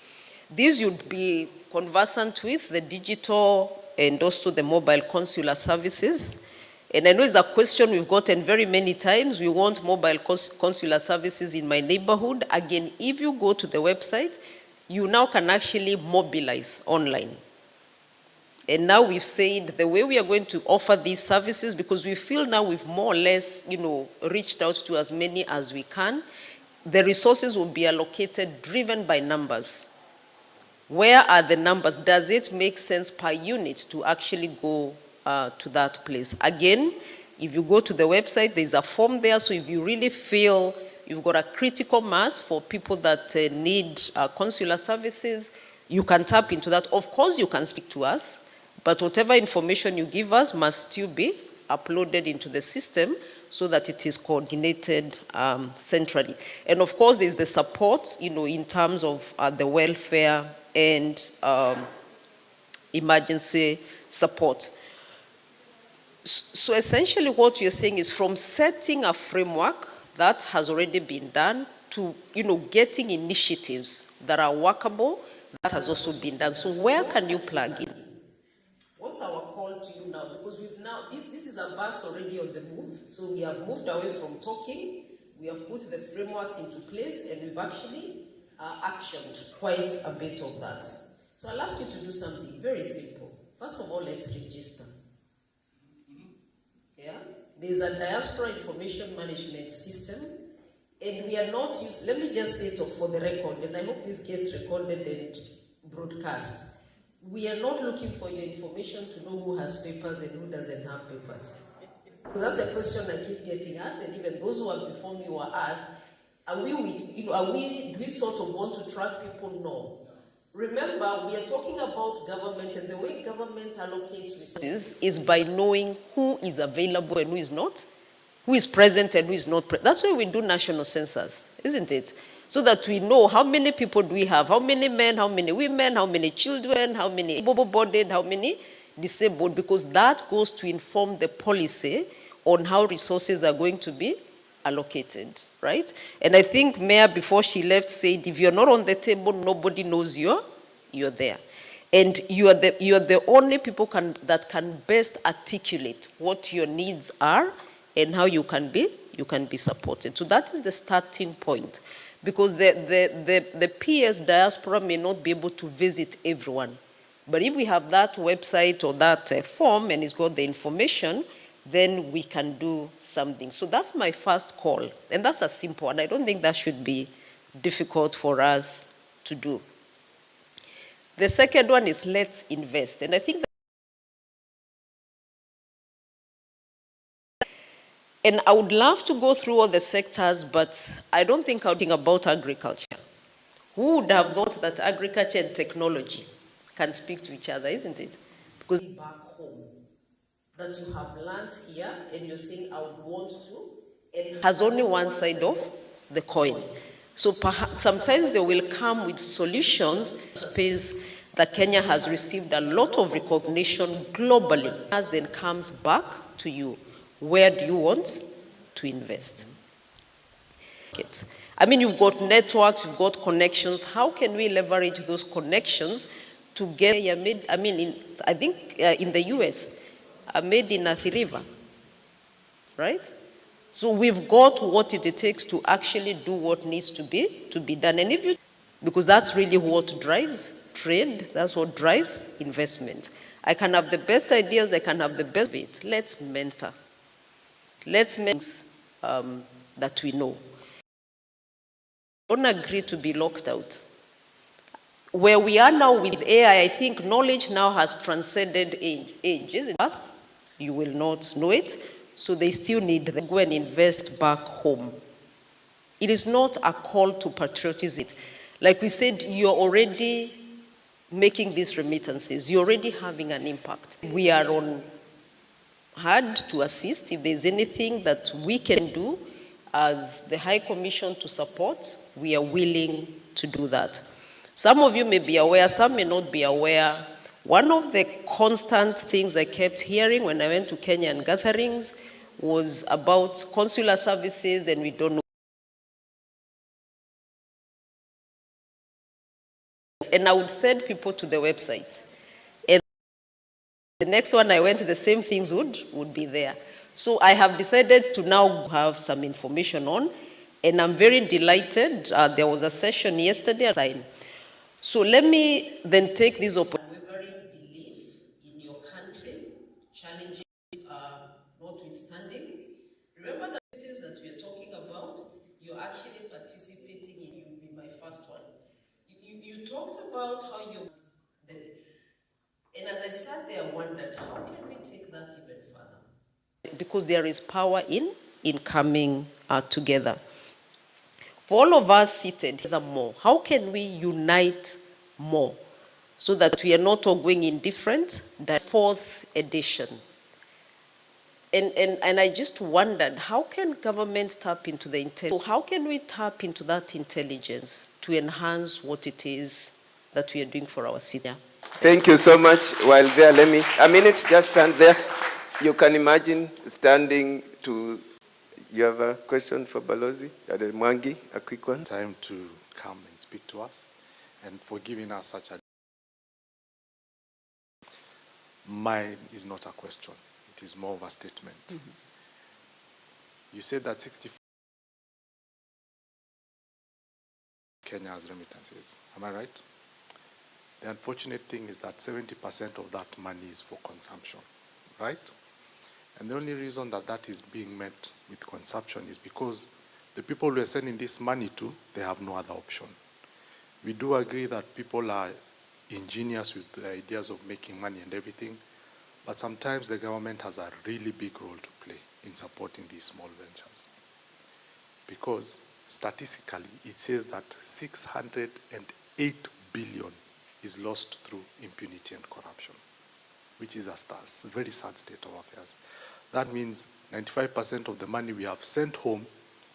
These you'd be conversant with the digital and also the mobile consular services. And I know it's a question we've gotten very many times. We want mobile consular services in my neighborhood. Again, if you go to the website, you now can actually mobilize online. And now we've said the way we are going to offer these services, because we feel now we've more or less, reached out to as many as we can, the resources will be allocated driven by numbers. Where are the numbers? Does it make sense per unit to actually go to that place? Again, if you go to the website, there's a form there. So if you really feel you've got a critical mass for people that need consular services, you can tap into that. Of course, you can speak to us, but whatever information you give us must still be uploaded into the system so that it is coordinated centrally. And of course, there's the support, in terms of the welfare and emergency support. So essentially what you're saying is from setting a framework that has already been done to, getting initiatives that are workable, that has also been done. So where can you plug in? What's our call to you now? Because we've now, this is a bus already on the move. So we have moved away from talking. We have put the frameworks into place and we've actually actioned quite a bit of that. So I'll ask you to do something very simple. First of all, let's register. Yeah? There's a diaspora information management system, and we are not used, let me just say it for the record, and I hope this gets recorded and broadcast. We are not looking for your information to know who has papers and who doesn't have papers. Because that's the question I keep getting asked, and even those who are before me were asked, do we sort of want to track people? No. Remember, we are talking about government, and the way government allocates resources is by knowing who is available and who is not, who is present and who is not present. That's why we do national census, isn't it? So that we know how many people do we have, how many men, how many women, how many children, how many able-bodied, how many disabled, because that goes to inform the policy on how resources are going to be allocated, right? And I think Mayor, before she left, said, if you're not on the table, nobody knows you're there. And you are the only people that can best articulate what your needs are and how you can be supported. So that is the starting point. Because the PS diaspora may not be able to visit everyone. But if we have that website or that form and it's got the information, then we can do something. So that's my first call. And that's a simple one. I don't think that should be difficult for us to do. The second one is let's invest. And I think and I would love to go through all the sectors, but I don't think I'll think about agriculture. Who would have thought that agriculture and technology can speak to each other, isn't it? Because back home, that you have learned here, and you're saying, I would want to, and has only one side of the coin. So perhaps sometimes they will come with solutions, space that Kenya has received a lot of recognition globally, as then comes back to you. Where do you want to invest? I mean, you've got networks, you've got connections. How can we leverage those connections to get, I think in the US, made in Athi River, right? So we've got what it takes to actually do what needs to be done. And if you, because that's really what drives trade, that's what drives investment. I can have the best ideas, I can have the best of it. Let's mentor. Let's make that we know. Don't agree to be locked out. Where we are now with AI, I think knowledge now has transcended age, isn't it? You will not know it, so they still need to go and invest back home. It is not a call to patriotism. Like we said, you're already making these remittances, you're already having an impact. We are on hand to assist. If there's anything that we can do as the High Commission to support, we are willing to do that. Some of you may be aware, some may not be aware. One of the constant things I kept hearing when I went to Kenyan gatherings was about consular services, and we don't know. And I would send people to the website. And the next one I went, the same things would be there. So I have decided to now have some information on, and I'm very delighted. There was a session yesterday. So let me then take this opportunity. Unwavering belief in your country, challenges notwithstanding. Remember the cities that we are talking about, you're actually participating in. You'll be my first one. You talked about how you, and as I sat there, I wondered, how can we take that even further? Because there is power in coming together. For all of us seated more, how can we unite more so that we are not all going in different? The fourth edition. And I just wondered, how can government tap into the intelligence? So how can we tap into that intelligence to enhance what it is that we are doing for our city? Thank you so much. While there, let me, a minute, just stand there. You can imagine standing to, you have a question for Balozi? Mwangi, a quick one. Time to come and speak to us and for giving us such a... Mine is not a question. It is more of a statement. Mm-hmm. You said that 64 Kenya has remittances. Am I right? The unfortunate thing is that 70% of that money is for consumption, right? And the only reason that that is being met with consumption is because the people we are sending this money to, they have no other option. We do agree that people are ingenious with the ideas of making money and everything, but sometimes the government has a really big role to play in supporting these small ventures. Because statistically, it says that 608 billion is lost through impunity and corruption, which is a very sad state of affairs. That means 95% of the money we have sent home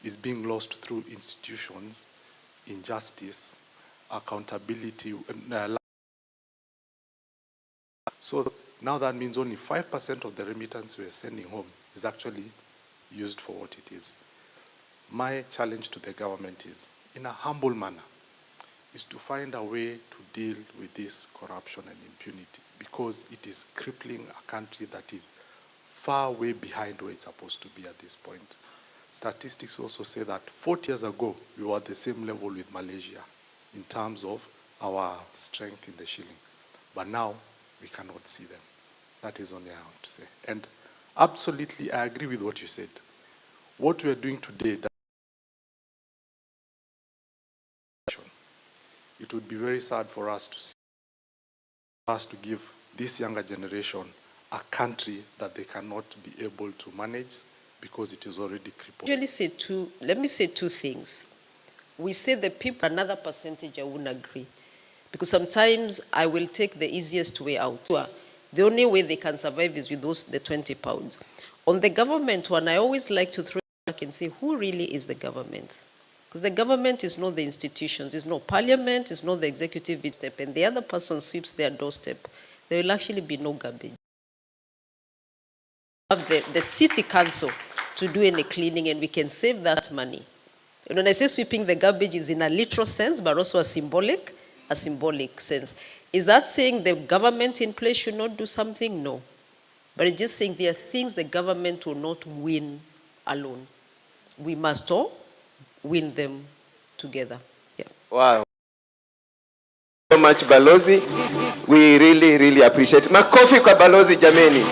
is being lost through institutions, injustice, accountability. So now that means only 5% of the remittance we are sending home is actually used for what it is. My challenge to the government is, in a humble manner, is to find a way to deal with this corruption and impunity, because it is crippling a country that is far way behind where it's supposed to be at this point. Statistics also say that 40 years ago, we were at the same level with Malaysia in terms of our strength in the shilling. But now, we cannot see them. That is only I have to say. And absolutely, I agree with what you said. What we are doing today, it would be very sad for us to see us to give this younger generation a country that they cannot be able to manage because it is already crippled. Let me say two things. We say the people, another percentage I wouldn't agree. Because sometimes I will take the easiest way out. The only way they can survive is with the 20 pounds. On the government one, I always like to throw it back and say, who really is the government? Because the government is not the institutions, it's not parliament, it's not the executive step, and the other person sweeps their doorstep. There will actually be no garbage. Have the city council to do any cleaning, and we can save that money. And when I say sweeping the garbage is in a literal sense, but also a symbolic sense. Is that saying the government in place should not do something? No. But it's just saying there are things the government will not win alone. We must all win them together. Yeah. Wow. So much Balozi. We really, really appreciate it. Makofi kwa Balozi jameni.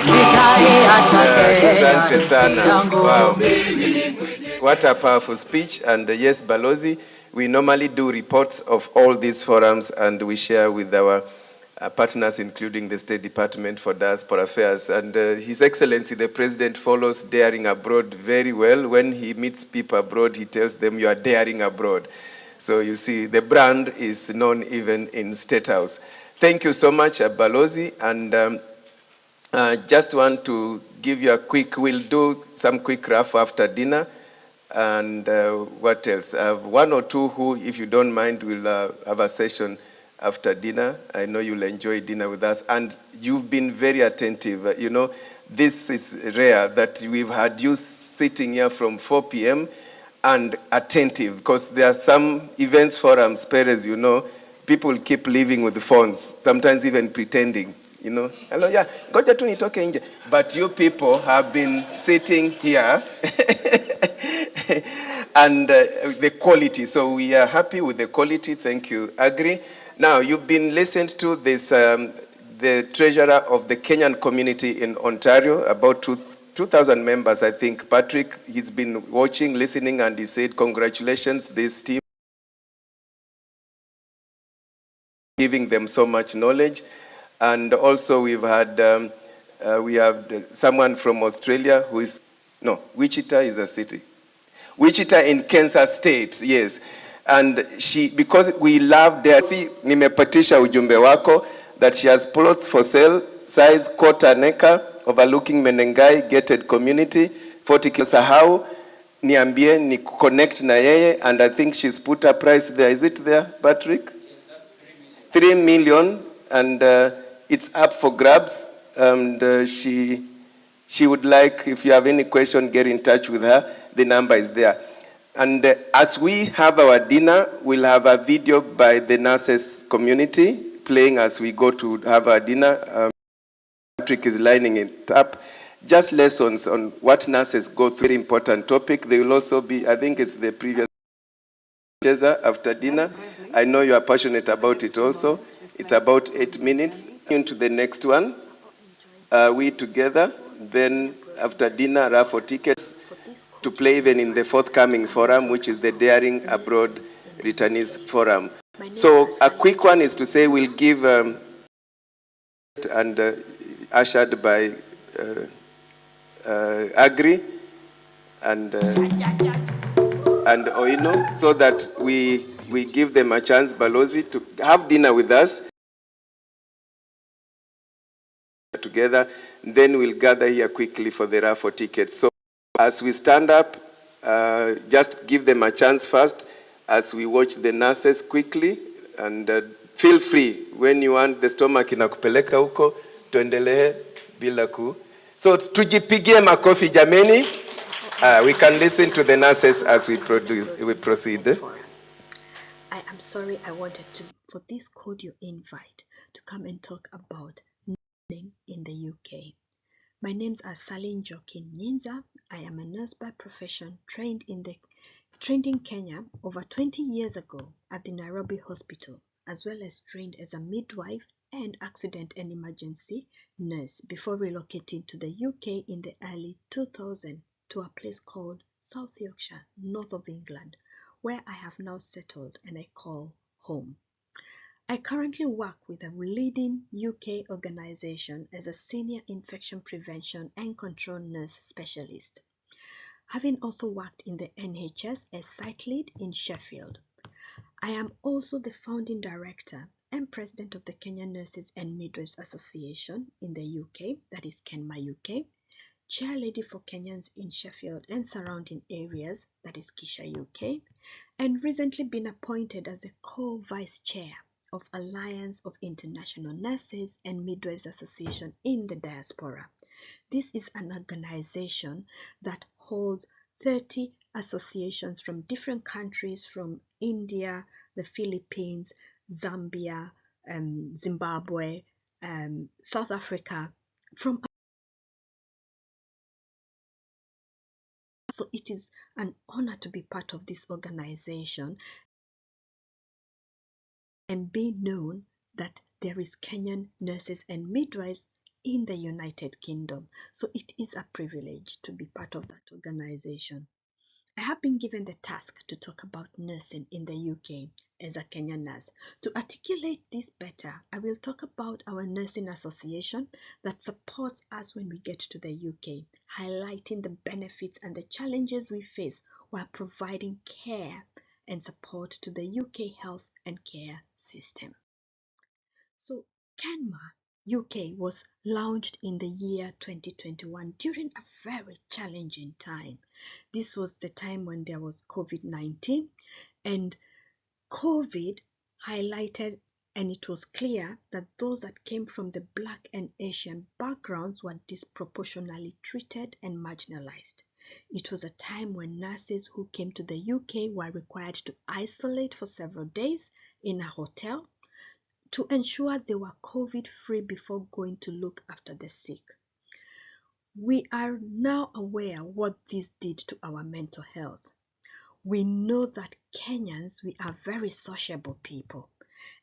Asante sana. Wow. What a powerful speech. And yes, Balozi, we normally do reports of all these forums and we share with our partners, including the State Department for Diaspora Affairs. And His Excellency, the President, follows daring abroad very well. When he meets people abroad, he tells them, you are daring abroad. So you see, the brand is known even in State House. Thank you so much, Balozi. And just want to give you a quick, we'll do some quick rough after dinner. And what else? One or two who, if you don't mind, will have a session after dinner. I know you'll enjoy dinner with us. And you've been very attentive. You know, this is rare that we've had you sitting here from 4 p.m. and attentive, because there are some events, forums, Perez, you know, people keep leaving with the phones, sometimes even pretending, you know, hello, yeah, ngoja tu nitoke nje. But you people have been sitting here and the quality. So we are happy with the quality. Thank you, Agri. Now, you've been listened to this, the treasurer of the Kenyan community in Ontario, about 2,000 members, I think. Patrick, he's been watching, listening, and he said, congratulations, this team, giving them so much knowledge. And also we've had, we have someone from Australia who is, no, Wichita is a city. Wichita in Kansas State, yes. And she, because we love their, nimepatisha ujumbe wako, that she has plots for sale, size quarter an acre, overlooking Menengai gated community, 40 kilometers. Sahau, niambie, ni connect na yeye, and I think she's put a price there. Is it there, Patrick? 3 million, and it's up for grabs. And she would like, if you have any question, get in touch with her. The number is there. And as we have our dinner, we'll have a video by the nurses community playing as we go to have our dinner. Patrick is lining it up. Just lessons on what nurses go through. Very important topic. They will also be, I think it's the previous after dinner. I know you are passionate about it also. It's about 8 minutes. Into the next one. We together. Then after dinner, raffle tickets to play even in the forthcoming forum, which is the Daring Abroad Returnees Forum. So a quick one is to say we'll give, and ushered by Agri and Oino, so that we give them a chance, Balozi, to have dinner with us together. Then we'll gather here quickly for the raffle tickets. So as we stand up, just give them a chance first as we watch the nurses quickly, and feel free when you want the stomach inakupeleka huko, tuendelee bila ku. So tujipigie makofi jameni. We can listen to the nurses as we proceed. I am sorry I wanted to for this cordial invite to come and talk about nursing in the UK. My name's Salin Jokin Nyinza. I am a nurse by profession, trained in Kenya over 20 years ago at the Nairobi Hospital, as well as trained as a midwife and accident and emergency nurse before relocating to the UK in the early 2000s to a place called South Yorkshire, north of England, where I have now settled and I call home. I currently work with a leading UK organization as a senior infection prevention and control nurse specialist, having also worked in the NHS as site lead in Sheffield. I am also the founding director and president of the Kenya Nurses and Midwives Association in the UK, that is KENMA UK, chair lady for Kenyans in Sheffield and surrounding areas, that is Kisha UK, and recently been appointed as a co-vice chair of Alliance of International Nurses and Midwives Association in the diaspora. This is an organization that holds 30 associations from different countries, from India, the Philippines, Zambia, Zimbabwe, South Africa, from. So it is an honor to be part of this organization and be known that there is Kenyan nurses and midwives in the United Kingdom. So it is a privilege to be part of that organization. I have been given the task to talk about nursing in the UK as a Kenyan nurse. To articulate this better, I will talk about our nursing association that supports us when we get to the UK, highlighting the benefits and the challenges we face while providing care and support to the UK health and care system. So Kenma UK was launched in the year 2021 during a very challenging time. This was the time when there was COVID-19, and COVID highlighted, and it was clear that those that came from the Black and Asian backgrounds were disproportionately treated and marginalized. It was a time when nurses who came to the UK were required to isolate for several days in a hotel to ensure they were COVID-free before going to look after the sick. We are now aware what this did to our mental health. We know that Kenyans, we are very sociable people,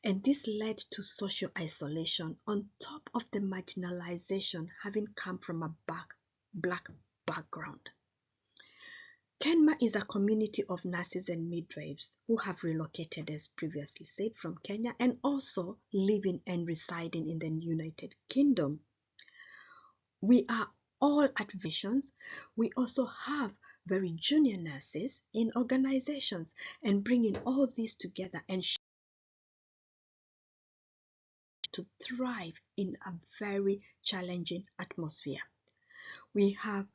and this led to social isolation on top of the marginalization having come from a black background. Kenma is a community of nurses and midwives who have relocated, as previously said, from Kenya and also living and residing in the United Kingdom. We are all at visions. We also have very junior nurses in organizations, and bringing all these together and to thrive in a very challenging atmosphere. We have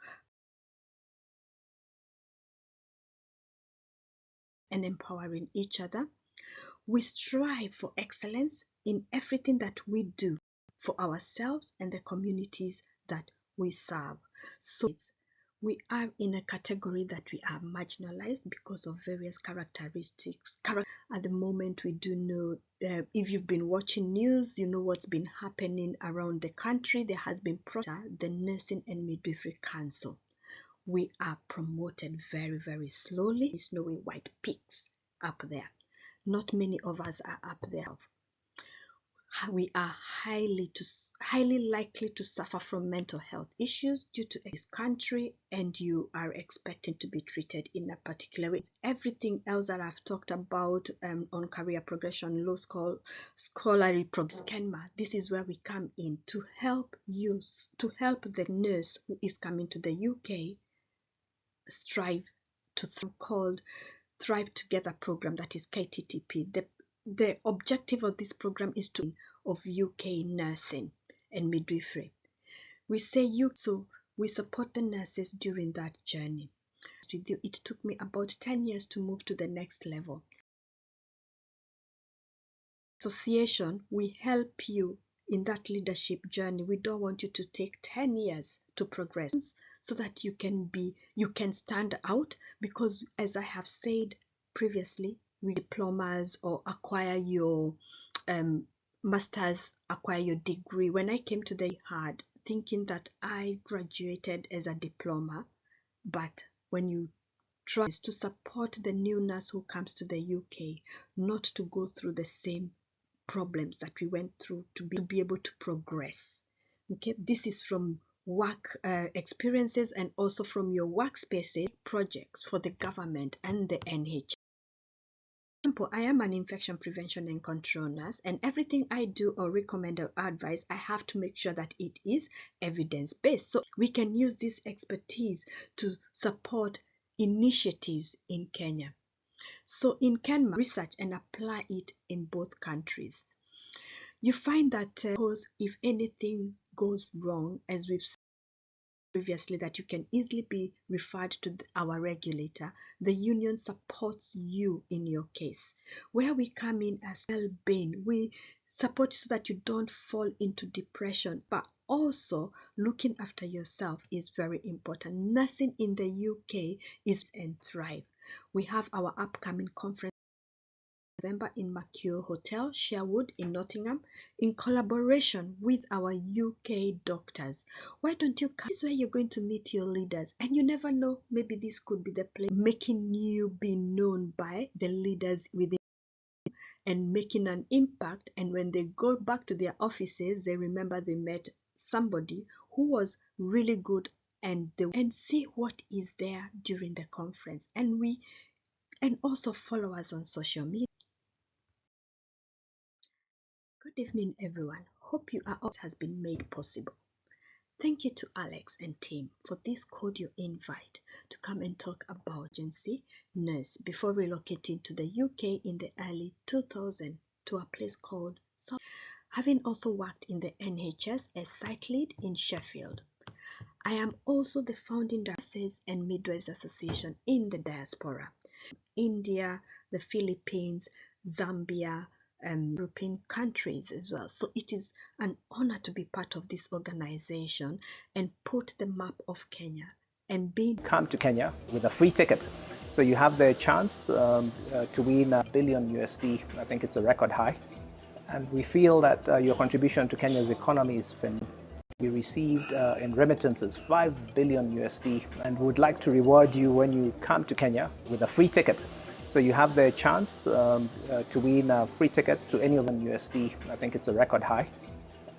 and empowering each other. We strive for excellence in everything that we do for ourselves and the communities that we serve. So we are in a category that we are marginalized because of various characteristics. At the moment, we do know, if you've been watching news, you know what's been happening around the country. There has been the Nursing and Midwifery Council. We are promoted very, very slowly. Snowy white peaks up there. Not many of us are up there. We are highly likely to suffer from mental health issues due to this country, and you are expected to be treated in a particular way. Everything else that I've talked about on career progression, low scholarly progress, Kenma, this is where we come in to help the nurse who is coming to the UK strive to called Thrive Together program, that is KTTP. The objective of this program is to of UK nursing and midwifery. We say so we support the nurses during that journey. It took me about 10 years to move to the next level. Association, we help you in that leadership journey. We don't want you to take 10 years to progress, so that you can stand out, because as I have said previously, with diplomas or acquire your master's, acquire your degree. When I came to the hard thinking that I graduated as a diploma, but when you try to support the new nurse who comes to the UK, not to go through the same problems that we went through, to be able to progress. Okay, this is from work experiences and also from your workspaces projects for the government and the NHS. For example, I am an infection prevention and control nurse, and everything I do or recommend or advise, I have to make sure that it is evidence-based. So we can use this expertise to support initiatives in Kenya. So in Kenya, research and apply it in both countries. You find that if anything goes wrong, as we've said previously, that you can easily be referred to our regulator. The union supports you in your case. Where we come in as well-being, we support you so that you don't fall into depression, but also looking after yourself is very important. Nursing in the UK is and thrive. We have our upcoming conference November in Mercure Hotel, Sherwood in Nottingham, in collaboration with our UK doctors. Why don't you come? This is where you're going to meet your leaders, and you never know, maybe this could be the place making you be known by the leaders within and making an impact. And when they go back to their offices, they remember they met somebody who was really good, and see what is there during the conference. And also follow us on social media. Good evening, everyone. Hope you are all has been made possible. Thank you to Alex and team for this cordial invite to come and talk about agency nurse before relocating to the UK in the early 2000s to a place called South. having also worked in the NHS as site lead in Sheffield. I am also the founding director and Midwives Association in the diaspora, India, the Philippines, Zambia, European countries as well. So it is an honor to be part of this organization and put the map of Kenya and come to Kenya with a free ticket. So you have the chance to win $1 billion USD. I think it's a record high. And we feel that your contribution to Kenya's economy is phenomenal. We received in remittances $5 billion USD and would like to reward you when you come to Kenya with a free ticket. So you have the chance to win a free ticket to any of them USD. I think it's a record high.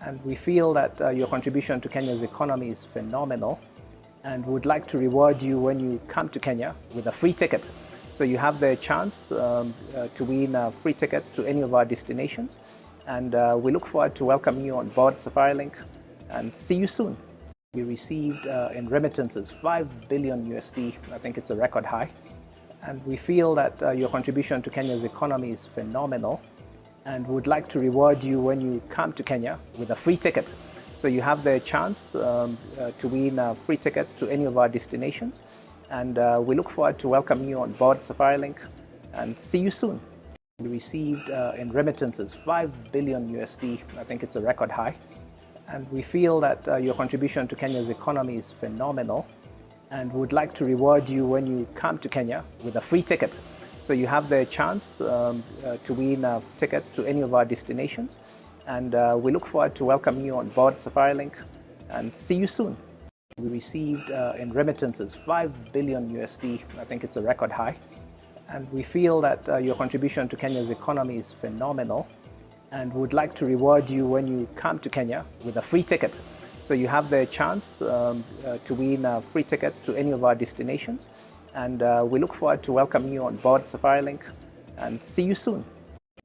And we feel that your contribution to Kenya's economy is phenomenal and would like to reward you when you come to Kenya with a free ticket. So you have the chance to win a free ticket to any of our destinations. And we look forward to welcoming you on board SafariLink and see you soon. We received in remittances $5 billion USD. I think it's a record high. And we feel that your contribution to Kenya's economy is phenomenal and would like to reward you when you come to Kenya with a free ticket. So you have the chance to win a free ticket to any of our destinations. And we look forward to welcoming you on board SafariLink and see you soon. We received in remittances $5 billion USD. I think it's a record high. And we feel that your contribution to Kenya's economy is phenomenal and would like to reward you when you come to Kenya with a free ticket. So you have the chance to win a ticket to any of our destinations. And we look forward to welcoming you on board SafariLink and see you soon. We received in remittances $5 billion USD. I think it's a record high. And we feel that your contribution to Kenya's economy is phenomenal and would like to reward you when you come to Kenya with a free ticket. So you have the chance to win a free ticket to any of our destinations. And we look forward to welcoming you on board SafariLink and see you soon.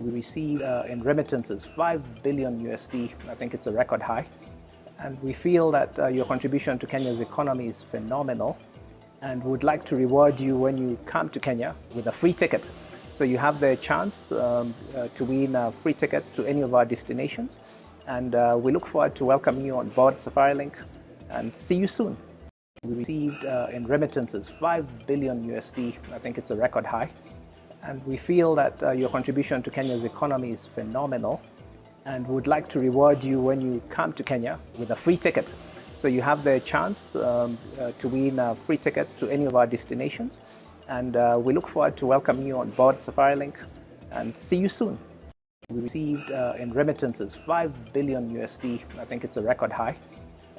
We received in remittances $5 billion USD. I think it's a record high. And we feel that your contribution to Kenya's economy is phenomenal and would like to reward you when you come to Kenya with a free ticket. So you have the chance to win a free ticket to any of our destinations. And we look forward to welcoming you on board SafariLink and see you soon. We received in remittances $5 billion USD. I think it's a record high. And we feel that your contribution to Kenya's economy is phenomenal and would like to reward you when you come to Kenya with a free ticket. So you have the chance to win a free ticket to any of our destinations. And we look forward to welcoming you on board SafariLink and see you soon. We received in remittances $5 billion USD. I think it's a record high.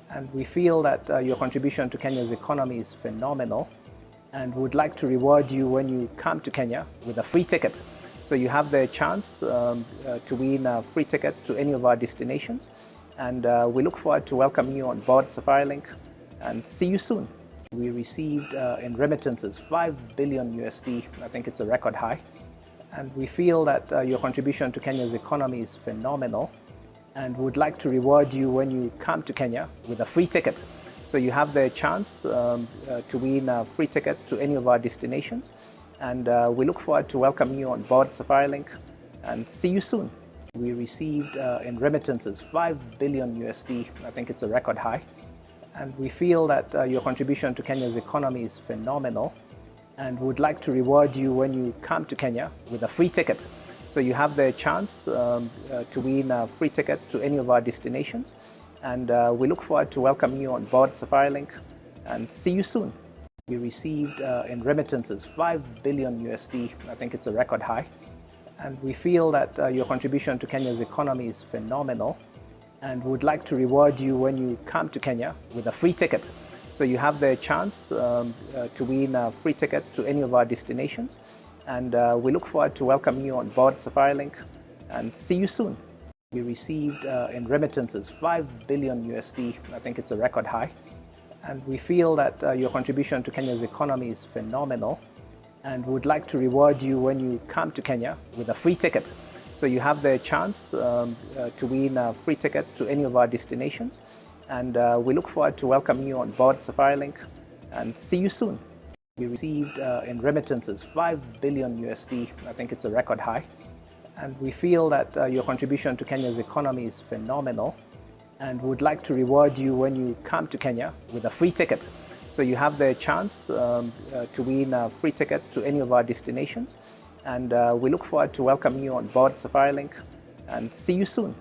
And we feel that your contribution to Kenya's economy is phenomenal and would like to reward you when you come to Kenya with a free ticket. So you have the chance to win a free ticket to any of our destinations. And we look forward to welcoming you on board SafariLink and see you soon. We received in remittances $5 billion USD. I think it's a record high. And we feel that your contribution to Kenya's economy is phenomenal and would like to reward you when you come to Kenya with a free ticket. So you have the chance to win a free ticket to any of our destinations. And we look forward to welcoming you on board SafariLink and see you soon. We received in remittances $5 billion USD. I think it's a record high. And we feel that your contribution to Kenya's economy is phenomenal and would like to reward you when you come to Kenya with a free ticket. So you have the chance to win a free ticket to any of our destinations. And we look forward to welcoming you on board SafariLink and see you soon. We received in remittances $5 billion USD. I think it's a record high. And we feel that your contribution to Kenya's economy is phenomenal and would like to reward you when you come to Kenya with a free ticket. So you have the chance to win a free ticket to any of our destinations. And we look forward to welcoming you on board SafariLink and see you soon. We received in remittances $5 billion USD. I think it's a record high. And we feel that your contribution to Kenya's economy is phenomenal and would like to reward you when you come to Kenya with a free ticket. So you have the chance to win a free ticket to any of our destinations. And we look forward to welcoming you on board SafariLink and see you soon. We received in remittances $5 billion USD. I think it's a record high. And we feel that your contribution to Kenya's economy is phenomenal and would like to reward you when you come to Kenya with a free ticket. So you have the chance to win a free ticket to any of our destinations. And we look forward to welcoming you on board SafariLink and see you soon.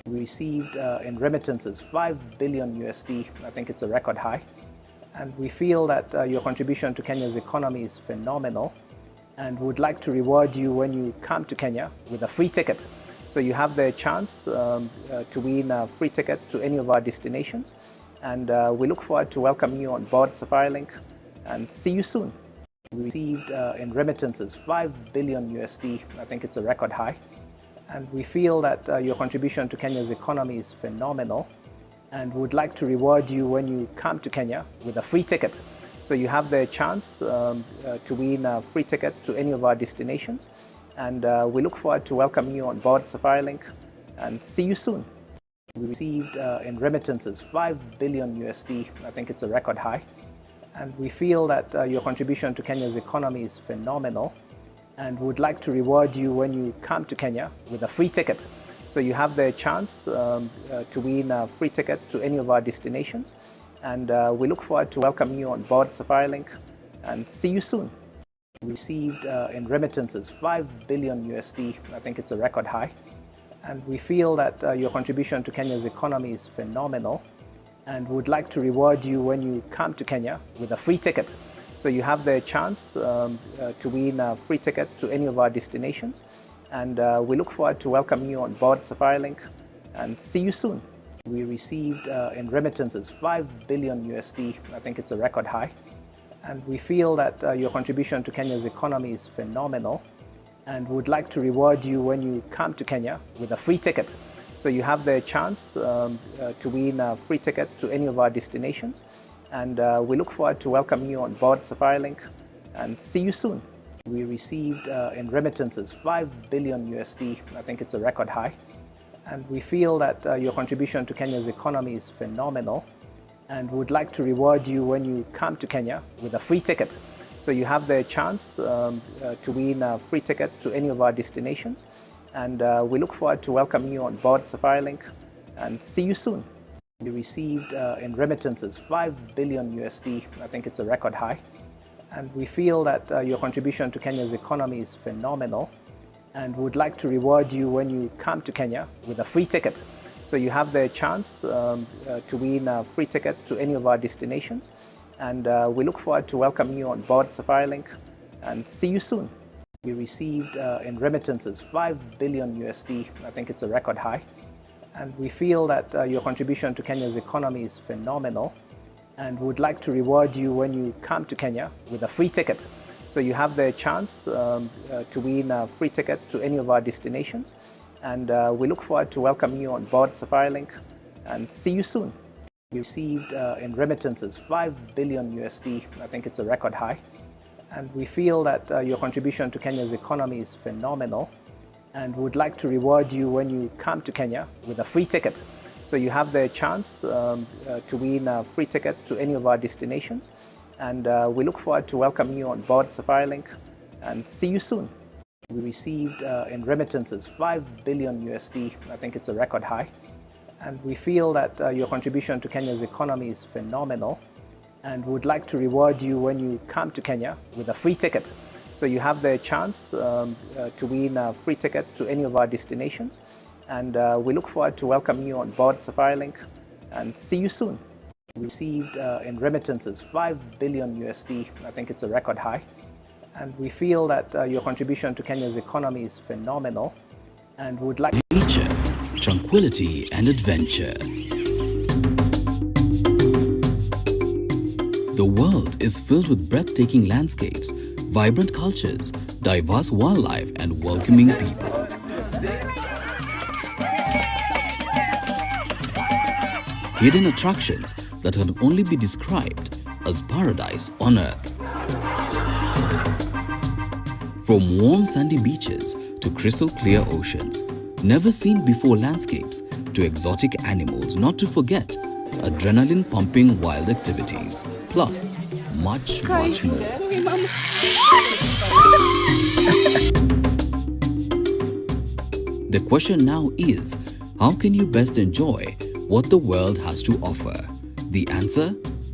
We received in remittances 5 billion USD. I think it's a record high. And we feel that your contribution to Kenya's economy is phenomenal and would like to reward you when you come to Kenya with a free ticket. So you have the chance to win a free ticket to any of our destinations. And we look forward to welcoming you on board SafariLink and see you soon. We received in remittances 5 billion USD. I think it's a record high. And we feel that your contribution to Kenya's economy is phenomenal and would like to reward you when you come to Kenya with a free ticket. So you have the chance to win a free ticket to any of our destinations. And we look forward to welcoming you on board SafariLink and see you soon. We received in remittances 5 billion USD. I think it's a record high. And we feel that your contribution to Kenya's economy is phenomenal and would like to reward you when you come to Kenya with a free ticket. So you have the chance to win a free ticket to any of our destinations. And we look forward to welcoming you on board SafariLink and see you soon. We received in remittances 5 billion USD. I think it's a record high. And we feel that your contribution to Kenya's economy is phenomenal and would like to reward you when you come to Kenya with a free ticket. So you have the chance to win a free ticket to any of our destinations. And we look forward to welcoming you on board SafariLink and see you soon. We received in remittances 5 billion USD. I think it's a record high. And we feel that your contribution to Kenya's economy is phenomenal and would like to reward you when you come to Kenya with a free ticket. So you have the chance to win a free ticket to any of our destinations. And we look forward to welcoming you on board SafariLink and see you soon. We received in remittances 5 billion USD. I think it's a record high. And we feel that your contribution to Kenya's economy is phenomenal and would like to reward you when you come to Kenya with a free ticket. So you have the chance to win a free ticket to any of our destinations. And we look forward to welcoming you on board SafariLink and see you soon. We received in remittances 5 billion USD. I think it's a record high. And we feel that your contribution to Kenya's economy is phenomenal and would like to reward you when you come to Kenya with a free ticket. So you have the chance to win a free ticket to any of our destinations. And we look forward to welcoming you on board SafariLink and see you soon. We received in remittances 5 billion USD. I think it's a record high. And we feel that your contribution to Kenya's economy is phenomenal and would like to reward you when you come to Kenya with a free ticket. So you have the chance to win a free ticket to any of our destinations. And we look forward to welcoming you on board SafariLink and see you soon. We received in remittances 5 billion USD. I think it's a record high. And we feel that your contribution to Kenya's economy is phenomenal and would like to reward you when you come to Kenya with a free ticket. So you have the chance to win a free ticket to any of our destinations. And we look forward to welcoming you on board SafariLink and see you soon. We received in remittances 5 billion USD. I think it's a record high. And we feel that your contribution to Kenya's economy is phenomenal and would like to reward you when you come to Kenya with a free ticket. So you have the chance to win a free ticket to any of our destinations. And we look forward to welcoming you on board SafariLink and see you soon. We received in remittances 5 billion USD. I think it's a record high. And we feel that your contribution to Kenya's economy is phenomenal and would like... Nature, tranquility and adventure. The world is filled with breathtaking landscapes, vibrant cultures, diverse wildlife and welcoming people. Hidden attractions that can only be described as paradise on earth. From warm sandy beaches to crystal clear oceans, never seen before landscapes to exotic animals, not to forget adrenaline pumping wild activities, plus much more. The question now is, how can you best enjoy what the world has to offer? The answer?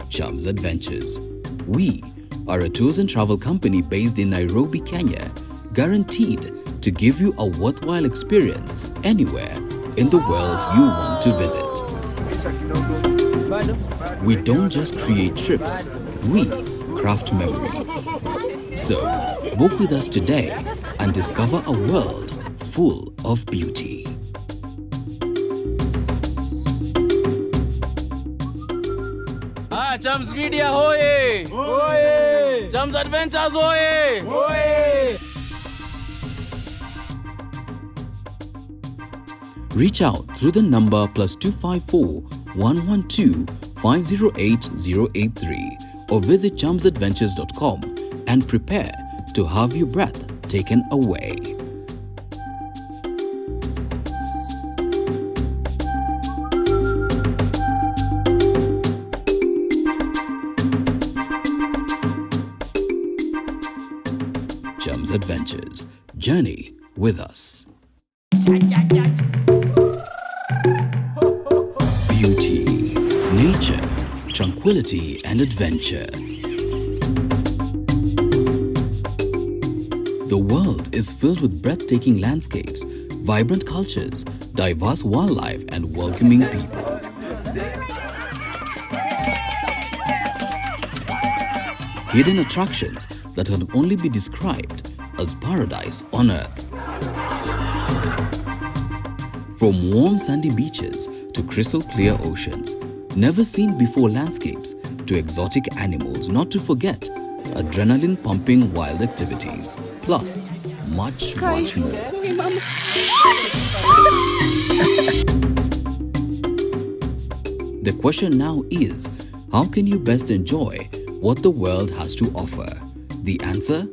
Chums Adventures. We are a tours and travel company based in Nairobi, Kenya, guaranteed to give you a worthwhile experience anywhere in the world you want to visit. We don't just create trips, we craft memories. So, book with us today and discover a world full of beauty. Chums Media hoye! Hoye! Chums Adventures hoye! Hoye! Reach out through the number +254 112 508 083 or visit chumsadventures.com and prepare to have your breath taken away. Chums Adventures. Journey with us. Beauty, nature, tranquility and adventure. The world is filled with breathtaking landscapes, vibrant cultures, diverse wildlife and welcoming people. Hidden attractions that can only be described as paradise on earth. From warm sandy beaches to crystal clear oceans, never seen before landscapes to exotic animals, not to forget adrenaline pumping wild activities, plus much more. The question now is, how can you best enjoy what the world has to offer? The answer?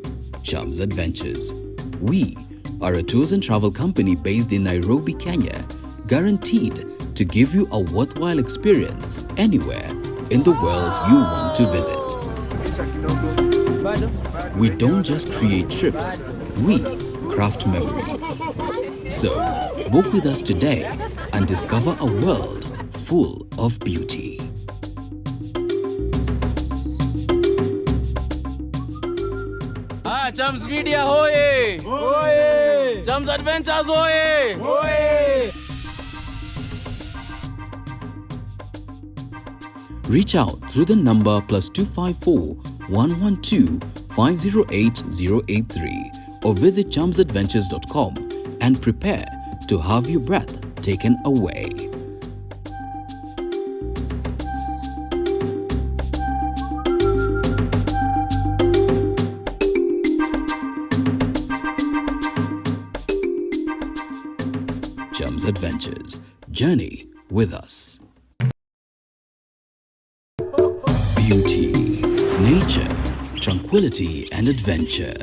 Chums Adventures. We are a tours and travel company based in Nairobi, Kenya, guaranteed to give you a worthwhile experience anywhere in the world you want to visit. We don't just create trips, we craft memories. So, book with us today and discover a world full of beauty. Chums Media hoye! Hoye! Chums Adventures hoye! Hoye! Reach out through the number +254 112 508 083 or visit chumsadventures.com and prepare to have your breath taken away. Chums Adventures. Journey with us. Beauty, nature, tranquility and adventure.